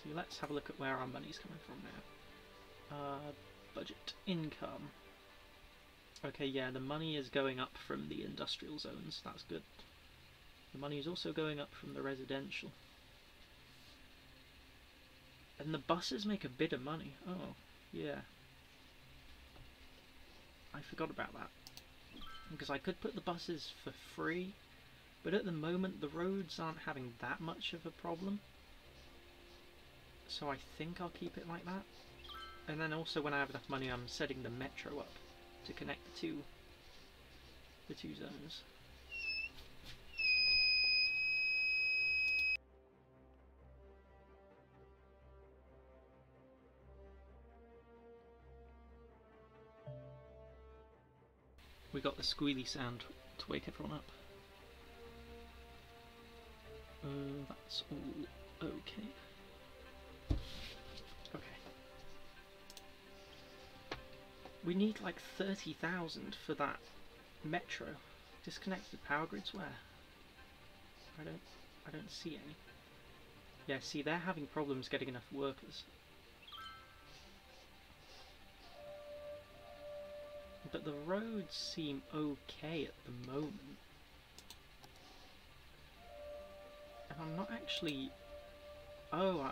So let's have a look at where our money's coming from now. Budget income. Okay, yeah, the money is going up from the industrial zones. That's good. The money is also going up from the residential. And the buses make a bit of money. Oh, yeah. I forgot about that. Because I could put the buses for free, but at the moment the roads aren't having that much of a problem, so I think I'll keep it like that. And then also when I have enough money, I'm setting the metro up to connect the two zones. We got the squealy sound to wake everyone up. That's all okay. Okay. We need like 30,000 for that metro. Disconnected power grids where? I don't see any. Yeah, see, they're having problems getting enough workers. But the roads seem okay at the moment. And I'm not actually... Oh,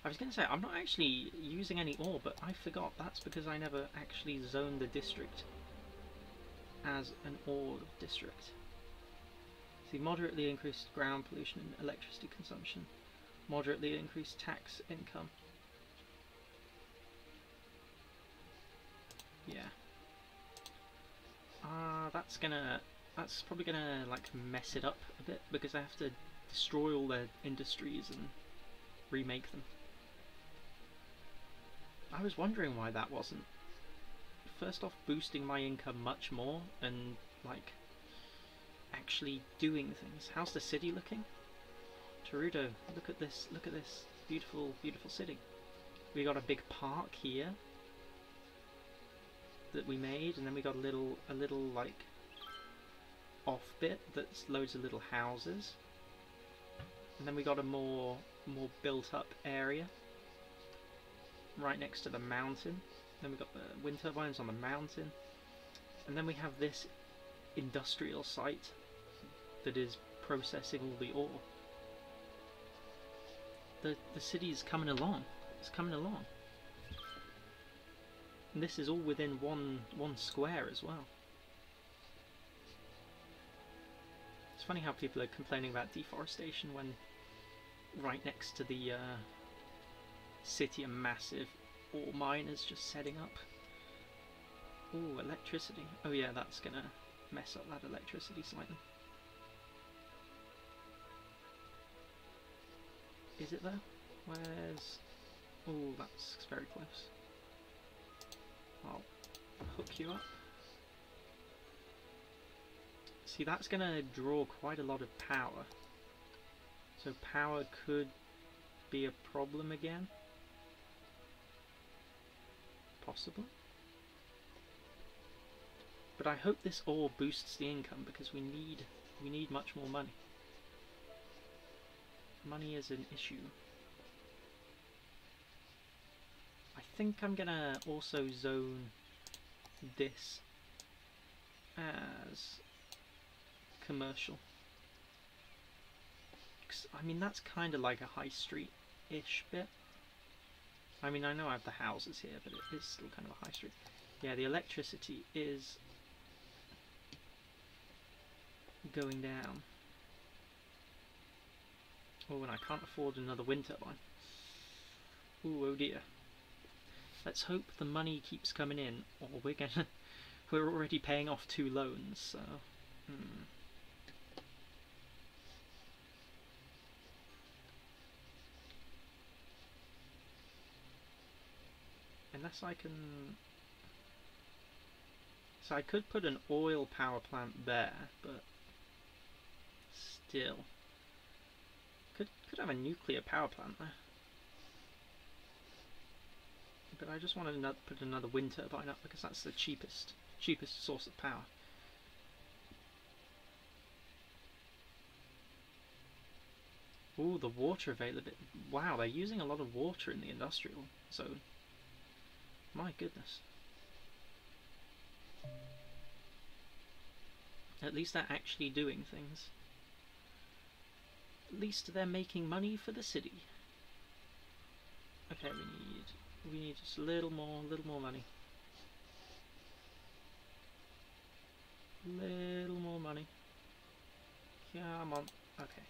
I was going to say, I'm not actually using any ore, but I forgot. That's because I never actually zoned the district as an ore district. See, moderately increased ground pollution and electricity consumption. Moderately increased tax income. Yeah. That's probably gonna like mess it up a bit because I have to destroy all their industries and remake them. I was wondering why that wasn't first off boosting my income much more and like actually doing things. How's the city looking? Gerudo, look at this beautiful, beautiful city. We got a big park here that we made, and then we got a little like off bit that's loads of little houses, and then we got a more built up area right next to the mountain. Then we got the wind turbines on the mountain, and then we have this industrial site that is processing all the ore. The city's coming along. It's coming along. And this is all within one square as well. It's funny how people are complaining about deforestation when right next to the city a massive ore mine is just setting up. Ooh, electricity. Oh yeah, that's gonna mess up that electricity slightly. Is it there? Where's... Oh, that's very close. I'll hook you up. See, that's going to draw quite a lot of power. So power could be a problem again. Possibly. But I hope this ore boosts the income because we need much more money. Money is an issue. I think I'm gonna also zone this as commercial. I mean, that's kind of like a high street-ish bit. I mean, I know I have the houses here, but it is still kind of a high street. Yeah, the electricity is going down. Oh, and I can't afford another wind turbine. Ooh, oh dear. Let's hope the money keeps coming in, or we're already paying off 2 loans, so... Unless I can... So I could put an oil power plant there, but... Still... Could have a nuclear power plant there. But I just want to put another wind turbine up because that's the cheapest source of power. Ooh, the water availability. Wow, they're using a lot of water in the industrial zone. My goodness. At least they're actually doing things. At least they're making money for the city. Okay, we need just a little more money. Little more money. Come on. Okay.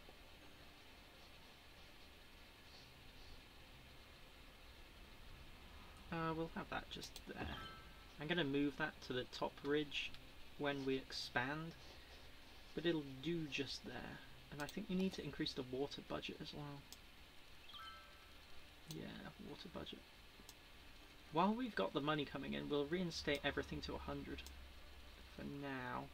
We'll have that just there. I'm gonna move that to the top ridge when we expand, but it'll do just there. And I think we need to increase the water budget as well. Yeah, water budget. While we've got the money coming in, we'll reinstate everything to 100 for now.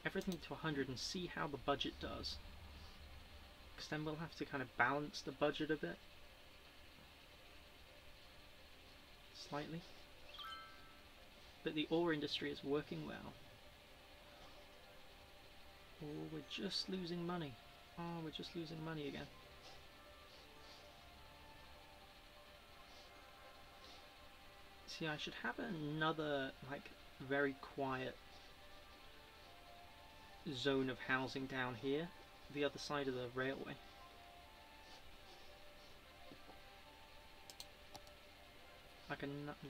Everything to 100 and see how the budget does. Because then we'll have to kind of balance the budget a bit. Slightly. But the ore industry is working well. Oh, we're just losing money. Oh, we're just losing money again. See, I should have another, like, very quiet zone of housing down here, the other side of the railway.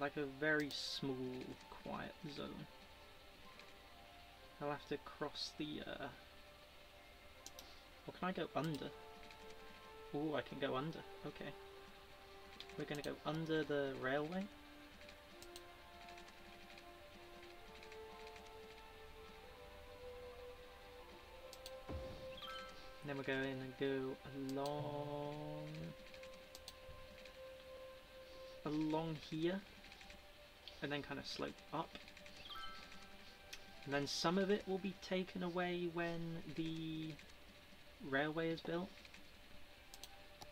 like a very small, quiet zone. I'll have to cross the. Or can I go under? Oh, I can go under. Okay. We're gonna go under the railway. And then we're going to go along here, and then kind of slope up. And then some of it will be taken away when the railway is built.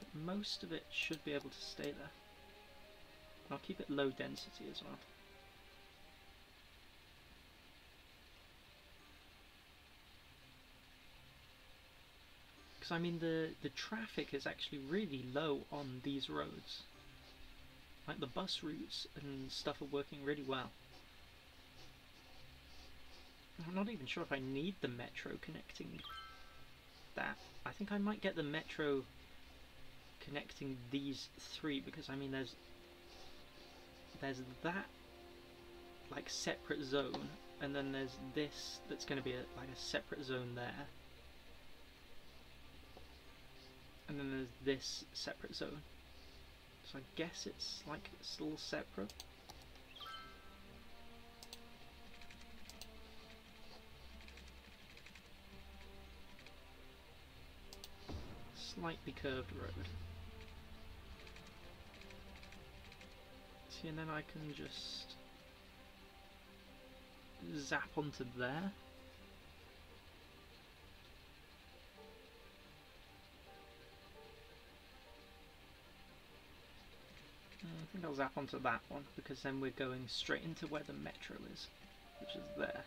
But most of it should be able to stay there. And I'll keep it low density as well. I mean, the traffic is actually really low on these roads. Like the bus routes and stuff are working really well. I'm not even sure if I need the metro connecting that. I think I might get the metro connecting these three, because I mean there's that like separate zone, and then there's this that's going to be like a separate zone there. And then there's this separate zone. So I guess it's like still separate. Slightly curved road. See, and then I can just zap onto there. I think I'll zap onto that one, because then we're going straight into where the metro is, which is there.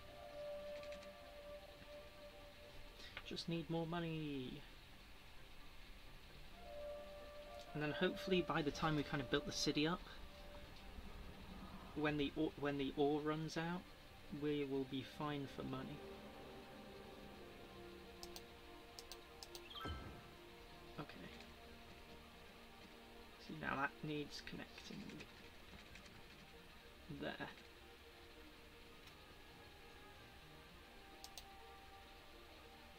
Just need more money. And then hopefully by the time we kind of built the city up, when the ore runs out, we will be fine for money. Okay. See, now that needs connecting there.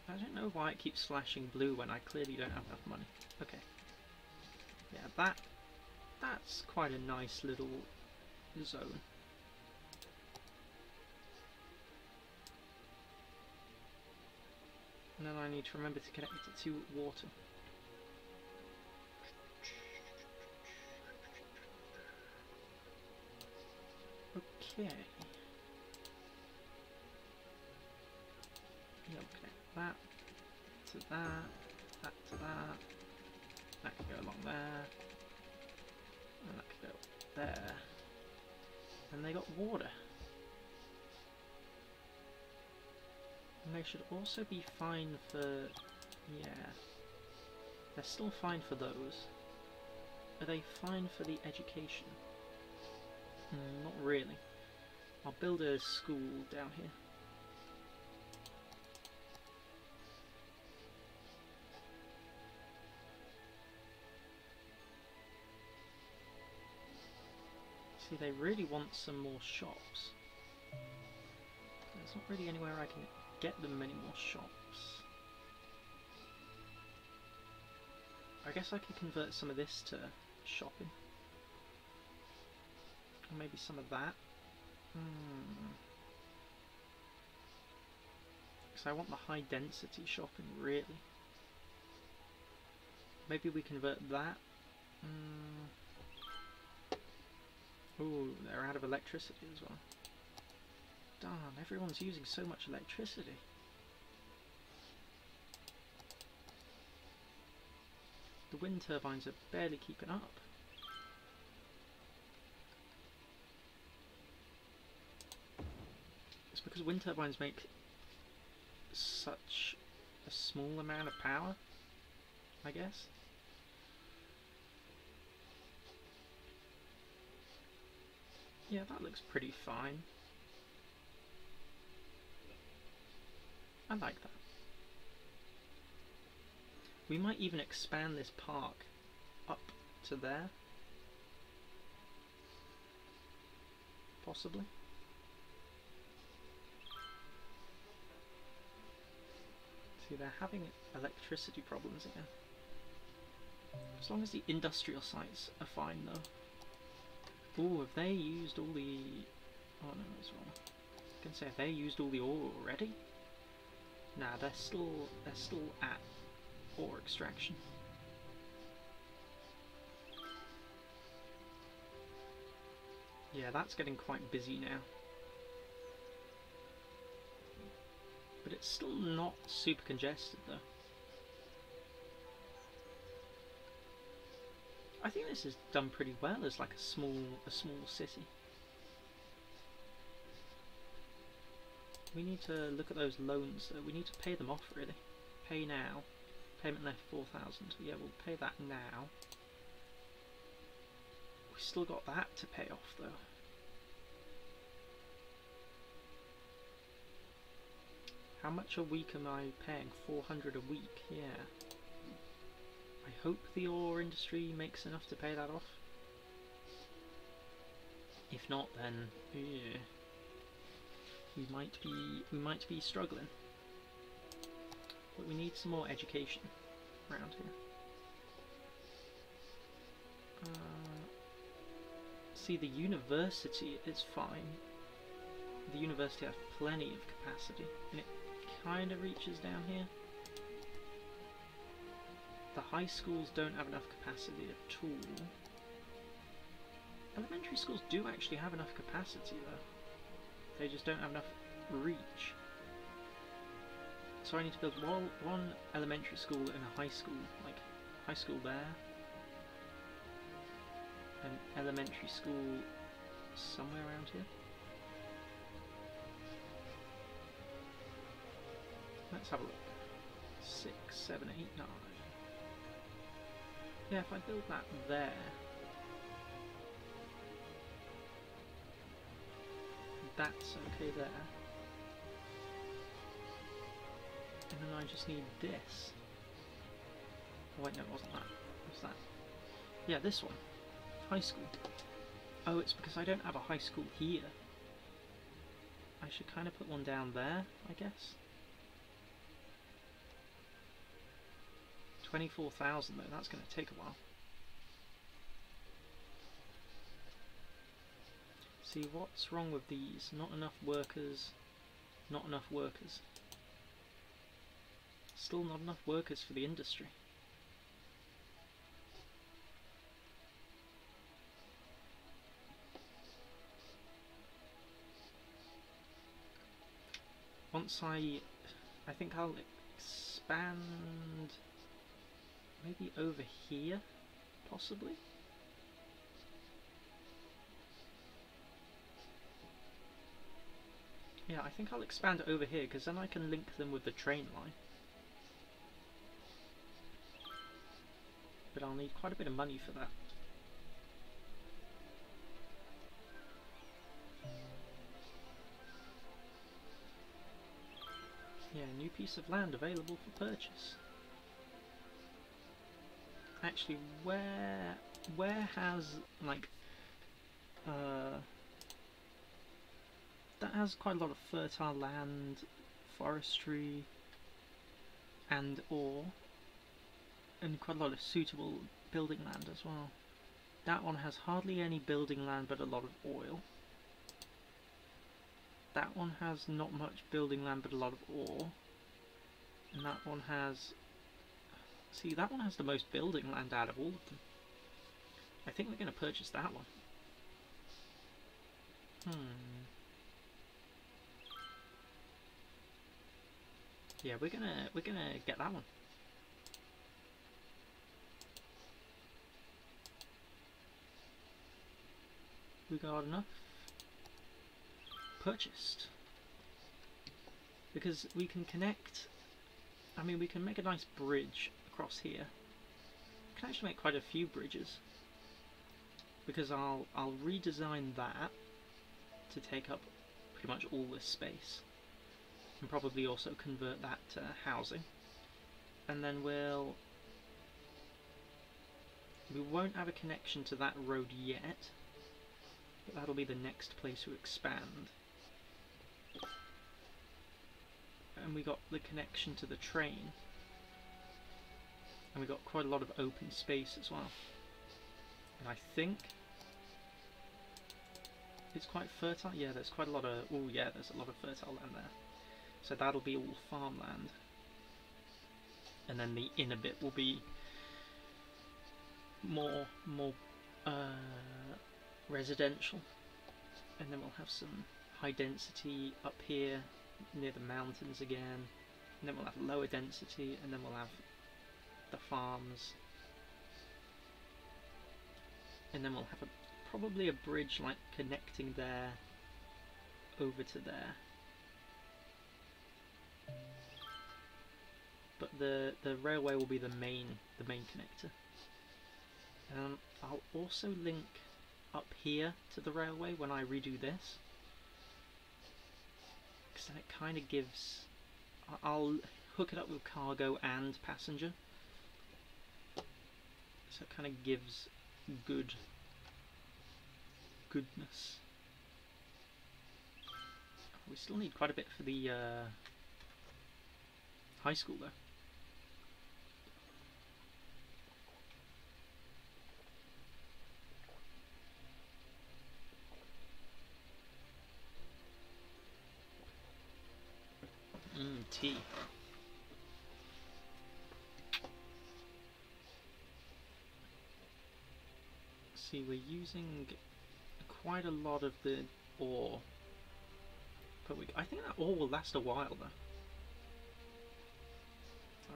I don't know why it keeps flashing blue when I clearly don't have enough money. Okay. Yeah, that's quite a nice little zone. And then I need to remember to connect it to water. Okay. Yeah, we'll connect that to that, that to that. That can go along there, and that can go there. And they got water. And they should also be fine for, yeah, they're still fine for those. Are they fine for the education? Not really. I'll build a school down here. See, they really want some more shops. There's not really anywhere I can get them many more shops. I guess I could convert some of this to shopping. Or maybe some of that. Because I want the high density shopping, really. Maybe we convert that. Ooh, they're out of electricity as well. Darn, everyone's using so much electricity. The wind turbines are barely keeping up. It's because wind turbines make such a small amount of power, I guess. Yeah, that looks pretty fine. I like that. We might even expand this park up to there. possibly. See, they're having electricity problems again. As long as the industrial sites are fine, though. Ooh, have they used all the... Oh no, that's wrong. I can say, have they used all the ore already? Nah, they're still at ore extraction. Yeah, that's getting quite busy now. But it's still not super congested, though. I think this is done pretty well as like a small city. We need to look at those loans though. We need to pay them off really. Pay now. Payment left 4,000. Yeah, we'll pay that now. We still got that to pay off though. How much a week am I paying? 400 a week, yeah. I hope the ore industry makes enough to pay that off. If not, then yeah, we might be struggling. But we need some more education around here. See, the university is fine. The university has plenty of capacity, and it kind of reaches down here. The high schools don't have enough capacity at all. Elementary schools do actually have enough capacity though. They just don't have enough reach. So I need to build one elementary school and a high school, like high school there. An elementary school somewhere around here. Let's have a look. 6, 7, 8, 9. Yeah, if I build that there, that's okay there. And then I just need this. Oh wait, no, it wasn't that. What's that? Yeah, this one. High school. Oh, it's because I don't have a high school here. I should kind of put one down there, I guess. 24,000 though, that's going to take a while. See, what's wrong with these? Not enough workers, not enough workers. Still not enough workers for the industry. Once I think I'll expand maybe over here, possibly? Yeah, I think I'll expand it over here, because then I can link them with the train line. But I'll need quite a bit of money for that. Yeah, new piece of land available for purchase. Actually, where has like that has quite a lot of fertile land, forestry, and ore, and quite a lot of suitable building land as well. That one has hardly any building land but a lot of oil. That one has not much building land but a lot of ore. And that one has... See, that one has the most building land out of all of them. I think we're going to purchase that one. Yeah, we're gonna get that one. We got enough. Purchased. Because we can connect. I mean, we can make a nice bridge across here. We can actually make quite a few bridges. Because I'll redesign that to take up pretty much all this space. And probably also convert that to housing. And then we won't have a connection to that road yet. But that'll be the next place we expand. And we got the connection to the train. And we got quite a lot of open space as well. And I think it's quite fertile. Yeah, there's quite a lot of... Oh yeah, there's a lot of fertile land there. So that'll be all farmland. And then the inner bit will be more residential. And then we'll have some high density up here near the mountains again. And then we'll have lower density, and then we'll have the farms. And then we'll have probably a bridge like connecting there over to there. But the railway will be the main connector. I'll also link up here to the railway when I redo this, because then it kind of gives... I'll hook it up with cargo and passenger, so it kind of gives goodness. We still need quite a bit for the high school though. Tea. See, we're using quite a lot of the ore, but I think that ore will last a while though.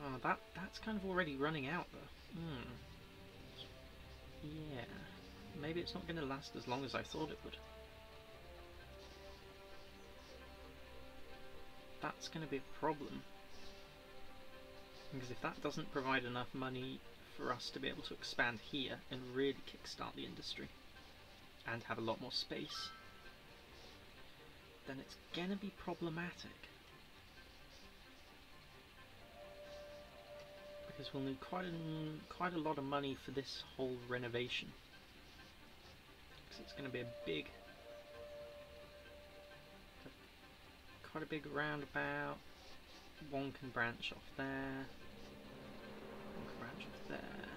Oh, that's kind of already running out though. Yeah, maybe it's not going to last as long as I thought it would. That's going to be a problem, because if that doesn't provide enough money for us to be able to expand here and really kickstart the industry and have a lot more space, then it's going to be problematic, because we'll need quite a lot of money for this whole renovation, because it's going to be quite a big roundabout. One can branch off there. One can branch off there.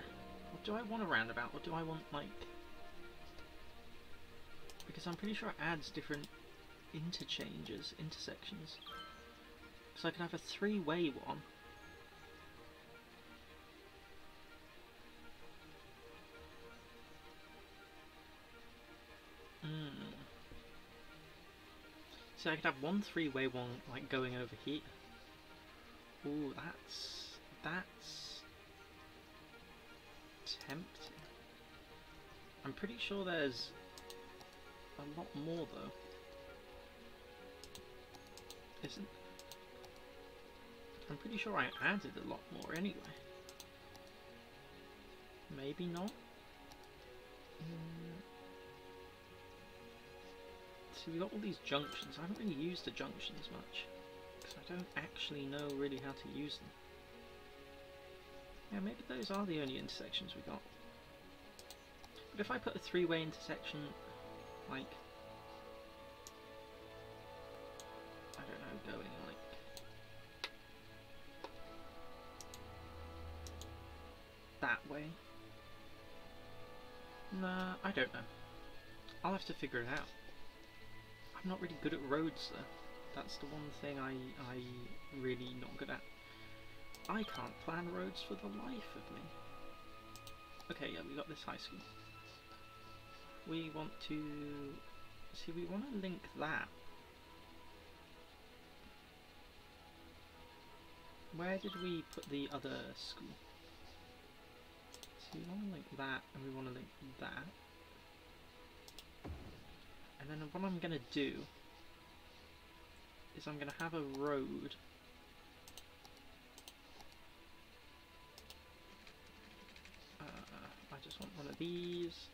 What do I want a roundabout? Or do I want, like... Because I'm pretty sure it adds different intersections. So I can have a three-way one. So I could have one three-way one, like, going over here. Ooh, that's tempting. I'm pretty sure there's a lot more though. Isn't? I'm pretty sure I added a lot more anyway. Maybe not. See, we got all these junctions. I haven't really used the junctions much, because I don't actually know really how to use them. Yeah, maybe those are the only intersections we got. But if I put a three-way intersection, like, I don't know, going like that way. Nah, I don't know. I'll have to figure it out. I'm not really good at roads though. That's the one thing I really not good at. I can't plan roads for the life of me. Okay, yeah, we got this high school. We want to... See, we want to link that. Where did we put the other school? So we want to link that, and we want to link that. And then what I'm going to do is I'm going to have a road I just want one of these.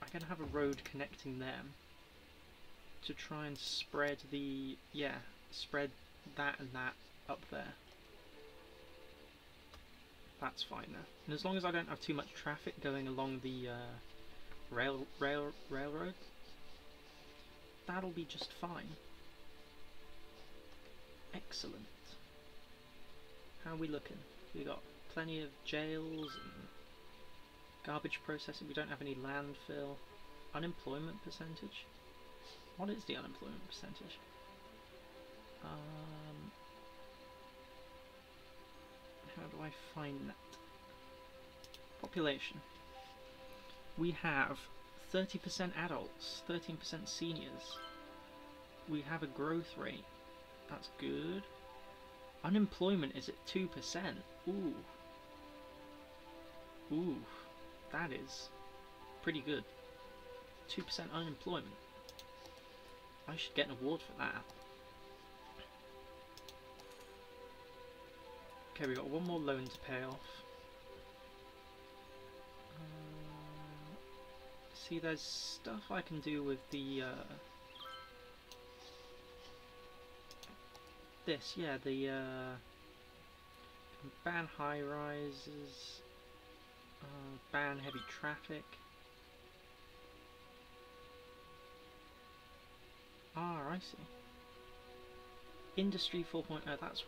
I'm going to have a road connecting them to try and spread the, spread that and that up there. That's fine now. And as long as I don't have too much traffic going along the railroad, that'll be just fine. Excellent. How are we looking? We got plenty of jails and garbage processing. We don't have any landfill. Unemployment percentage. What is the unemployment percentage? How do I find that? Population. We have 30% adults, 13% seniors. We have a growth rate. That's good. Unemployment is at 2%. Ooh. Ooh. That is pretty good. 2% unemployment. I should get an award for that. Okay, we got one more loan to pay off. See, there's stuff I can do with the this, yeah, the ban high rises, ban heavy traffic. Ah, I see. Industry 4.0. That's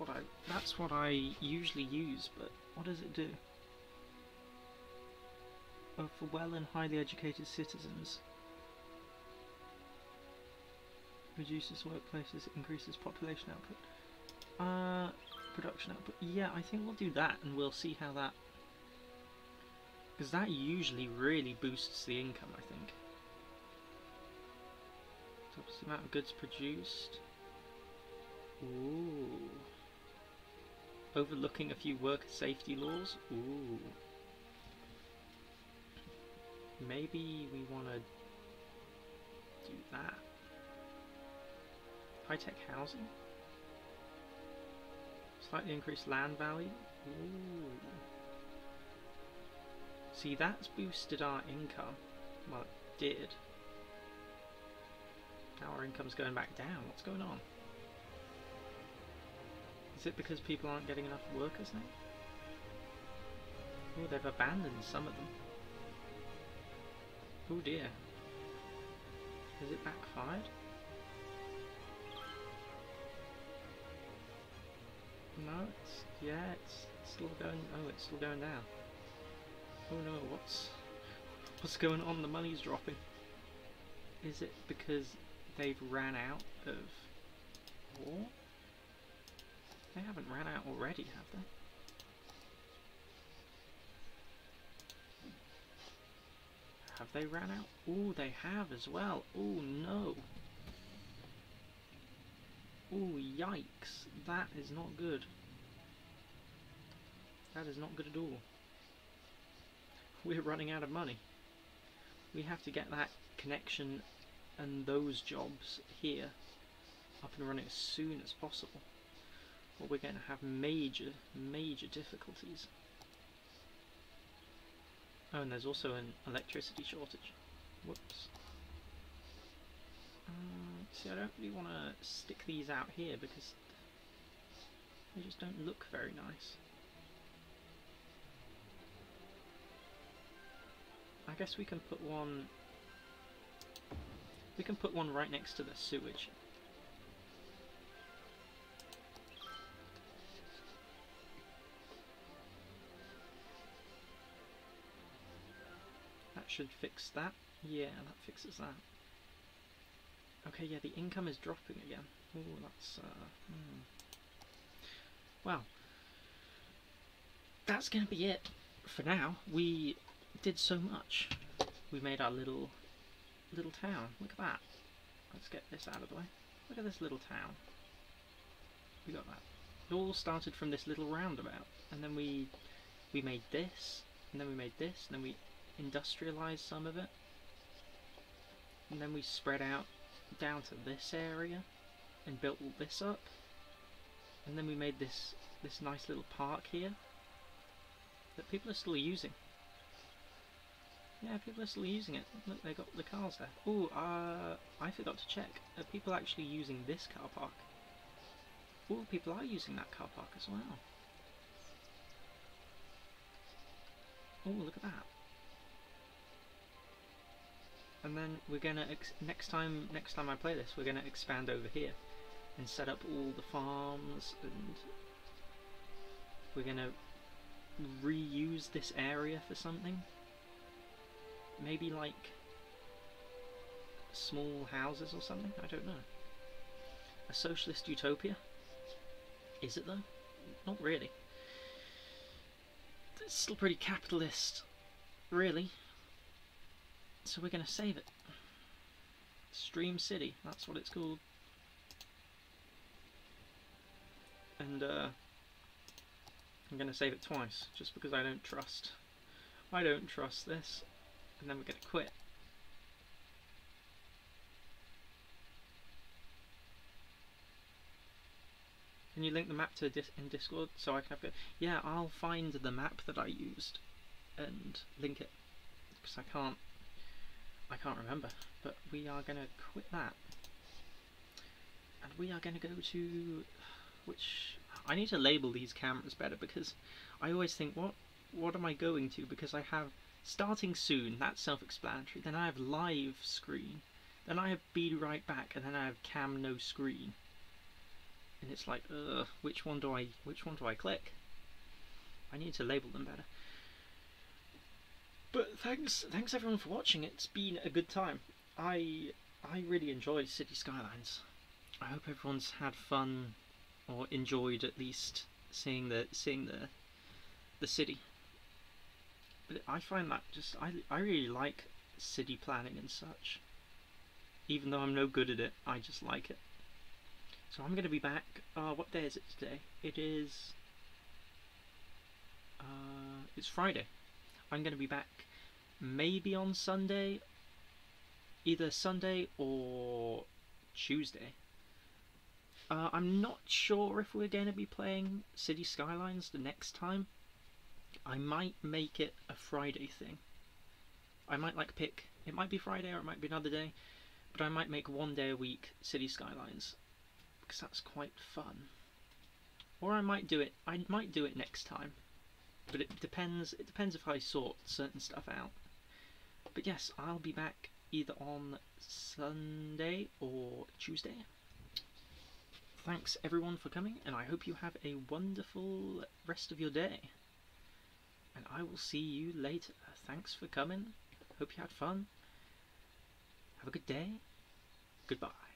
what I usually use, but what does it do? Oh, for well and highly educated citizens. Reduces workplaces, increases population output. Production output. Yeah, I think we'll do that, and we'll see how that. Because that usually really boosts the income, I think. Tops the amount of goods produced. Ooh. Overlooking a few worker safety laws. Ooh. Maybe we want to do that. High-tech housing. Slightly increased land value. Ooh. See, that's boosted our income. Well, it did. Now our income's going back down. What's going on? Is it because people aren't getting enough workers now? Oh, they've abandoned some of them. Oh dear. Has it backfired? No, it's still going. Oh, it's still going down. Oh no, what's going on? The money's dropping. Is it because they've ran out of war? They haven't ran out already, have they? Have they ran out? Oh, they have as well. Oh no. Oh, yikes. That is not good. That is not good at all. We're running out of money. We have to get that connection and those jobs here up and running as soon as possible, or we're going to have major difficulties. Oh, and there's also an electricity shortage. Whoops. See, I don't really want to stick these out here because they just don't look very nice. I guess we can put one. We can put one right next to the sewage. That should fix that. Yeah, that fixes that. Okay, yeah, the income is dropping again. Oh, that's Well, that's gonna be it for now. We did so much. We made our little town. Look at that. Let's get this out of the way. Look at this little town. We got that. It all started from this little roundabout, and then we made this, and then we made this, and then we industrialized some of it, and then we spread out down to this area and built all this up, and then we made this nice little park here that people are still using. Yeah, people are still using it. Look, they got the cars there. Oh, I forgot to check. Are people actually using this car park? Oh, people are using that car park as well. Oh, look at that. And then we're gonna next time I play this, we're gonna expand over here and set up all the farms, and we're gonna reuse this area for something. Maybe like small houses or something. I don't know. A socialist utopia? Is it though? Not really. It's still pretty capitalist, really. So we're going to save it. Stream City, that's what it's called. And I'm going to save it twice, just because I don't trust this. And then we're going to quit. Can you link the map to in Discord so I can have it? Yeah, I'll find the map that I used and link it, because I can't remember. But we are going to quit that, and we are going to go to which I need to label these cameras better, because I always think what am I going to, because I have starting soon, that's self-explanatory, then I have live screen, then I have be right back, and then I have cam no screen. And it's like, which one do I click? I need to label them better. But thanks everyone for watching. It's been a good time. I really enjoy City Skylines. I hope everyone's had fun, or enjoyed at least seeing the city. But I find that I really like city planning and such. Even though I'm no good at it, I just like it. So I'm going to be back, what day is it today? It's Friday. I'm going to be back maybe on Sunday, either Sunday or Tuesday. I'm not sure if we're going to be playing City Skylines the next time. I might make it a Friday thing. I might pick, it might be Friday or it might be another day, but I might make 1 day a week City Skylines, because that's quite fun. Or I might do it next time, but it depends if I sort certain stuff out. But yes, I'll be back either on Sunday or Tuesday. Thanks everyone for coming, and I hope you have a wonderful rest of your day. And I will see you later. Thanks for coming. Hope you had fun. Have a good day. Goodbye.